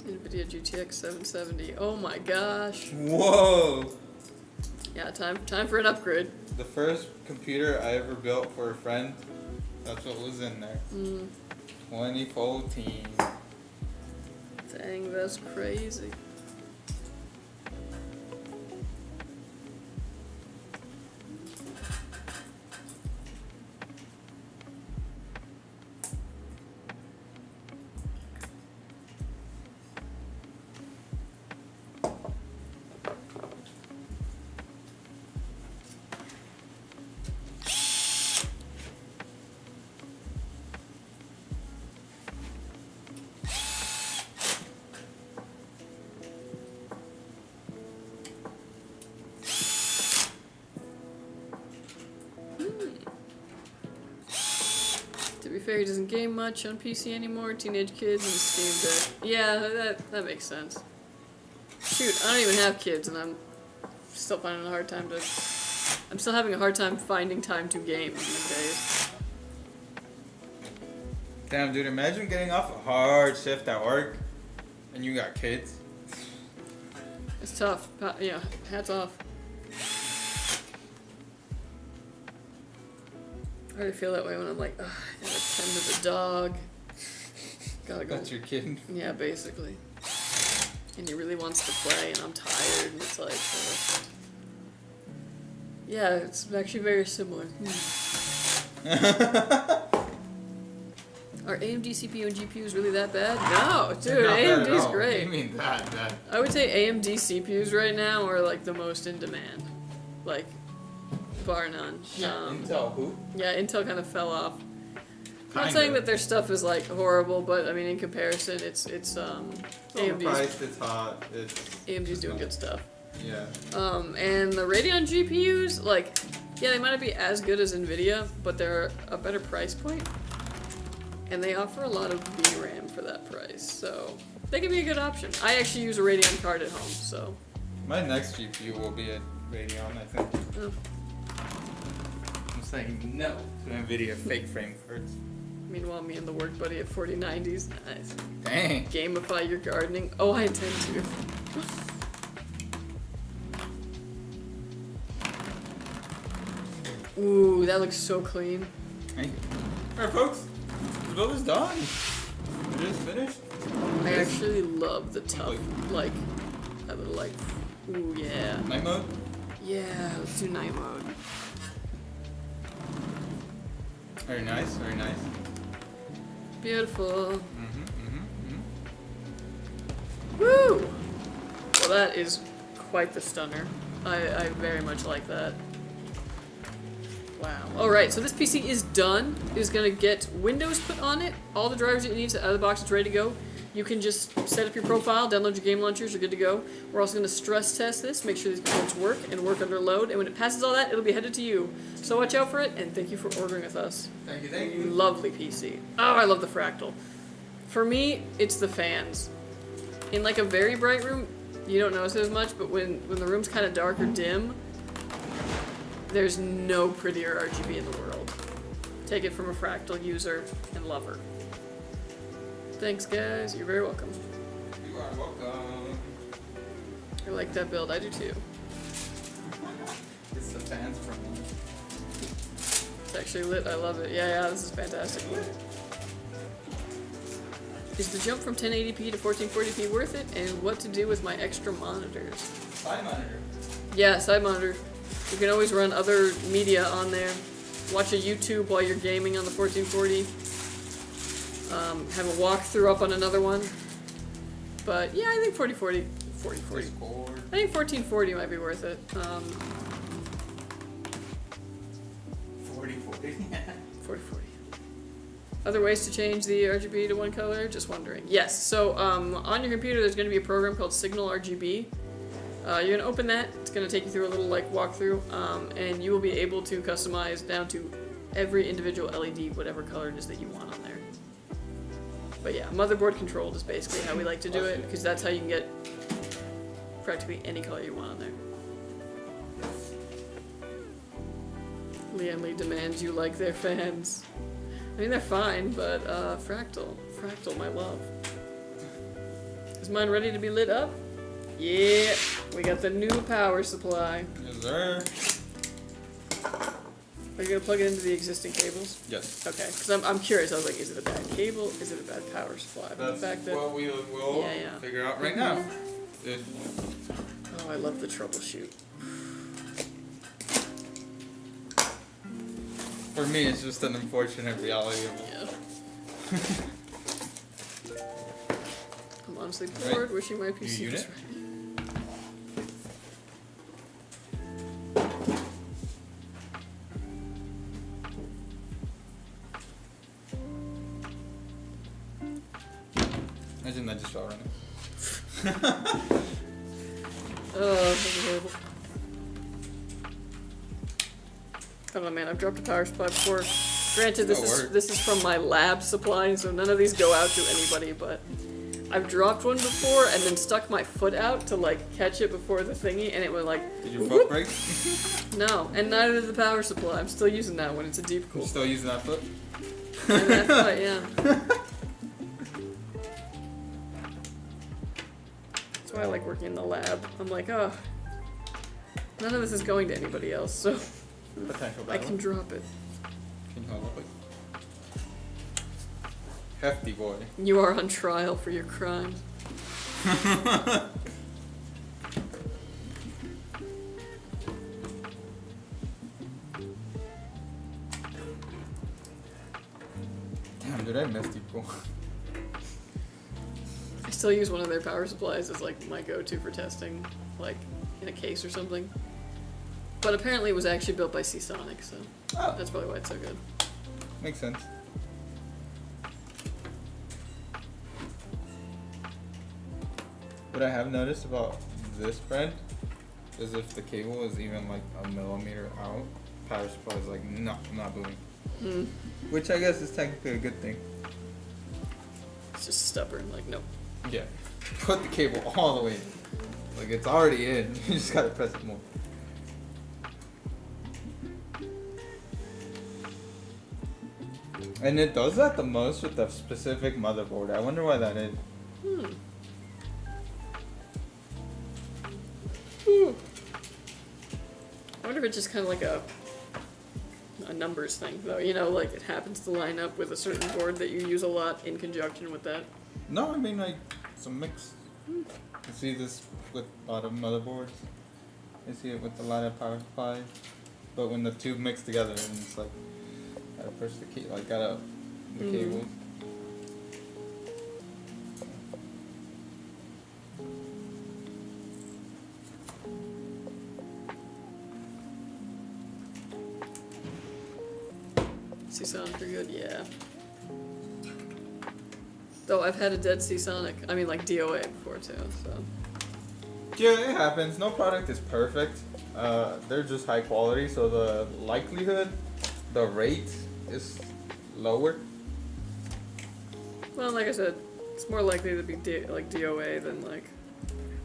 A: NVIDIA GTX 770. Oh my gosh.
B: Whoa.
A: Yeah, time for an upgrade.
B: The first computer I ever built for a friend, that's what was in there. 2014.
A: Dang, that's crazy. To be fair, he doesn't game much on PC anymore. Teenage kids and Steam Deck. Yeah, that makes sense. shoot, I don't even have kids, and I'm still finding a hard time to. I'm still having a hard time finding time to game these days.
B: Damn, dude, imagine getting off a hard shift at work and you got kids.
A: It's tough. Yeah, hats off. I already feel that way when I'm like, ugh, I gotta tend to the dog. Gotta go.
B: That's your kid.
A: Yeah, basically. And he really wants to play, and I'm tired, and it's like, yeah, it's actually very similar. Are AMD CPU and GPUs really that bad? No, dude,
B: Not bad at
A: AMD's
B: all.
A: great.
B: What do you mean that?
A: I would say AMD CPUs right now are like the most in demand, like bar none.
B: Intel who?
A: Yeah, Intel kind of fell off. I'm not
B: Kinda.
A: saying that their stuff is like horrible, but I mean in comparison, it's
B: It's
A: AMD's
B: overpriced, it's hot,
A: AMD's doing good stuff.
B: Yeah.
A: And the Radeon GPUs, like, yeah, they might not be as good as Nvidia, but they're a better price point, and they offer a lot of VRAM for that price, so they can be a good option. I actually use a Radeon card at home, so.
B: My next GPU will be a Radeon, I think.
A: Oh.
B: I'm saying no to Nvidia fake frame cards.
A: Meanwhile, me and the work buddy at 4090s. Nice.
B: Dang.
A: Gamify your gardening. Oh, I intend to. Ooh, that looks so clean.
B: Thank you. Alright, folks. The build is done. It is finished.
A: I actually love the tough, like, that little, like, ooh, yeah.
B: Night mode?
A: Yeah, let's do night mode.
B: Very nice, very nice.
A: Beautiful. Woo! Well, that is quite the stunner. I very much like that. Wow. Alright, so this PC is done. It is going to get Windows put on it. All the drivers that you need out of the box, it's ready to go. You can just set up your profile, download your game launchers, you're good to go. We're also going to stress test this, make sure these components work and work under load. And when it passes all that, it'll be headed to you. So watch out for it, and thank you for ordering with us.
B: Thank you, thank you.
A: Lovely PC. Oh, I love the Fractal. For me, it's the fans. In like a very bright room, you don't notice it as much, but when the room's kind of dark or dim, there's no prettier RGB in the world. Take it from a Fractal user and lover. Thanks, guys. You're very welcome.
B: You are welcome.
A: I like that build. I do too.
B: It's the fans from me.
A: It's actually lit. I love it. Yeah, this is fantastic. Is the jump from 1080p to 1440p worth it? And what to do with my extra monitors?
B: Side monitor.
A: Yeah, side monitor. You can always run other media on there. Watch a YouTube while you're gaming on the 1440. Have a walkthrough up on another one. But yeah, I think 4040. I think 1440 might be worth it.
B: 4040.
A: 4040. Other ways to change the RGB to one color? Just wondering. Yes, so on your computer there's going to be a program called Signal RGB. You're going to open that. It's going to take you through a little like walkthrough, and you will be able to customize down to every individual LED, whatever color it is that you want on there. But yeah, motherboard controlled is basically how we like to do it, because that's how you can get practically any color you want on there. Lian Lee demands you like their fans. I mean, they're fine, but Fractal, my love. Is mine ready to be lit up? Yeah, we got the new power supply.
B: Yes, sir.
A: Are you gonna plug it into the existing cables?
B: Yes.
A: Okay, because I'm curious. I was like, is it a bad cable? Is it a bad power supply? But
B: That's
A: the fact that,
B: what we will
A: Yeah.
B: figure out right now.
A: oh, I love the troubleshoot.
B: For me, it's just an unfortunate reality of it.
A: Yeah. I'm honestly
B: Right.
A: bored, wishing my PC
B: New
A: was
B: unit?
A: ready.
B: Imagine that just fell right now.
A: Oh, that's horrible. I don't know, man. I've dropped a power supply before. Granted, this is from my lab supply, so none of these go out to anybody. But I've dropped one before and then stuck my foot out to like catch it before the thingy, and it went like.
B: Did your foot break?
A: No, and neither did the power supply. I'm still using that when it's a deep cool.
B: You're still using that foot?
A: And that's why, yeah. That's why I like working in the lab. I'm like, oh, none of this is going to anybody else, so
B: Potential
A: I
B: battle.
A: can drop it.
B: Can you hold up? Hefty boy.
A: You are on trial for your crimes.
B: Damn, dude, I miss people.
A: I still use one of their power supplies as like my go-to for testing, like in a case or something. But apparently it was actually built by Seasonic, so
B: Oh,
A: that's probably why it's so good.
B: makes sense. What I have noticed about this brand is if the cable is even like a millimeter out, power supply is like, no, I'm not moving.
A: Mm.
B: Which I guess is technically a good thing.
A: It's just stubborn, like nope.
B: Yeah. Put the cable all the way in. Like it's already in. You just gotta press it more. And it does that the most with the specific motherboard. I wonder why that is.
A: I wonder if it's just kind of like a numbers thing, though. You know, like it happens to line up with a certain board that you use a lot in conjunction with that.
B: No, I mean like it's a mix. You see this with a lot of motherboards. You see it with a lot of power supplies. But when the two mix together, and it's like gotta push the key, like gotta the cable.
A: Seasonic are good, yeah. Though I've had a dead Seasonic, I mean like DOA before too, so.
B: Yeah, it happens. No product is perfect. They're just high quality, so the likelihood, the rate is lower.
A: Well, like I said, it's more likely to be like DOA than like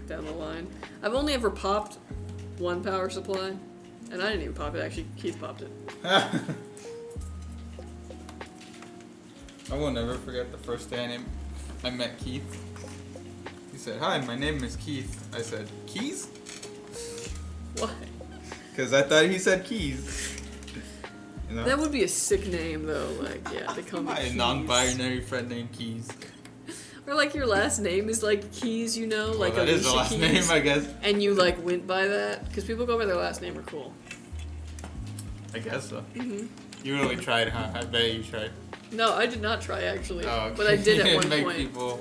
A: down the line. I've only ever popped one power supply, and I didn't even pop it, actually Keith popped it.
B: I will never forget the first day I met Keith. He said, "Hi, my name is Keith." I said, "Keys?"
A: Why?
B: Because I thought he said keys. You know?
A: That would be a sick name though, like, yeah, they call me
B: My
A: Keys.
B: non-binary friend named Keys.
A: Or like your last name is like Keys, you know, like
B: Well, that is the
A: Alicia
B: last
A: Keys,
B: name, I guess.
A: and you like went by that because people go by their last name are cool.
B: I guess so.
A: Mhm.
B: You really tried, huh? I bet you tried.
A: No, I did not try actually,
B: Oh, okay.
A: but I did at
B: You
A: one
B: didn't make
A: point.
B: people.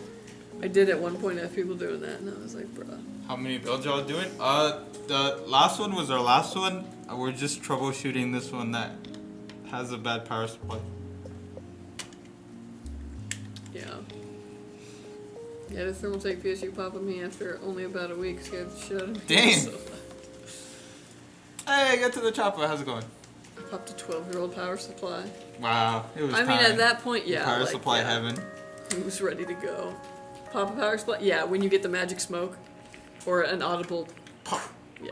A: I did at one point have people doing that, and I was like, bruh.
B: How many builds y'all doing? The last one was our last one. We're just troubleshooting this one that has a bad power supply.
A: Yeah. Yeah, the Thermaltake PSU popped on me after only about a week. Scared the shit out of me.
B: Damn.
A: So,
B: Hey, get to the chopper. How's it going?
A: I popped a 12-year-old power supply.
B: Wow, it was
A: I mean,
B: time.
A: at that point, yeah.
B: Power
A: like,
B: supply
A: yeah,
B: heaven.
A: He was ready to go. Pop a power supply? Yeah, when you get the magic smoke. Or an audible pop. Yeah.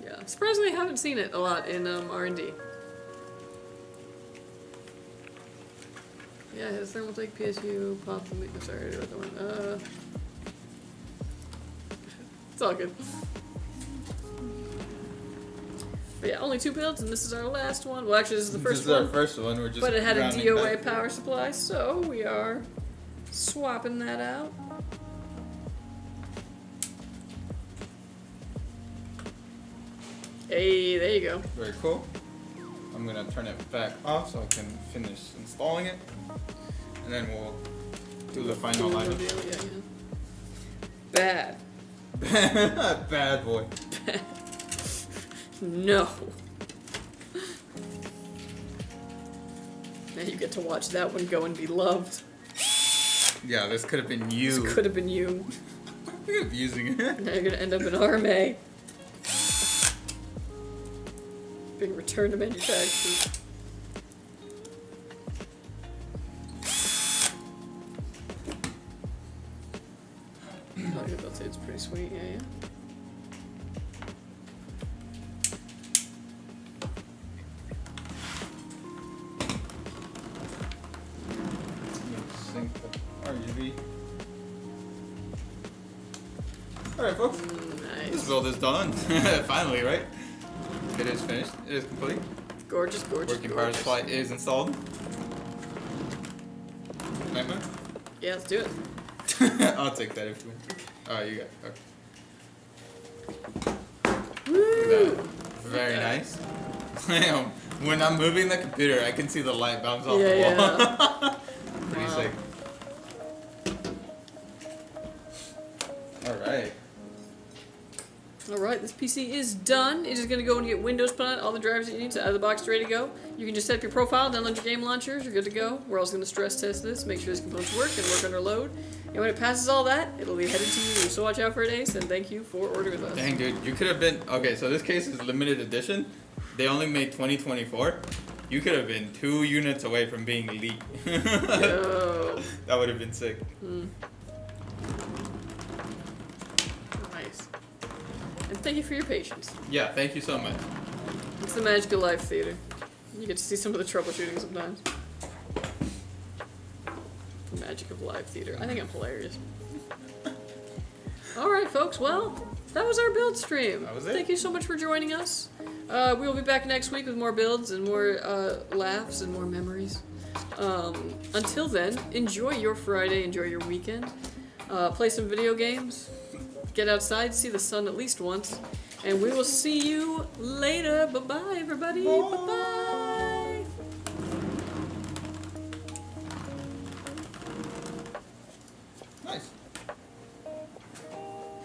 A: Yeah. Surprisingly, I haven't seen it a lot in R&D. Yeah, his Thermaltake PSU pop. I'm sorry, I wrote the one. It's all good. But yeah, only 2 builds, and this is our last one. Well, actually, this is the first
B: This is
A: one.
B: our first one. We're just.
A: But it had a
B: rounding
A: DOA
B: back.
A: power supply, so we are swapping that out. Hey, there you go.
B: Very cool. I'm gonna turn it back off so I can finish installing it, and then we'll do the final
A: Cool
B: item.
A: deal, yeah, yeah. Bad.
B: Bad boy.
A: No. Now you get to watch that one go and be loved.
B: Yeah, this could have been you.
A: This could have been you.
B: You're abusing it.
A: Now you're gonna end up in RMA. Being returned to manufacturer. sweet. Yeah, yeah.
B: Sync the RGB. Alright, folks. This
A: Nice.
B: build is done. Finally, right? It is finished. It is complete.
A: Gorgeous, gorgeous,
B: Working power
A: gorgeous.
B: supply is installed. Nightmare?
A: Yeah, let's do it.
B: I'll take that if you want. Oh, you got it. Okay.
A: Woo!
B: Look at that. Very nice. When I'm moving the computer, I can see the light bounce off the wall. Pretty
A: Wow.
B: sick. Alright.
A: Alright, this PC is done. It's just going to go and get Windows put on, all the drivers that you need, so out of the box, ready to go. You can just set up your profile, download your game launchers, you're good to go. We're also going to stress test this, make sure these components work and work under load. And when it passes all that, it'll be headed to you. So watch out for it, Ace, and thank you for ordering with us.
B: Dang, dude. You could have been... Okay, so this case is limited edition. They only made 2024. You could have been 2 units away from being leaked.
A: Yo.
B: That would have been sick.
A: Nice. And thank you for your patience.
B: Yeah, thank you so much.
A: It's the magic of live theater. You get to see some of the troubleshooting sometimes. The magic of live theater. I think I'm hilarious. Alright, folks. Well, that was our build stream.
B: That was it.
A: Thank you so much for joining us. We will be back next week with more builds and more laughs and more memories. Until then, enjoy your Friday, enjoy your weekend. Play some video games. Get outside, see the sun at least once. And we will see you later. Bye-bye, everybody. Bye-bye.